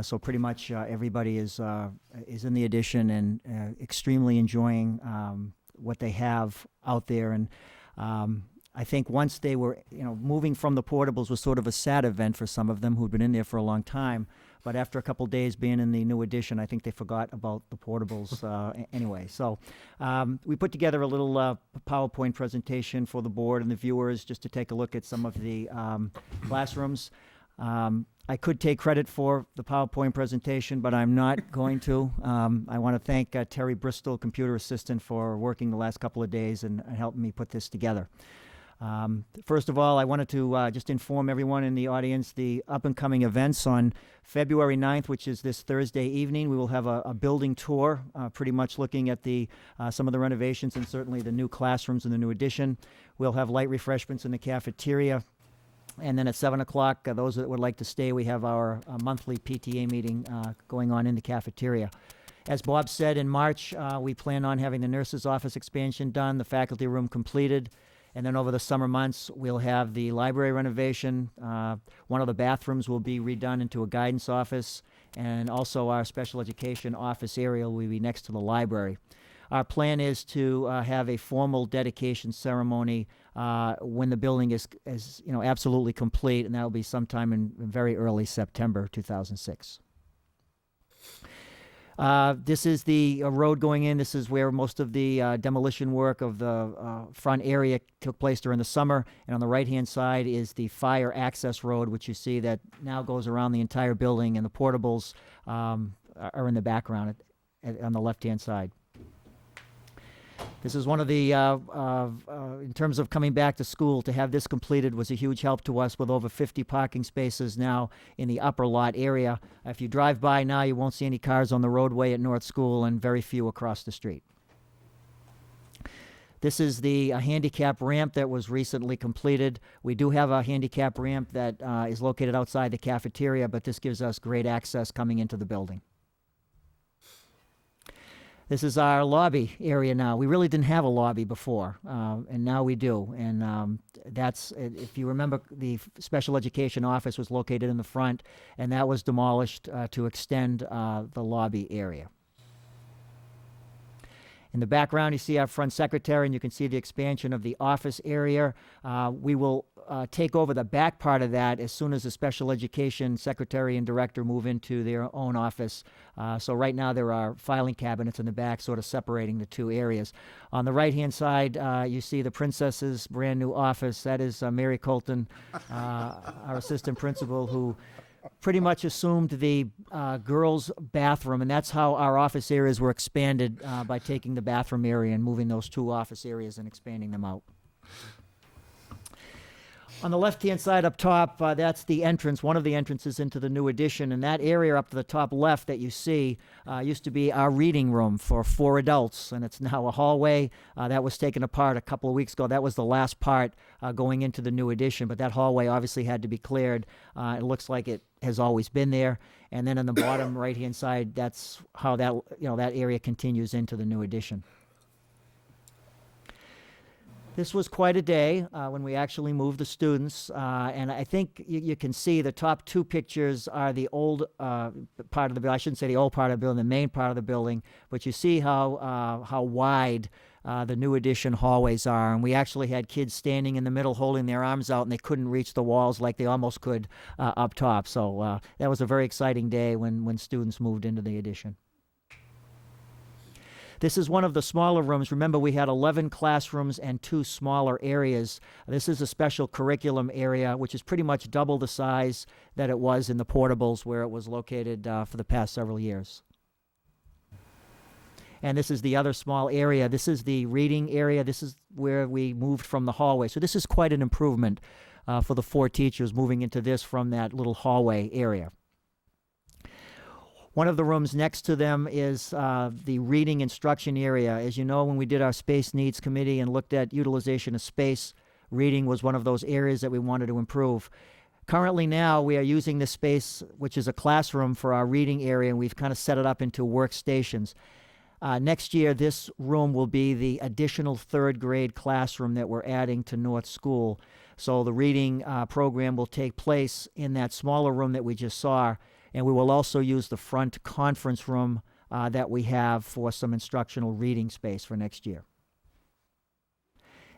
So pretty much everybody is in the addition and extremely enjoying what they have out there. And I think once they were, moving from the portables was sort of a sad event for some of them who'd been in there for a long time. But after a couple days being in the new addition, I think they forgot about the portables anyway. So we put together a little PowerPoint presentation for the board and the viewers just to take a look at some of the classrooms. I could take credit for the PowerPoint presentation, but I'm not going to. I want to thank Terry Bristol, computer assistant, for working the last couple of days and helping me put this together. First of all, I wanted to just inform everyone in the audience the up-and-coming events on February 9th, which is this Thursday evening. We will have a building tour, pretty much looking at some of the renovations and certainly the new classrooms in the new addition. We'll have light refreshments in the cafeteria. And then at 7 o'clock, those that would like to stay, we have our monthly PTA meeting going on in the cafeteria. As Bob said, in March, we plan on having the nurse's office expansion done, the faculty room completed, and then over the summer months, we'll have the library renovation. One of the bathrooms will be redone into a guidance office, and also our special education office area will be next to the library. Our plan is to have a formal dedication ceremony when the building is absolutely complete, and that will be sometime in very early September 2006. This is the road going in. This is where most of the demolition work of the front area took place during the summer. And on the right-hand side is the fire access road, which you see that now goes around the entire building, and the portables are in the background on the left-hand side. This is one of the, in terms of coming back to school, to have this completed was a huge help to us, with over 50 parking spaces now in the upper lot area. If you drive by now, you won't see any cars on the roadway at North School and very few across the street. This is the handicap ramp that was recently completed. We do have a handicap ramp that is located outside the cafeteria, but this gives us great access coming into the building. This is our lobby area now. We really didn't have a lobby before, and now we do. And that's, if you remember, the special education office was located in the front, and that was demolished to extend the lobby area. In the background, you see our front secretary, and you can see the expansion of the office area. We will take over the back part of that as soon as the special education secretary and director move into their own office. So right now there are filing cabinets in the back, sort of separating the two areas. On the right-hand side, you see the princess's brand new office. That is Mary Colton, our assistant principal, who pretty much assumed the girls' bathroom, and that's how our office areas were expanded, by taking the bathroom area and moving those two office areas and expanding them out. On the left-hand side up top, that's the entrance, one of the entrances into the new addition, and that area up to the top left that you see used to be our reading room for 4 adults, and it's now a hallway that was taken apart a couple of weeks ago. That was the last part going into the new addition, but that hallway obviously had to be cleared. It looks like it has always been there, and then on the bottom right-hand side, that's how that that area continues into the new addition. This was quite a day when we actually moved the students, and I think you can see the top two pictures are the old part of the building. I shouldn't say the old part of the building, the main part of the building, but you see how wide the new addition hallways are, and we actually had kids standing in the middle holding their arms out, and they couldn't reach the walls like they almost could up top. So that was a very exciting day when students moved into the addition. This is one of the smaller rooms. Remember, we had 11 classrooms and 2 smaller areas. This is a special curriculum area, which is pretty much double the size that it was in the portables where it was located for the past several years. And this is the other small area. This is the reading area. This is where we moved from the hallway. So this is quite an improvement for the 4 teachers moving into this from that little hallway area. One of the rooms next to them is the reading instruction area. As you know, when we did our Space Needs Committee and looked at utilization of space, reading was one of those areas that we wanted to improve. Currently now, we are using this space, which is a classroom, for our reading area, and we've kind of set it up into workstations. Next year, this room will be the additional third grade classroom that we're adding to North School. So the reading program will take place in that smaller room that we just saw, and we will also use the front conference room that we have for some instructional reading space for next year.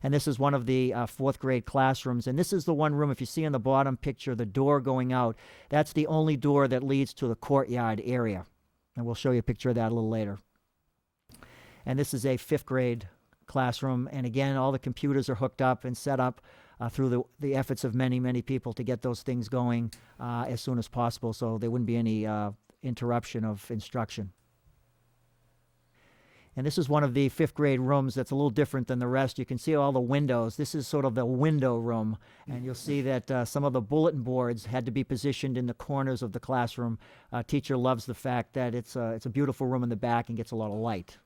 And this is one of the fourth grade classrooms. And this is the one room, if you see in the bottom picture, the door going out, that's the only door that leads to the courtyard area. And we'll show you a picture of that a little later. And this is a fifth grade classroom. And again, all the computers are hooked up and set up through the efforts of many, many people to get those things going as soon as possible, so there wouldn't be any interruption of instruction. And this is one of the fifth grade rooms that's a little different than the rest. You can see all the windows. This is sort of the window room. And you'll see that some of the bulletin boards had to be positioned in the corners of the classroom. Teacher loves the fact that it's a beautiful room in the back and gets a lot of light.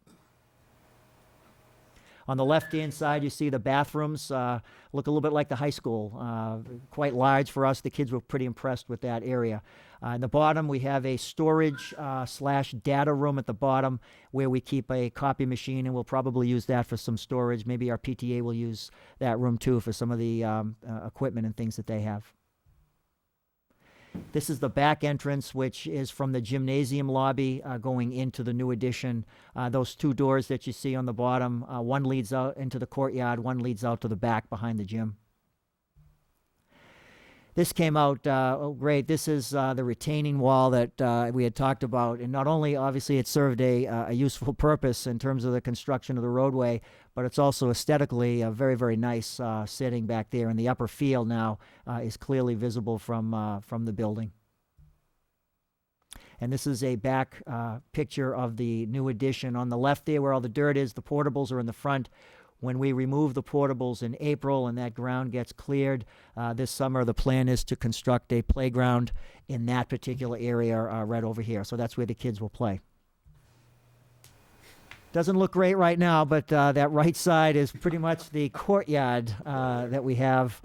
On the left-hand side, you see the bathrooms look a little bit like the high school, quite large for us. The kids were pretty impressed with that area. In the bottom, we have a storage slash data room at the bottom where we keep a copy machine, and we'll probably use that for some storage. Maybe our PTA will use that room too for some of the equipment and things that they have. This is the back entrance, which is from the gymnasium lobby going into the new addition. Those two doors that you see on the bottom, one leads out into the courtyard, one leads out to the back behind the gym. This came out great. This is the retaining wall that we had talked about. And not only, obviously, it served a useful purpose in terms of the construction of the roadway, but it's also aesthetically very, very nice sitting back there. And the upper field now is clearly visible from the building. And this is a back picture of the new addition. On the left there, where all the dirt is, the portables are in the front. When we remove the portables in April and that ground gets cleared this summer, the plan is to construct a playground in that particular area right over here. So that's where the kids will play. Doesn't look great right now, but that right side is pretty much the courtyard that we have.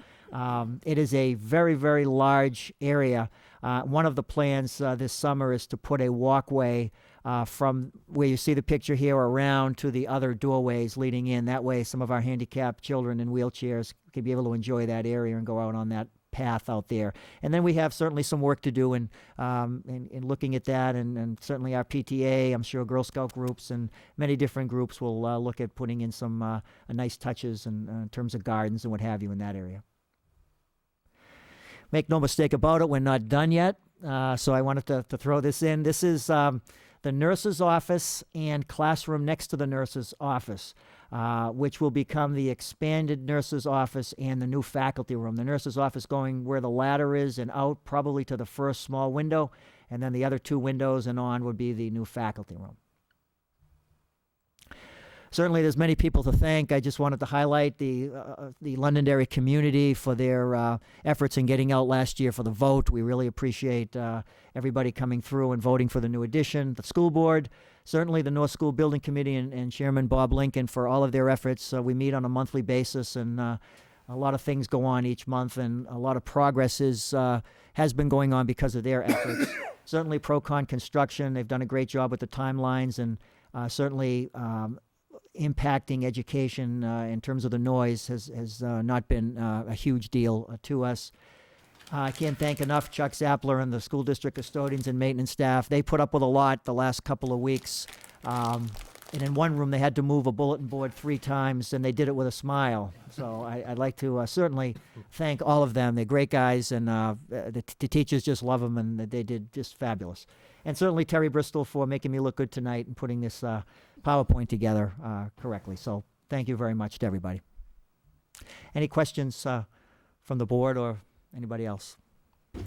It is a very, very large area. One of the plans this summer is to put a walkway from where you see the picture here around to the other doorways leading in. That way some of our handicapped children in wheelchairs can be able to enjoy that area and go out on that path out there. And then we have certainly some work to do in looking at that, and certainly our PTA, I'm sure Girl Scout groups and many different groups will look at putting in some nice touches in terms of gardens and what have you in that area. Make no mistake about it, we're not done yet, so I wanted to throw this in. This is the nurse's office and classroom next to the nurse's office, which will become the expanded nurse's office and the new faculty room. The nurse's office going where the ladder is and out probably to the first small window, and then the other two windows and on would be the new faculty room. Certainly there's many people to thank. I just wanted to highlight the Londonderry community for their efforts in getting out last year for the vote. We really appreciate everybody coming through and voting for the new addition. The school board, certainly the North School Building Committee and Chairman Bob Lincoln for all of their efforts. We meet on a monthly basis, and a lot of things go on each month, and a lot of progress has been going on because of their efforts. Certainly Procon Construction, they've done a great job with the timelines, and certainly impacting education in terms of the noise has not been a huge deal to us. I can't thank enough Chuck Zappler and the school district custodians and maintenance staff. They put up with a lot the last couple of weeks. And in one room, they had to move a bulletin board 3 times, and they did it with a smile. So I'd like to certainly thank all of them. They're great guys, and the teachers just love them, and they did just fabulous. And certainly Terry Bristol for making me look good tonight and putting this PowerPoint together correctly. So thank you very much to everybody. Any questions from the board or anybody else? Oh,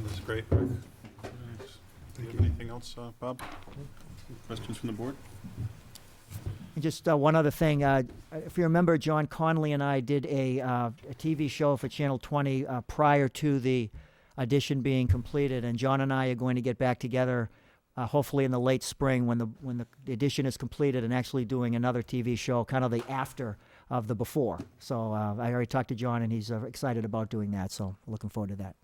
this is great, Rick. Do you have anything else, Bob? Questions from the board? And just one other thing. If you remember, John Conley and I did a TV show for Channel 20 prior to the addition being completed, and John and I are going to get back together hopefully in the late spring when the addition is completed and actually doing another TV show, kind of the after of the before. So I already talked to John, and he's excited about doing that, so looking forward to that.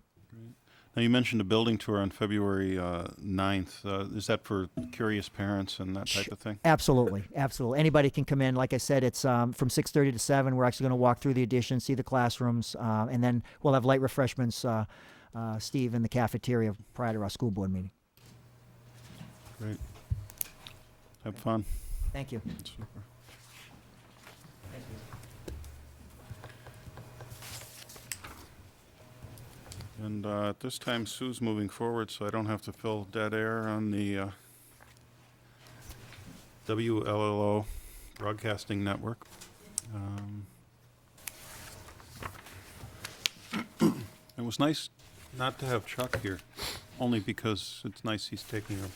Now, you mentioned a building tour on February 9th. Is that for curious parents and that type of thing? Absolutely, absolutely. Anybody can come in. Like I said, it's from 6:30 to 7. We're actually going to walk through the addition, see the classrooms, and then we'll have light refreshments, Steve, in the cafeteria prior to our school board meeting. Great. Have fun. Thank you. Super. And at this time, Sue's moving forward, so I don't have to fill dead air on the WLLO Broadcasting Network. It was nice not to have Chuck here, only because it's nice he's taking a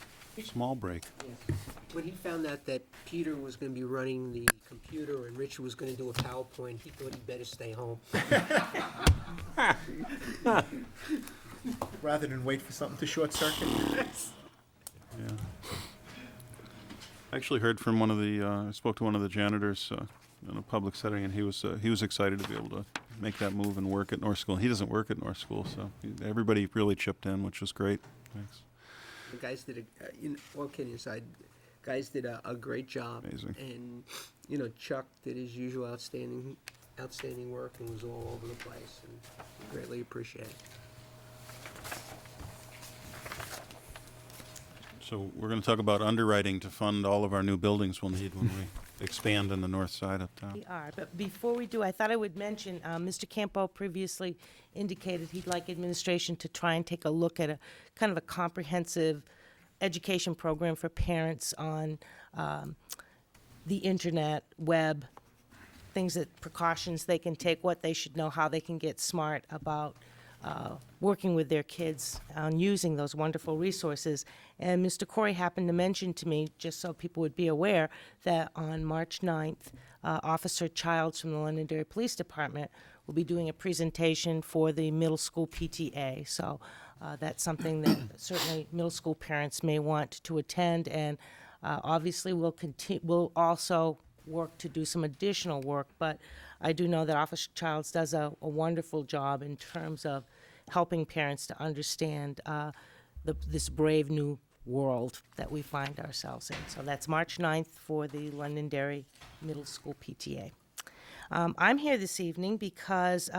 small break. Yeah. When he found out that Peter was going to be running the computer and Richard was going to do a PowerPoint, he thought he'd better stay home. Rather than wait for something to short circuit. Yeah. I actually heard from one of the, I spoke to one of the janitors in a public setting, and he was excited to be able to make that move and work at North School. He doesn't work at North School, so everybody really chipped in, which was great. Thanks. The guys did all kidding aside, guys did a great job. Amazing. And, Chuck did his usual outstanding work and was all over the place, and greatly appreciated. So we're going to talk about underwriting to fund all of our new buildings we'll need when we expand on the north side of town. We are, but before we do, I thought I would mention, Mr. Campo previously indicated he'd like administration to try and take a look at a kind of a comprehensive education program for parents on the internet, web, precautions they can take, what they should know, how they can get smart about working with their kids on using those wonderful resources. And Mr. Corey happened to mention to me, just so people would be aware, that on March 9th, Officer Childs from the Londonderry Police Department will be doing a presentation for the middle school PTA. So that's something that certainly middle school parents may want to attend, and obviously we'll also work to do some additional work, but I do know that Officer Childs does a wonderful job in terms of helping parents to understand this brave new world that we find ourselves in. So that's March 9th for the Londonderry Middle School PTA. I'm here this evening because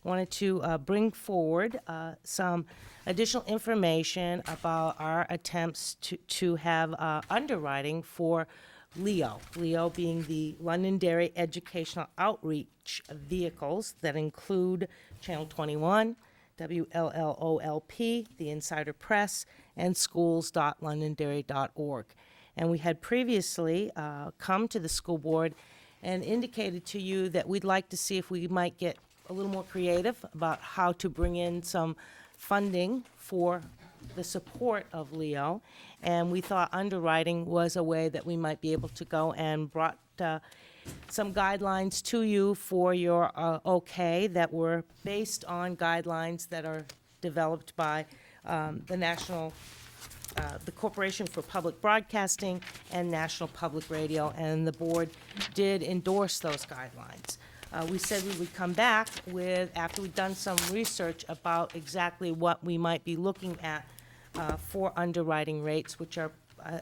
wanted to bring forward some additional information about our attempts to have underwriting for LEO. LEO being the Londonderry Educational Outreach Vehicles that include Channel 21, WLLOLP, the Insider Press, and schools.londonderry.org. And we had previously come to the school board and indicated to you that we'd like to see if we might get a little more creative about how to bring in some funding for the support of LEO, and we thought underwriting was a way that we might be able to go, and brought some guidelines to you for your okay that were based on guidelines that are developed by the Corporation for Public Broadcasting and National Public Radio, and the board did endorse those guidelines. We said we would come back after we'd done some research about exactly what we might be looking at for underwriting rates, which are,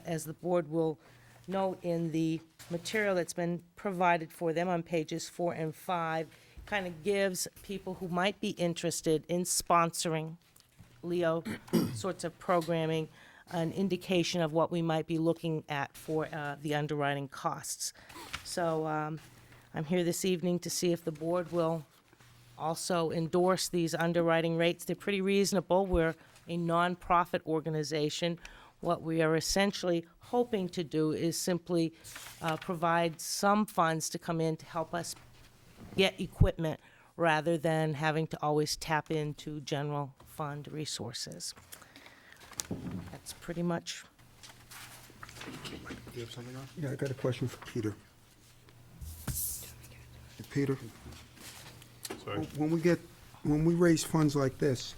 as the board will note in the material that's been provided for them on pages 4 and 5, kind of gives people who might be interested in sponsoring LEO sorts of programming an indication of what we might be looking at for the underwriting costs. So I'm here this evening to see if the board will also endorse these underwriting rates. They're pretty reasonable. We're a nonprofit organization. What we are essentially hoping to do is simply provide some funds to come in to help us get equipment rather than having to always tap into general fund resources. That's pretty much. You have something else? Yeah, I got a question for Peter. Peter, Sorry. when we raise funds like this,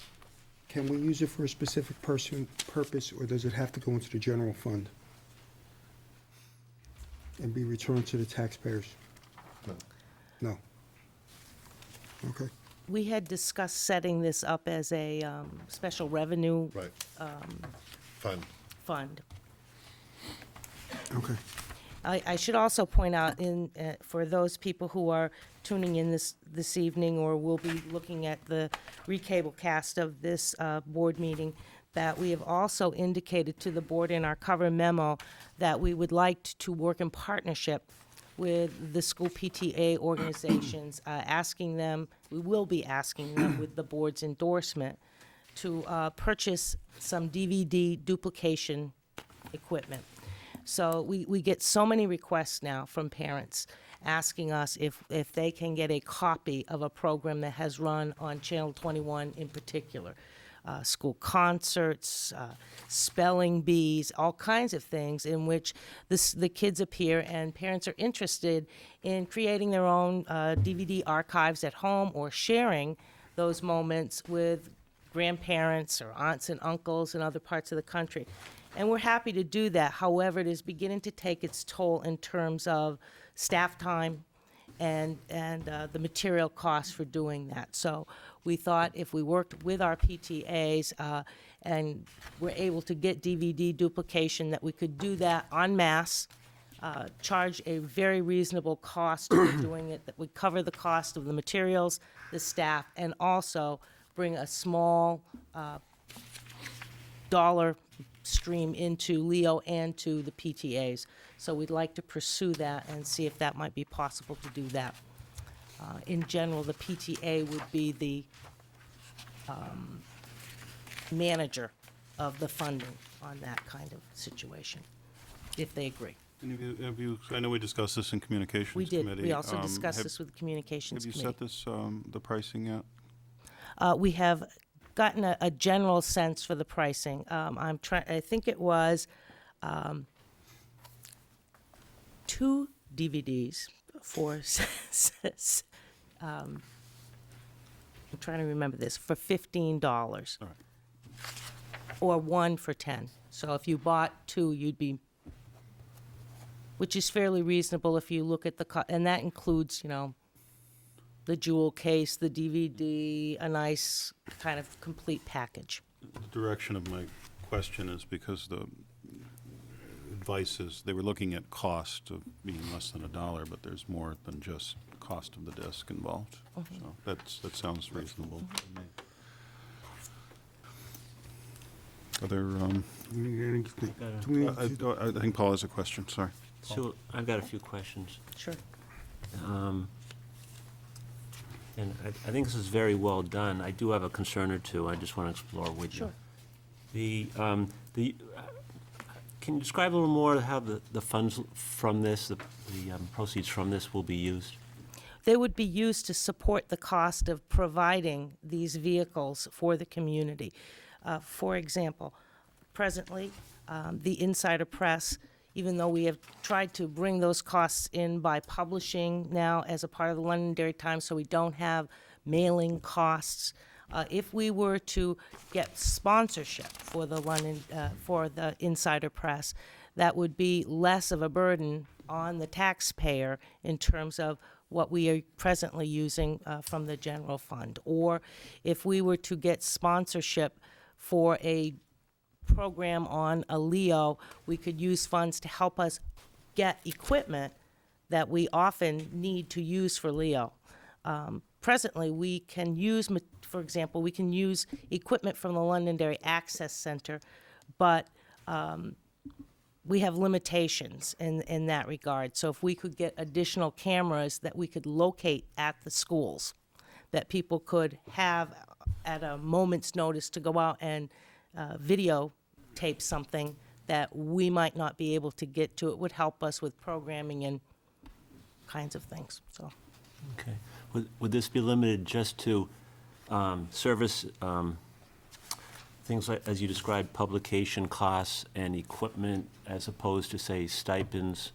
can we use it for a specific purpose, or does it have to go into the general fund and be returned to the taxpayers? No. Okay. We had discussed setting this up as a special revenue Right. Fund. Okay. I should also point out, for those people who are tuning in this evening or will be looking at the recable cast of this board meeting, that we have also indicated to the board in our cover memo that we would like to work in partnership with the school PTA organizations, we will be asking them with the board's endorsement to purchase some DVD duplication equipment. So we get so many requests now from parents asking us if they can get a copy of a program that has run on Channel 21 in particular. School concerts, spelling bees, all kinds of things in which the kids appear, and parents are interested in creating their own DVD archives at home or sharing those moments with grandparents or aunts and uncles in other parts of the country. And we're happy to do that. However, it is beginning to take its toll in terms of staff time and the material costs for doing that. So we thought if we worked with our PTAs and were able to get DVD duplication, that we could do that en masse, charge a very reasonable cost for doing it, that would cover the cost of the materials, the staff, and also bring a small dollar stream into Leo and to the PTAs. So we'd like to pursue that and see if that might be possible to do that. In general, the PTA would be the manager of the funding on that kind of situation, if they agree. And have you, I know we discussed this in Communications We did. Committee. We also discussed this with the Communications Have you Committee. set this, the pricing yet? We have gotten a general sense for the pricing. I think it was 2 DVDs for, I'm trying to remember this, for $15. All right. Or 1 for 10. So if you bought 2, you'd be, which is fairly reasonable if you look at and that includes, the jewel case, the DVD, a nice kind of complete package. The direction of my question is because the advice is they were looking at cost of being less than $1, but there's more than just cost of the disc involved. So that sounds reasonable to me. Other, I think Paul has a question, sorry. So I've got a few questions. Sure. And I think this is very well done. I do have a concern or two I just want to explore with Sure. you. Can you describe a little more how the funds from this, the proceeds from this will be used? They would be used to support the cost of providing these vehicles for the community. For example, presently, the Insider Press, even though we have tried to bring those costs in by publishing now as a part of the Londonderry Times so we don't have mailing costs, if we were to get sponsorship for the Insider Press, that would be less of a burden on the taxpayer in terms of what we are presently using from the general fund. Or if we were to get sponsorship for a program on a Leo, we could use funds to help us get equipment that we often need to use for Leo. Presently, we can use, for example, we can use equipment from the Londonderry Access Center, but we have limitations in that regard. So if we could get additional cameras that we could locate at the schools, that people could have at a moment's notice to go out and videotape something that we might not be able to get to, it would help us with programming and kinds of things. So, Okay. Would this be limited just to service, things like, as you described, publication costs and equipment, as opposed to, say, stipends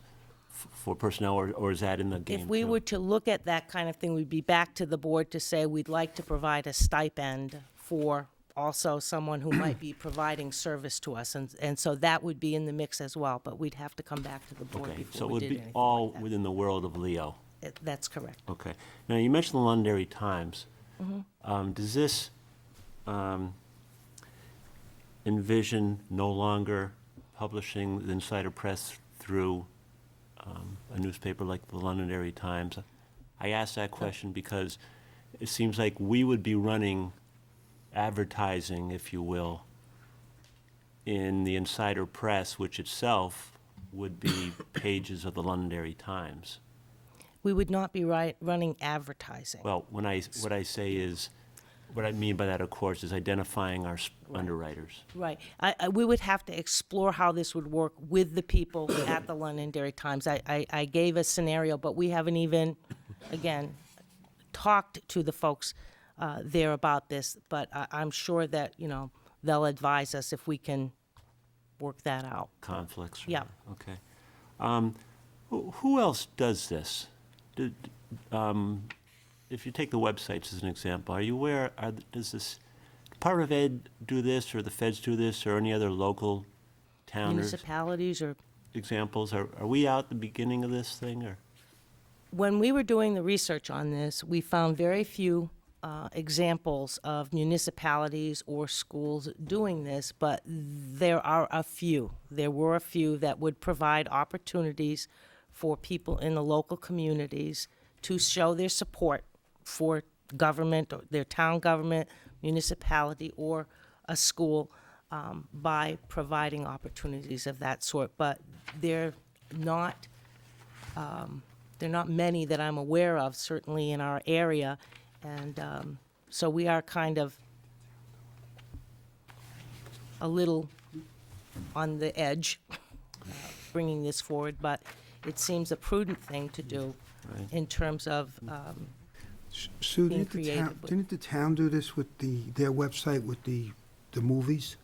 for personnel, or is that in the game if we too? were to look at that kind of thing, we'd be back to the board to say we'd like to provide a stipend for also someone who might be providing service to us, and so that would be in the mix as well, but we'd have to come back to the board Okay, so before it we would did be anything all like that. within the world of Leo. That's correct. Okay. Now, you mentioned the Londonderry Times. Does this envision no longer publishing the insider press through a newspaper like the Londonderry Times? I ask that question because it seems like we would be running advertising, if you will, in the insider press, which itself would be pages of the Londonderry Times. We would not be running advertising. Well, what I say is, what I mean by that, of course, is identifying our underwriters. Right. We would have to explore how this would work with the people at the Londonderry Times. I gave a scenario, but we haven't even, again, talked to the folks there about this. But I'm sure that, they'll advise us if we can work that out. Conflicts? Yeah. Okay. Who else does this? If you take the websites as an example, are you aware, does this Department of Ed do this, or the feds do this, or any other local towners? Municipalities or... Examples? Are we out at the beginning of this thing, or? When we were doing the research on this, we found very few examples of municipalities or schools doing this, but there are a few. There were a few that would provide opportunities for people in the local communities to show their support for government, or their town government, municipality, or a school by providing opportunities of that sort. But they're not many that I'm aware of, certainly in our area. And so we are kind of a little on the edge bringing this forward, but it seems a prudent thing to do in terms of Sue, being didn't creative. the town do this with their website with the movies?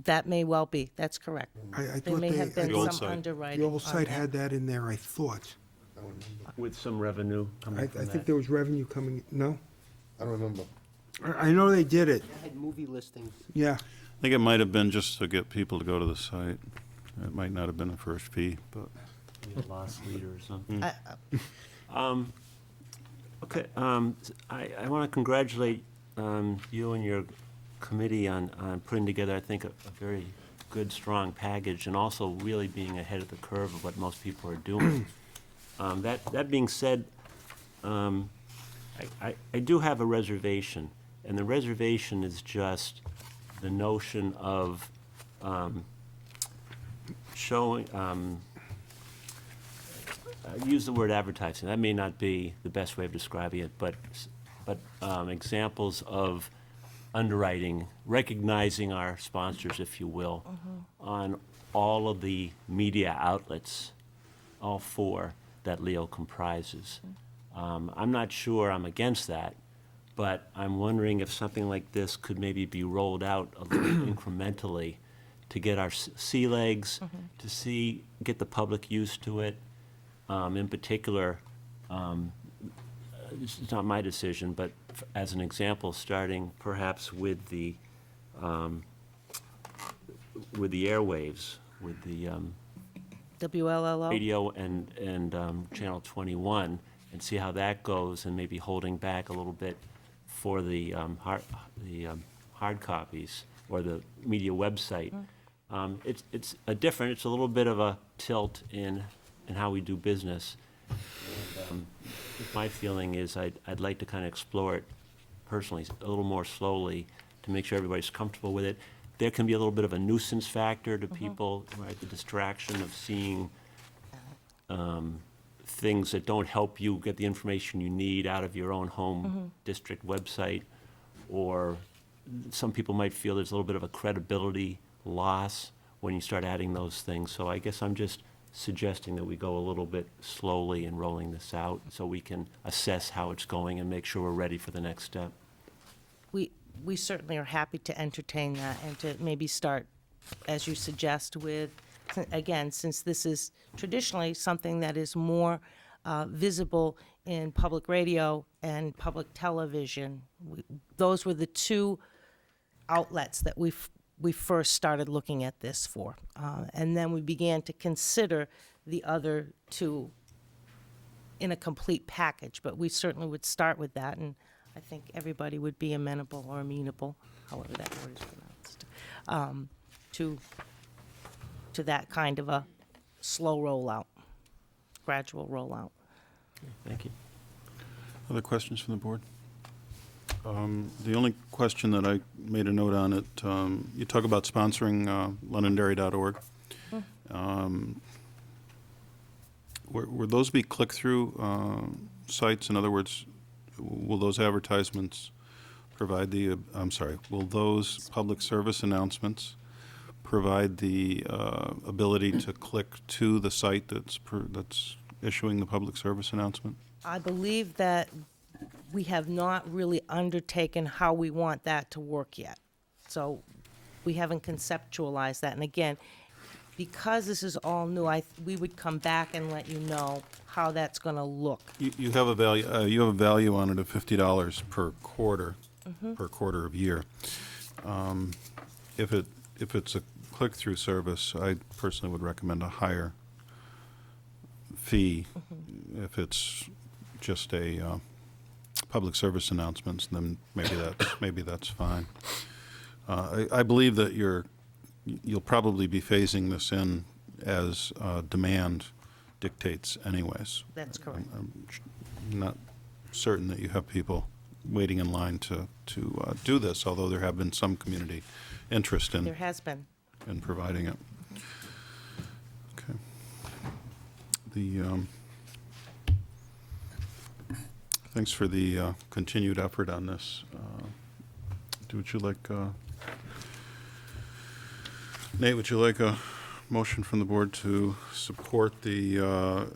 That may well be, that's correct. I There thought may have been The old some site. underwriting The old on site that. had that in there, I thought. With some revenue coming I from think that? there was revenue coming, no? I don't remember. I know they did it, I had movie listings. yeah. I think it might have been just to get people to go to the site. It might not have been the first fee, but. Be a lost leader or something. I- Okay, I want to congratulate you and your committee on putting together, I think, a very good, strong package, and also really being ahead of the curve of what most people are doing. That being said, I do have a reservation, and the reservation is just the notion of showing, I use the word advertising. That may not be the best way of describing it, but examples of underwriting, recognizing our sponsors, if you will, on all of the media outlets, all four that Leo comprises. I'm not sure I'm against that, but I'm wondering if something like this could maybe be rolled out a little incrementally to get our sea legs, to get the public used to it. In particular, it's not my decision, but as an example, starting perhaps with the airwaves, with the WLLO? radio and Channel 21, and see how that goes, and maybe holding back a little bit for the hard copies or the media website. It's a little bit of a tilt in how we do business. And, my feeling is I'd like to kind of explore it personally a little more slowly to make sure everybody's comfortable with it. There can be a little bit of a nuisance factor to people, right? The distraction of seeing things that don't help you get the information you need out of your own home district website, or some people might feel there's a little bit of a credibility loss when you start adding those things. So I guess I'm just suggesting that we go a little bit slowly in rolling this out so we can assess how it's going and make sure we're ready for the next step. We certainly are happy to entertain that and to maybe start, as you suggest, with, again, since this is traditionally something that is more visible in public radio and public television. Those were the two outlets that we first started looking at this for. And then we began to consider the other two in a complete package, but we certainly would start with that, and I think everybody would be amenable or amenable, however that word is pronounced, to that kind of a slow rollout, gradual rollout. Thank you. Other questions from the board? The only question that I made a note on it, you talk about sponsoring londonderry.org. Will those be click-through sites? In other words, will those advertisements provide the, will those public service announcements provide the ability to click to the site that's issuing the public service announcement? I believe that we have not really undertaken how we want that to work yet. So we haven't conceptualized that. And again, because this is all new, we would come back and let you know how that's going to look. You have a value on it of $50 per quarter, per quarter of year. If it's a click-through service, I personally would recommend a higher fee. If it's just a public service announcements, then maybe that's fine. I believe that you'll probably be phasing this in as demand dictates anyways. That's correct. I'm not certain that you have people waiting in line to do this, although there have been some community interest in There has been. in providing it. Okay. Thanks for the continued effort on this. Would you like, Nate, would you like a motion from the board to support the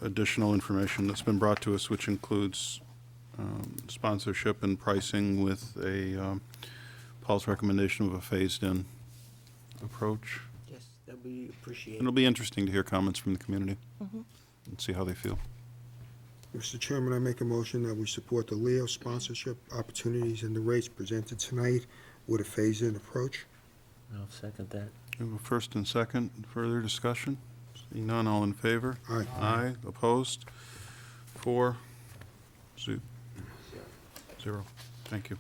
additional information that's been brought to us, which includes sponsorship and pricing with Paul's recommendation of a phased-in approach? Yes, that'd be appreciated. It'll be interesting to hear comments from the community and see how they feel. Mr. Chairman, I make a motion that we support the Leo sponsorship opportunities and the rates presented tonight with a phase-in approach. I'll second that. We have a first and second. Further discussion? Seeing none, all in favor? Aye. Aye. Opposed? 4, 0. Thank you.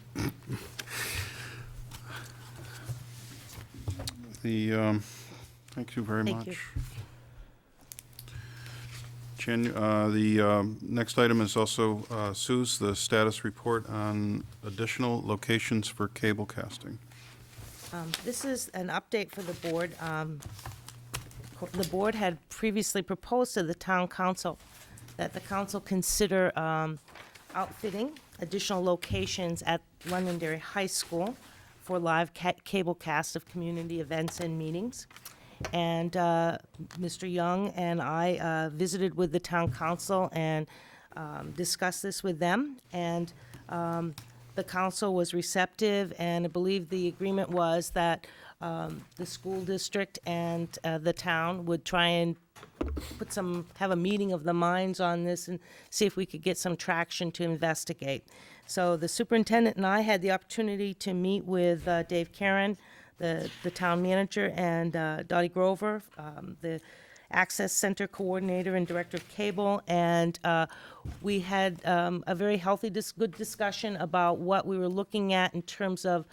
Thank you very Thank much. you. The next item is also Sue's, the status report on additional locations for cable casting. This is an update for the board. The board had previously proposed to the town council that the council consider outfitting additional locations at Londonderry High School for live cable cast of community events and meetings. And Mr. Young and I visited with the town council and discussed this with them. And the council was receptive, and I believe the agreement was that the school district and the town would try and have a meeting of the minds on this and see if we could get some traction to investigate. So the superintendent and I had the opportunity to meet with Dave Karen, the town manager, and Dottie Grover, the Access Center Coordinator and Director of Cable, and we had a very healthy, good discussion about what we were looking at in terms of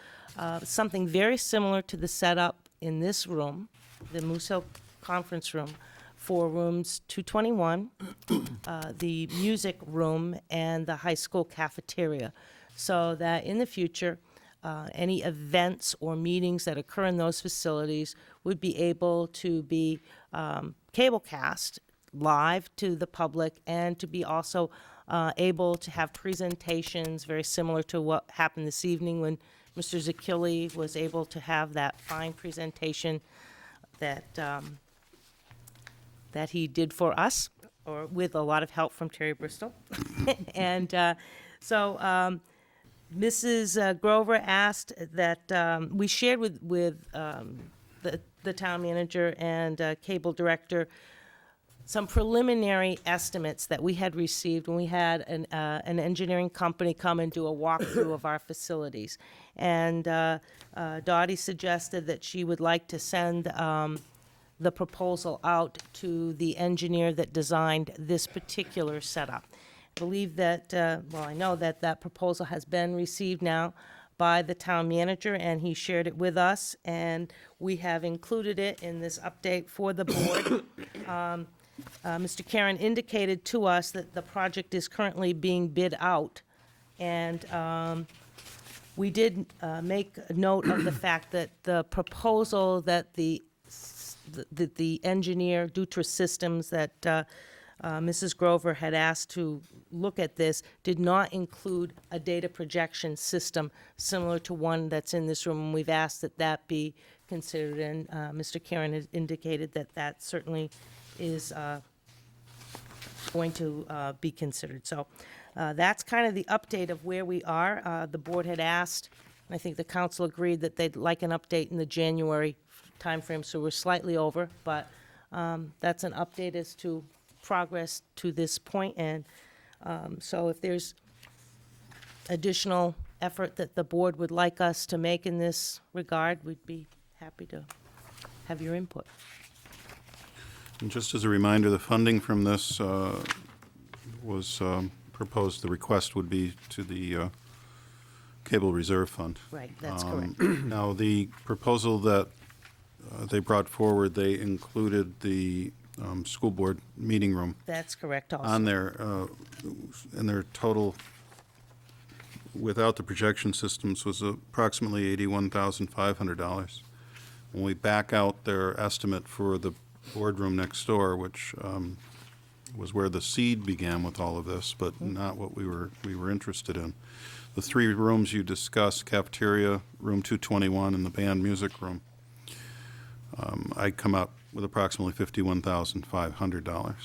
something very similar to the setup in this room, the Moose Hill Conference Room, for rooms 221, the music room, and the high school cafeteria, so that in the future, any events or meetings that occur in those facilities would be able to be cablecast live to the public, and to be also able to have presentations very similar to what happened this evening when Mr. Zakili was able to have that fine presentation that that he did for us, or with a lot of help from Terry Bristol. And so Mrs. Grover asked that we shared with the town manager and cable director some preliminary estimates that we had received when we had an engineering company come and do a walkthrough of our facilities. And Dottie suggested that she would like to send the proposal out to the engineer that designed this particular setup. I believe that, I know that that proposal has been received now by the town manager, and he shared it with us, and we have included it in this update for the board. Mr. Karen indicated to us that the project is currently being bid out, and we did make a note of the fact that the proposal that the engineer, Dutra Systems, that Mrs. Grover had asked to look at this, did not include a data projection system similar to one that's in this room. And we've asked that that be considered, and Mr. Karen has indicated that that certainly is going to be considered. So that's kind of the update of where we are. The board had asked, and I think the council agreed that they'd like an update in the January timeframe, so we're slightly over, but that's an update as to progress to this point. And so if there's additional effort that the board would like us to make in this regard, we'd be happy to have your input. And just as a reminder, the funding from this was proposed, the request would be to the Cable Reserve Fund. Right, that's correct. Now, the proposal that they brought forward, they included the school board meeting room That's correct also. on there, and their total, without the projection systems, was approximately $81,500. When we back out their estimate for the boardroom next door, which was where the seed began with all of this, but not what we were interested in. The three rooms you discussed, cafeteria, room 221, and the band music room, I come up with approximately $51,500.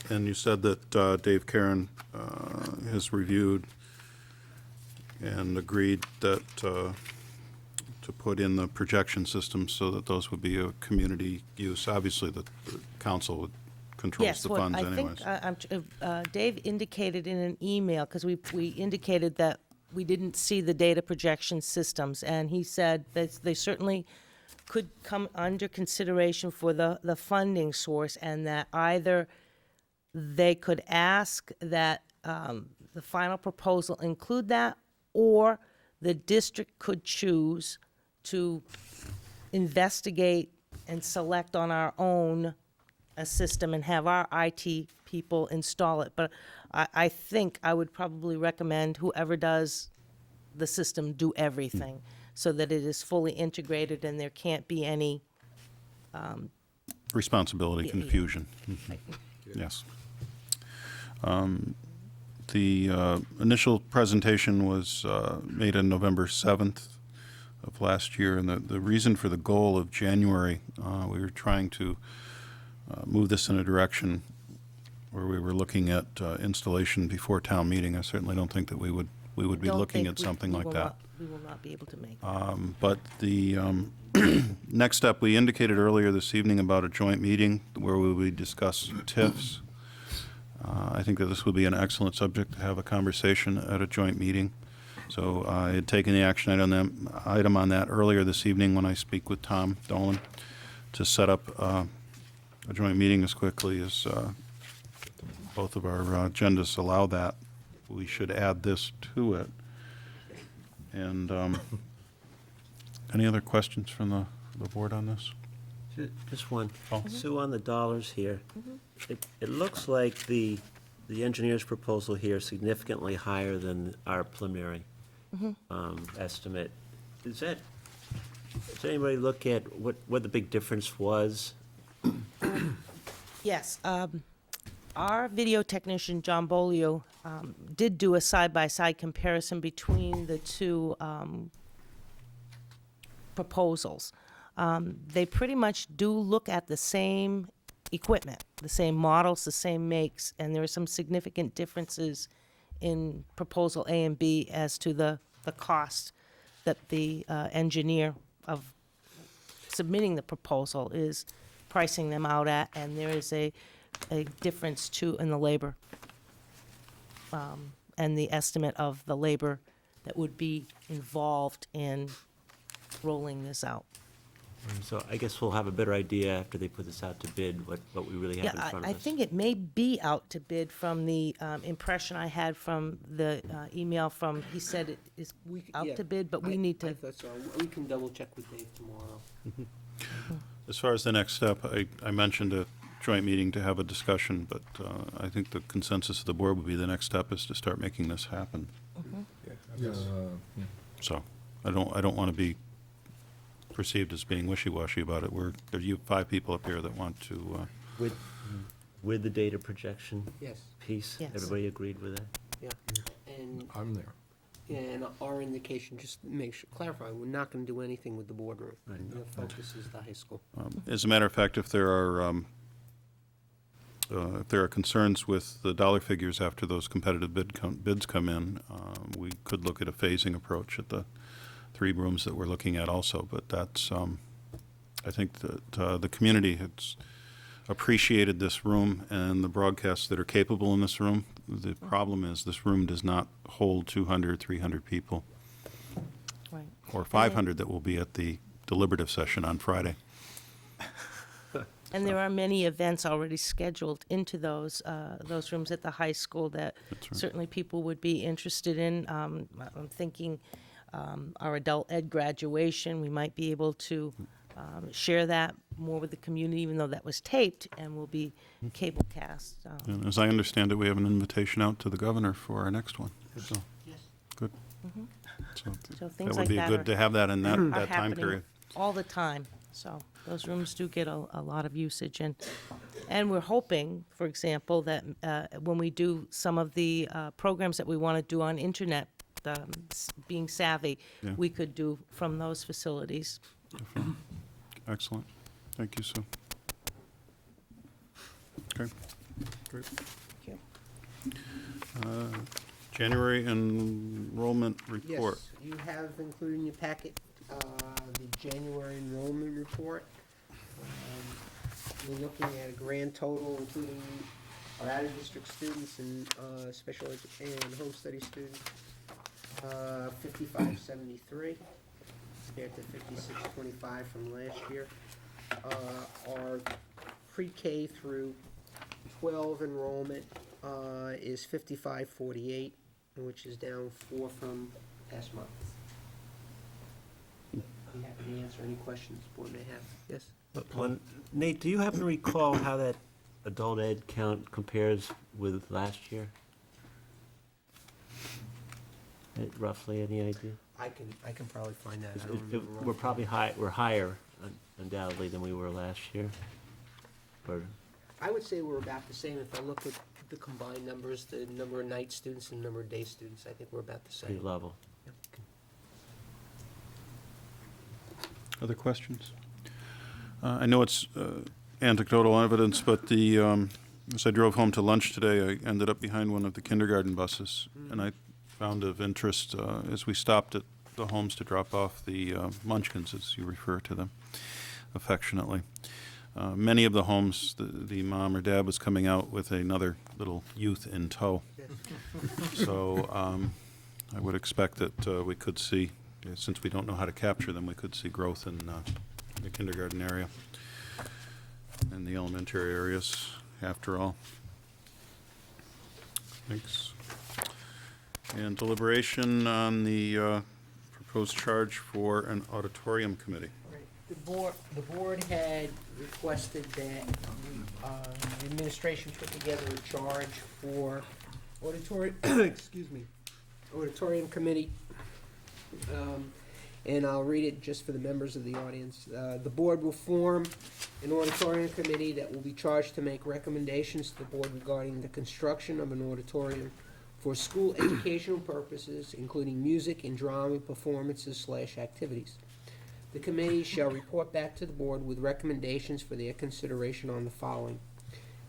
And you said that Dave Karen has reviewed and agreed that to put in the projection system so that those would be a community use. Obviously, the council controls the funds anyways. Dave indicated in an email, because we indicated that we didn't see the data projection systems, and he said that they certainly could come under consideration for the funding source, and that either they could ask that the final proposal include that, or the district could choose to investigate and select on our own a system and have our IT people install it. But I think I would probably recommend whoever does the system do everything so that it is fully integrated and there can't be any responsibility confusion. Yes. The initial presentation was made on November 7th of last year, and the reason for the goal of January, we were trying to move this in a direction where we were looking at installation before town meeting. I certainly don't think that we would be looking at something like that. We will not be able to make But the next step, we indicated earlier this evening about a joint meeting where we would discuss TIFs. I think that this would be an excellent subject to have a conversation at a joint meeting. So I had taken the action item on that earlier this evening when I speak with Tom Dolan to set up a joint meeting as quickly as both of our agendas allow that. We should add this to it. And any other questions from the board on this? Just one. Oh. Sue, on the dollars here, it looks like the engineer's proposal here is significantly higher than our preliminary estimate. Does anybody look at what the big difference was? Yes. Our video technician, John Bolio, did do a side-by-side comparison between the two proposals. They pretty much do look at the same equipment, the same models, the same makes, and there are some significant differences in proposal A and B as to the cost that the engineer of submitting the proposal is pricing them out at, and there is a difference too in the labor, and the estimate of the labor that would be involved in rolling this out. So I guess we'll have a better idea after they put this out to bid, what we really have in Yeah, front of I us. think it may be out to bid from the impression I had from the email from, he said it is out yeah, to bid, but we need I to, thought so. We can double check with Dave tomorrow. As far as the next step, I mentioned a joint meeting to have a discussion, but I think the consensus of the board would be the next step is to start making this happen. So I don't want to be perceived as being wishy-washy about it. There's 5 people up here that want to. With the data projection Yes. piece, Yes. everybody agreed with that? Yeah, and, I'm there. and our indication, just to make sure, clarify, we're not gonna do anything with the boardroom. Right. The focus is the high school. As a matter of fact, if there are concerns with the dollar figures after those competitive bids come in, we could look at a phasing approach at the 3 rooms that we're looking at also. But that's, I think that the community has appreciated this room and the broadcasts that are capable in this room. The problem is this room does not hold 200, 300 people, right. or 500 that will be at the deliberative session on Friday. And there are many events already scheduled into those rooms at the high school that certainly people would be interested in. I'm thinking our adult ed graduation, we might be able to share that more with the community, even though that was taped and will be cable cast. And as I understand it, we have an invitation out to the governor for our next one. So, Yes. good. So That things would like be that good to have that in that are time happening period. all the time. So those rooms do get a lot of usage, and we're hoping, for example, that when we do some of the programs that we want to do on internet, being savvy, Yeah. we could do from those facilities. Definitely. Excellent. Thank you, Sue. Okay, great. Thank January enrollment report. Yes, you have included in your packet, the January enrollment report. We're looking at a grand total, including our out-of-district students and, special and home study students, 5573 compared to 5625 from last year. Our pre-K through 12 enrollment, is 5548, which is down 4 from last month. I'm happy to answer any questions the board may have. Yes? Nate, do you happen to recall how that adult ed count compares with last year? Roughly, any idea? I can probably find that. I don't It- remember We're probably we're higher undoubtedly than we were last year. Or, I would say we're about the same. If I look at the combined numbers, the number of night students and number of day students, I think we're about the pretty same. level. Other questions? I know it's anecdotal evidence, but as I drove home to lunch today, I ended up behind one of the kindergarten buses, and I found of interest as we stopped at the homes to drop off the munchkins, as you refer to them affectionately. Many of the homes, the mom or dad was coming out with another little youth in tow. So I would expect that we could see, since we don't know how to capture them, we could see growth in the kindergarten area and the elementary areas after all. Thanks. And deliberation on the proposed charge for an auditorium committee. The board had requested that the administration put together a charge for auditorium, excuse me, auditorium committee. And I'll read it just for the members of the audience. The board will form an auditorium committee that will be charged to make recommendations to the board regarding the construction of an auditorium for school educational purposes, including music and drama performances / activities. The committee shall report back to the board with recommendations for their consideration on the following: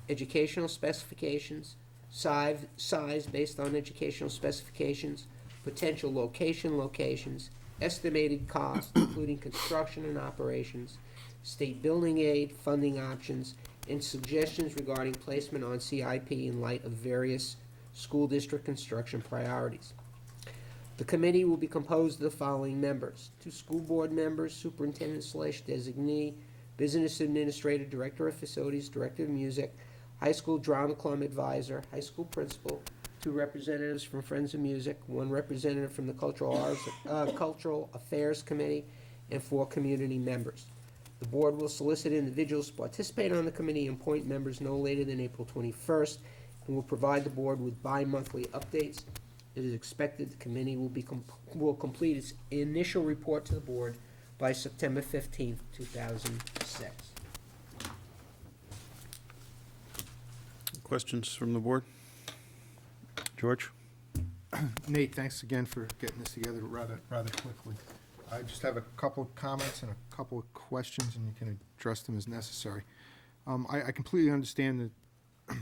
educational specifications, size based on educational specifications, potential locations, estimated cost, including construction and operations, state building aid, funding options, and suggestions regarding placement on CIP in light of various school district construction priorities. The committee will be composed of the following members: 2 school board members, superintendent/designee, business administrator, director of facilities, director of music, high school drama club advisor, high school principal, 2 representatives from Friends of Music, 1 representative from the Cultural Affairs Committee, and 4 community members. The board will solicit individuals to participate on the committee and appoint members no later than April 21st, and will provide the board with bi-monthly updates. It is expected the committee will complete its initial report to the board by September 15th, 2006. Questions from the board? George? Nate, thanks again for getting this together rather quickly. I just have a couple of comments and a couple of questions, and you can address them as necessary. I completely understand that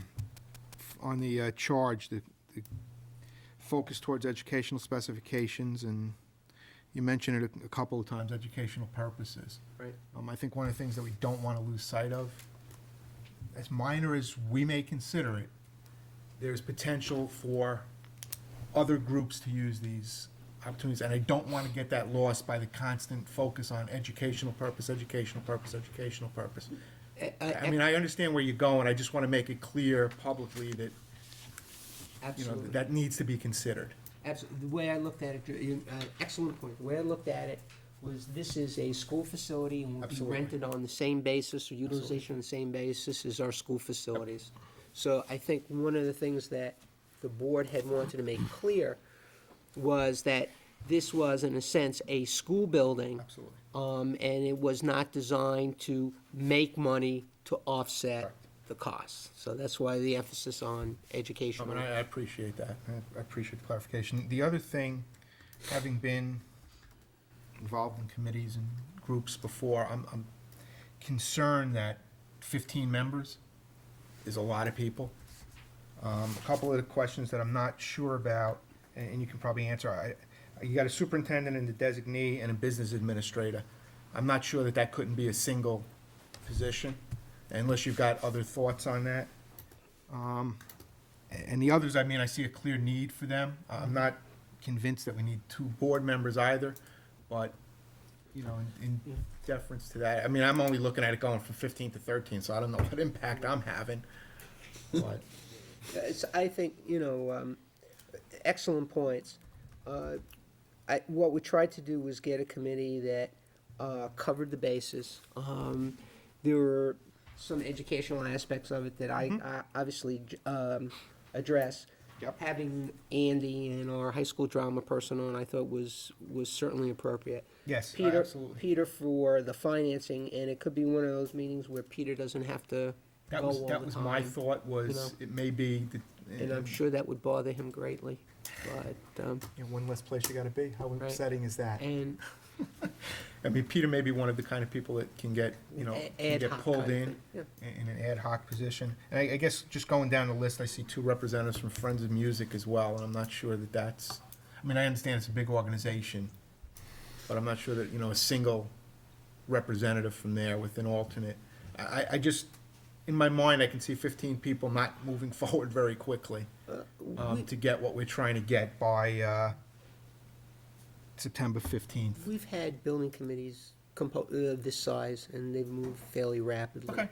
on the charge, the focus towards educational specifications, and you mentioned it a couple of times, educational purposes. Right. I think one of the things that we don't want to lose sight of, as minor as we may consider it, there's potential for other groups to use these opportunities, and I don't want to get that lost by the constant focus on educational purpose, educational purpose, educational purpose. I mean, I understand where you're going. I just want to make it clear publicly that, Absolutely. that needs to be considered. Absolutely. The way I looked at it, excellent point. The way I looked at it was this is a school facility and will be Absolutely. rented on the same basis or utilization on the same basis as our school facilities. So I think one of the things that the board had wanted to make clear was that this was, in a sense, a school building. Absolutely. And it was not designed to make money to offset the costs. So that's why the emphasis on education. I appreciate that. I appreciate the clarification. The other thing, having been involved in committees and groups before, I'm concerned that 15 members is a lot of people. A couple of the questions that I'm not sure about, and you can probably answer. You got a superintendent and a designee and a business administrator. I'm not sure that couldn't be a single position, unless you've got other thoughts on that. And the others, I mean, I see a clear need for them. I'm not convinced that we need 2 board members either, but, you know, in deference to that, I mean, I'm only looking at it going from 15 to 13, so I don't know what impact I'm having. But I think, excellent points. What we tried to do was get a committee that covered the bases. There were some educational aspects of it that I obviously address. Yep. Having Andy and our high school drama person on, I thought was certainly appropriate. Yes, Peter, absolutely. Peter for the financing, and it could be one of those meetings where Peter doesn't have to That go was all that the was time. my thought. Was you know. it may be And I'm sure that would bother him greatly, but, one less place you got to be. How Right. upsetting is that? and I mean, Peter may be one of the kind of people that can get Ad can get hoc pulled kind of in thing, yeah. in an ad hoc position. And I guess just going down the list, I see 2 representatives from Friends of Music as well, and I'm not sure that that's. I mean, I understand it's a big organization, but I'm not sure that a single representative from there with an alternate. I just, in my mind, I can see 15 people not moving forward very quickly to get what we're trying to get by September 15th. we've had building committees this size, and they've moved fairly rapidly. Okay.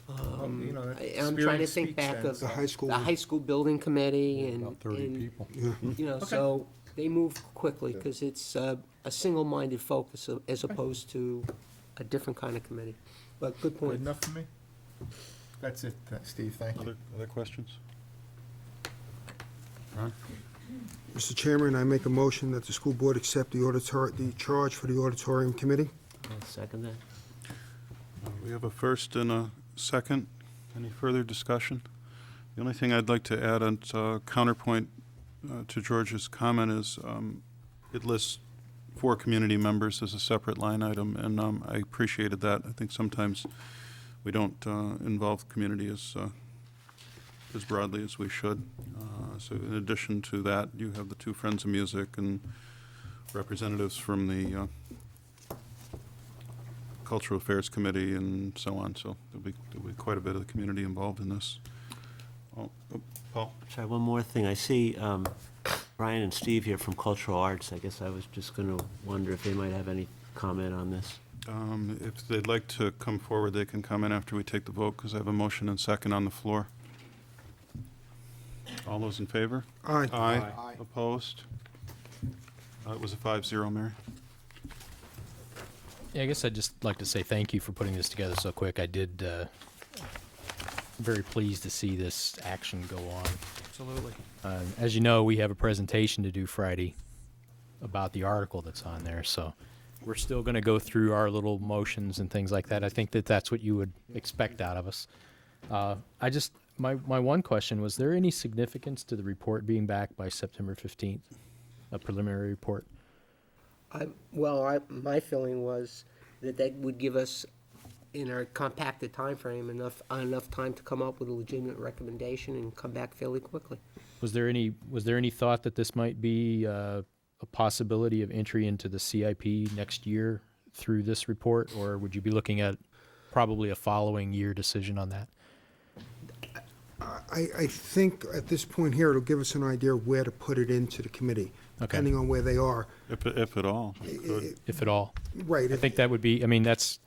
I'm trying to think back of The high school. the high school building committee and. About 30 and, people. So they move quickly because it's a single-minded focus as opposed to a different kind of committee. But good Good point. enough for me? That's it, Steve, thank you. Other questions? Ron? Mr. Chairman, I make a motion that the school board accept the charge for the auditorium committee. I'll second that. We have a first and a second. Any further discussion? The only thing I'd like to add on counterpoint to George's comment is it lists 4 community members as a separate line item, and I appreciated that. I think sometimes we don't involve community as broadly as we should. So in addition to that, you have the 2 Friends of Music and representatives from the Cultural Affairs Committee and so on, so there'll be quite a bit of the community involved in this. Oh, Paul? Sorry, one more thing. I see Brian and Steve here from Cultural Arts. I guess I was just going to wonder if they might have any comment on this. If they'd like to come forward, they can come in after we take the vote, because I have a motion and second on the floor. All those in favor? Aye. Aye. Opposed? It was a 5-0, Mary. Yeah, I guess I'd just like to say thank you for putting this together so quick. I did, very pleased to see this action go on. Absolutely. As you know, we have a presentation to do Friday about the article that's on there, so we're still going to go through our little motions and things like that. I think that that's what you would expect out of us. My one question, was there any significance to the report being back by September 15th, a preliminary report? My feeling was that would give us, in our compacted time frame, enough time to come up with a legitimate recommendation and come back fairly quickly. Was there any thought that this might be a possibility of entry into the CIP next year through this report, or would you be looking at probably a following year decision on that? I think at this point here, it'll give us an idea of where to put it into the committee, depending on where they are. If at all. If at all. Right. I think that would be, I mean, that's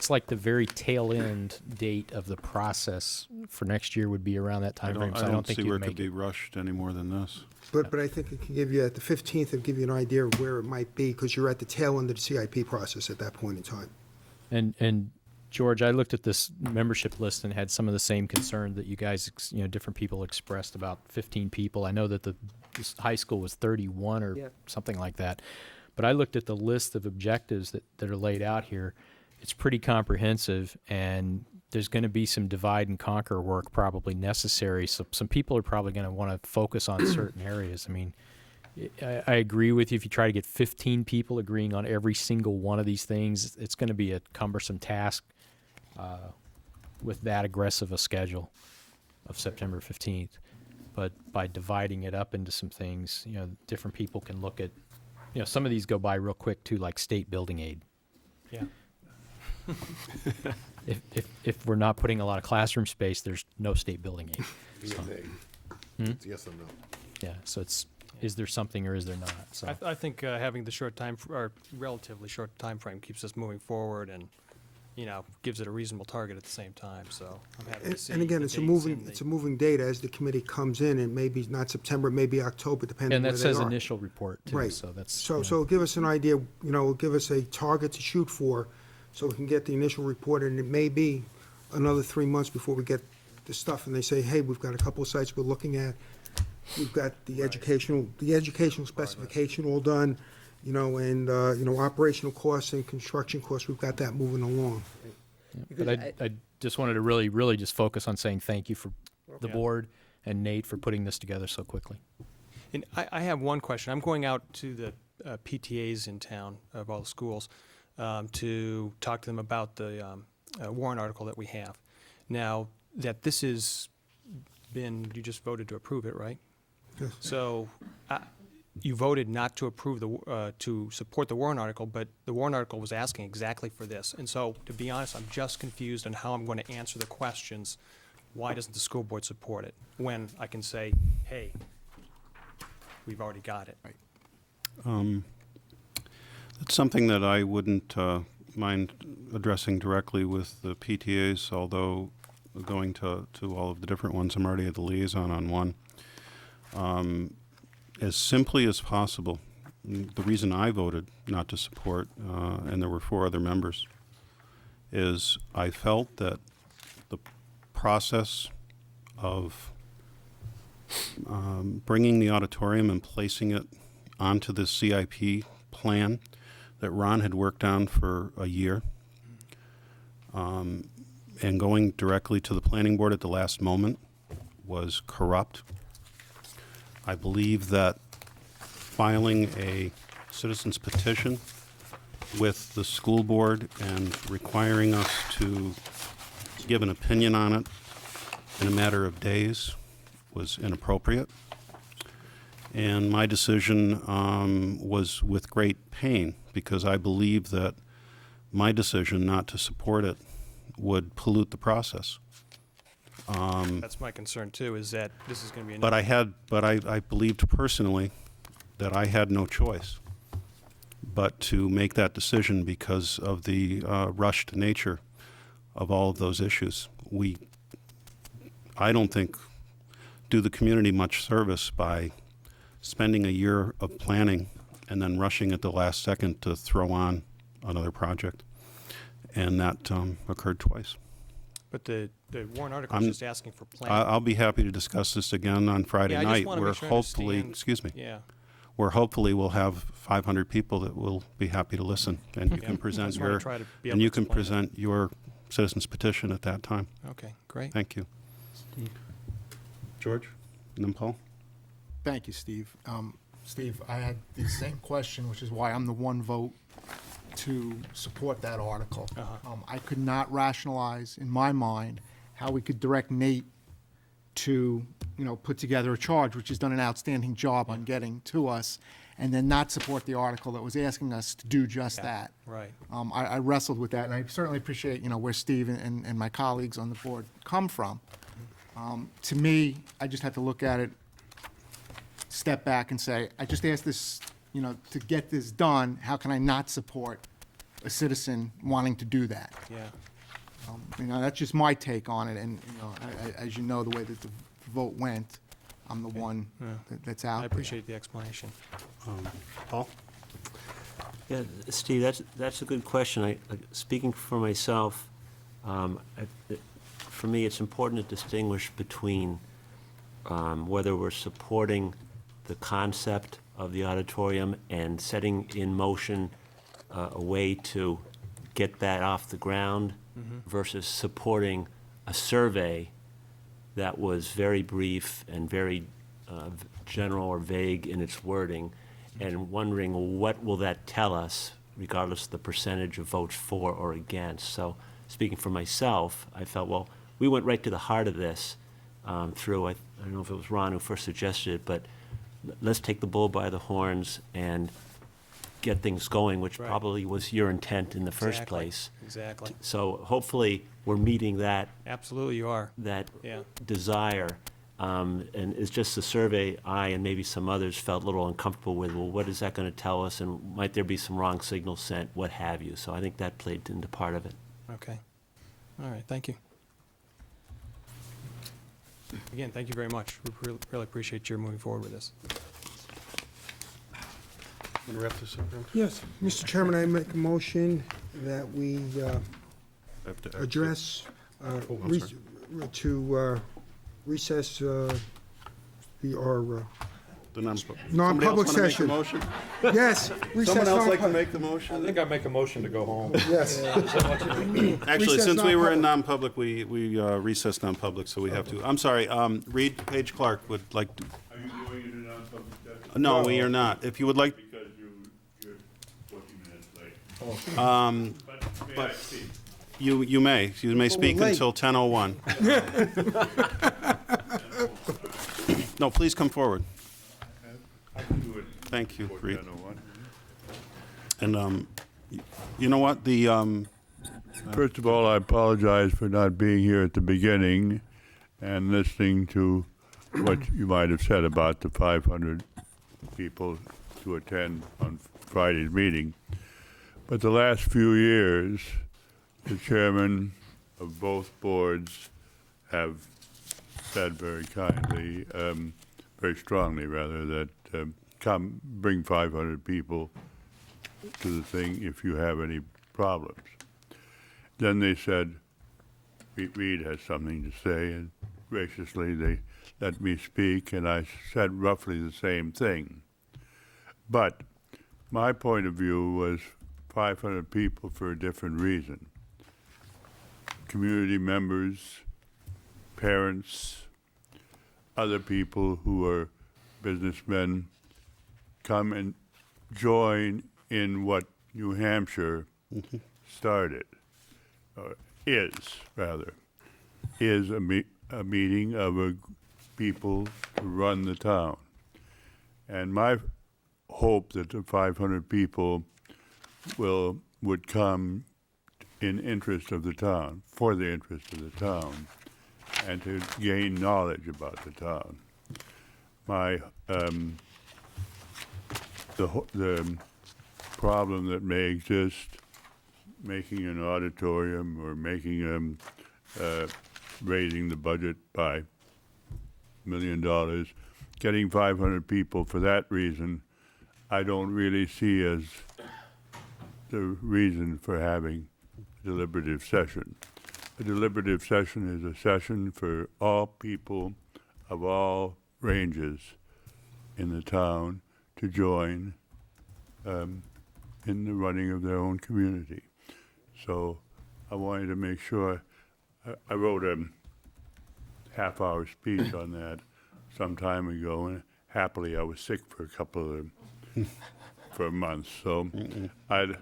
like the very tail end date of the process for next year would be around that time frame. So I don't think see you'd where it make could be rushed any more than this. But I think it can give you, at the 15th, it'll give you an idea of where it might be, because you're at the tail end of the CIP process at that point in time. And George, I looked at this membership list and had some of the same concern that you guys, different people expressed about 15 people. I know that this high school was 31 or something like that. But I looked at the list of objectives that are laid out here. It's pretty comprehensive, and there's going to be some divide and conquer work probably necessary. So some people are probably going to want to focus on certain areas. I mean, I agree with you. If you try to get 15 people agreeing on every single one of these things, it's going to be a cumbersome task with that aggressive a schedule of September 15th. But by dividing it up into some things, different people can look at, some of these go by real quick too, like state building aid. Yeah. If we're not putting a lot of classroom space, there's no state building aid. So. It's yes or no. Yeah, so is there something or is there not? So I think having the short time, or relatively short time frame keeps us moving forward and, gives it a reasonable target at the same time, so I'm happy to see. And again, the it's a dates moving date as the committee comes in, and maybe not September, maybe October, depending on where and they that are. says initial report too, Right. so that's So it'll give us an idea, it'll give us a target to shoot for, so we can get the initial report, and it may be another 3 months before we get the stuff, and they say, hey, we've got a couple of sites we're looking at, we've got the educational specification all done, and, operational costs and construction costs, we've got that moving along. But I just wanted to really just focus on saying thank you for the board and Nate for putting this together so quickly. And I have one question. I'm going out to the PTAs in town of all the schools to talk to them about the warrant article that we have. Now, that this has been, you just voted to approve it, right? Yes. So you voted not to approve to support the warrant article, but the warrant article was asking exactly for this. And so, to be honest, I'm just confused on how I'm going to answer the questions. Why doesn't the school board support it? When I can say, hey, we've already got it. Right. It's something that I wouldn't mind addressing directly with the PTAs, although going to all of the different ones, I'm already at the liaison on one. As simply as possible, the reason I voted not to support, and there were 4 other members, is I felt that the process of bringing the auditorium and placing it onto the CIP plan that Ron had worked on for a year, and going directly to the planning board at the last moment was corrupt. I believe that filing a citizen's petition with the school board and requiring us to give an opinion on it in a matter of days was inappropriate. And my decision was with great pain, because I believe that my decision not to support it would pollute the process. That's my concern too, is that this is going to be. But I believed personally that I had no choice but to make that decision because of the rushed nature of all of those issues. I don't think, do the community much service by spending a year of planning and then rushing at the last second to throw on another project. And that occurred twice. But the warrant article is just asking for planning. I'll be happy to discuss this again on Friday Yeah, I just night, wanna where make sure I hopefully, understand. excuse me, Yeah. where hopefully we'll have 500 people that will be happy to listen, and you Yeah, can present just wanna your, try to be able and to you can explain it. present your citizens petition at that time. Okay, great. Thank you. George, and then Paul. Thank you, Steve. Steve, I had the same question, which is why I'm the one vote to support that article. I could not rationalize in my mind how we could direct Nate to, put together a charge, which has done an outstanding job on getting to us, and then not support the article that was asking us to do just that. Right. I wrestled with that, and I certainly appreciate, where Steve and my colleagues on the board come from. To me, I just had to look at it, step back and say, I just asked this, to get this done, how can I not support a citizen wanting to do that? Yeah. That's just my take on it, and, as you know, the way that the vote went, I'm the one that's out I there. appreciate the explanation. Paul? Yeah, Steve, that's a good question. Speaking for myself, for me, it's important to distinguish between whether we're supporting the concept of the auditorium and setting in motion a way to get that off the ground versus supporting a survey that was very brief and very general or vague in its wording, and wondering what will that tell us, regardless of the percentage of votes for or against. So speaking for myself, I felt, well, we went right to the heart of this through, I don't know if it was Ron who first suggested it, but let's take the bull by the horns and get things going, which probably was your intent in the first place. Exactly. So hopefully we're meeting that. Absolutely, you are. That Yeah. desire. And it's just the survey I and maybe some others felt a little uncomfortable with. Well, what is that going to tell us? And might there be some wrong signals sent, what have you? So I think that played into part of it. Okay. All right, thank you. Again, thank you very much. We really appreciate your moving forward with this. Want to wrap this up, Ron? Yes, Mr. Chairman, I make a motion that we Have to address, I'm sorry. to recess our The non-public. non-public Somebody else session. wanna make the motion? Yes, recess Someone else like to non-public. make the motion? I think I make a motion to go home. Yes. Actually, Recess since we were in non-public. non-public, we recessed non-public, so we have to. I'm sorry, Reed Page Clark would like to. Are you doing it in non-public? No, we are not. If you would like. Because you're 14 minutes late. But May I speak? you may speak late. until 10:01. No, please come forward. I can do it. Thank you, before Reed. 10:01. And you know what, the First of all, I apologize for not being here at the beginning and listening to what you might have said about the 500 people to attend on Friday's meeting. But the last few years, the chairman of both boards have said very kindly, very strongly rather, that come bring 500 people to the thing if you have any problems. Then they said, Reed has something to say, and graciously they let me speak, and I said roughly the same thing. But my point of view was 500 people for a different reason. Community members, parents, other people who are businessmen come and join in what New Hampshire started, or is a meeting of people to run the town. And my hope that the 500 people would come in interest of the town, for the interest of the town, and to gain knowledge about the town. My, the problem that may exist making an auditorium or making, raising the budget by $1 million, getting 500 people for that reason, I don't really see as the reason for having a deliberative session. A deliberative session is a session for all people of all ranges in the town to join in the running of their own community. So I wanted to make sure, I wrote a half-hour speech on that some time ago, and happily I was sick for a couple of, for a month, so I'd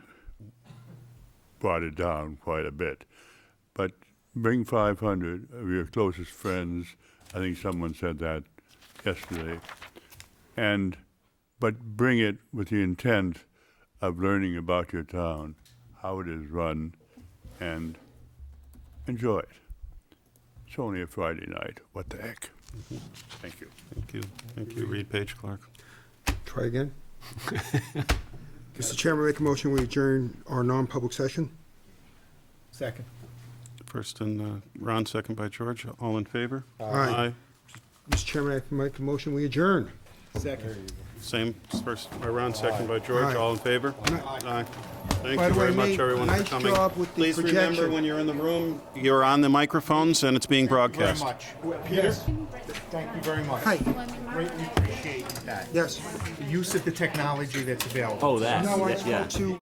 brought it down quite a bit. But bring 500 of your closest friends, I think someone said that yesterday, but bring it with the intent of learning about your town, how it is run, and enjoy it. It's only a Friday night. What the heck? Thank you. Thank you. Thank you. Read page clerk. Try again. Mr. Chairman, make a motion, we adjourn our non-public session. Second. First and Ron, second by George. All in favor? Aye. Mr. Chairman, I make a motion, we adjourn. Second. Same, first by Ron, second by George. Aye. All in favor? Aye. Thank By you the way, very much, Nate, everyone, for nice coming. job with the Please remember, projection. when you're in the room, you're on the microphones and it's being broadcast. Peter, thank you very much. Hi. Greatly appreciate that. Yes. The use of the technology that's available. Oh, that. No, I Yeah, spoke yeah. to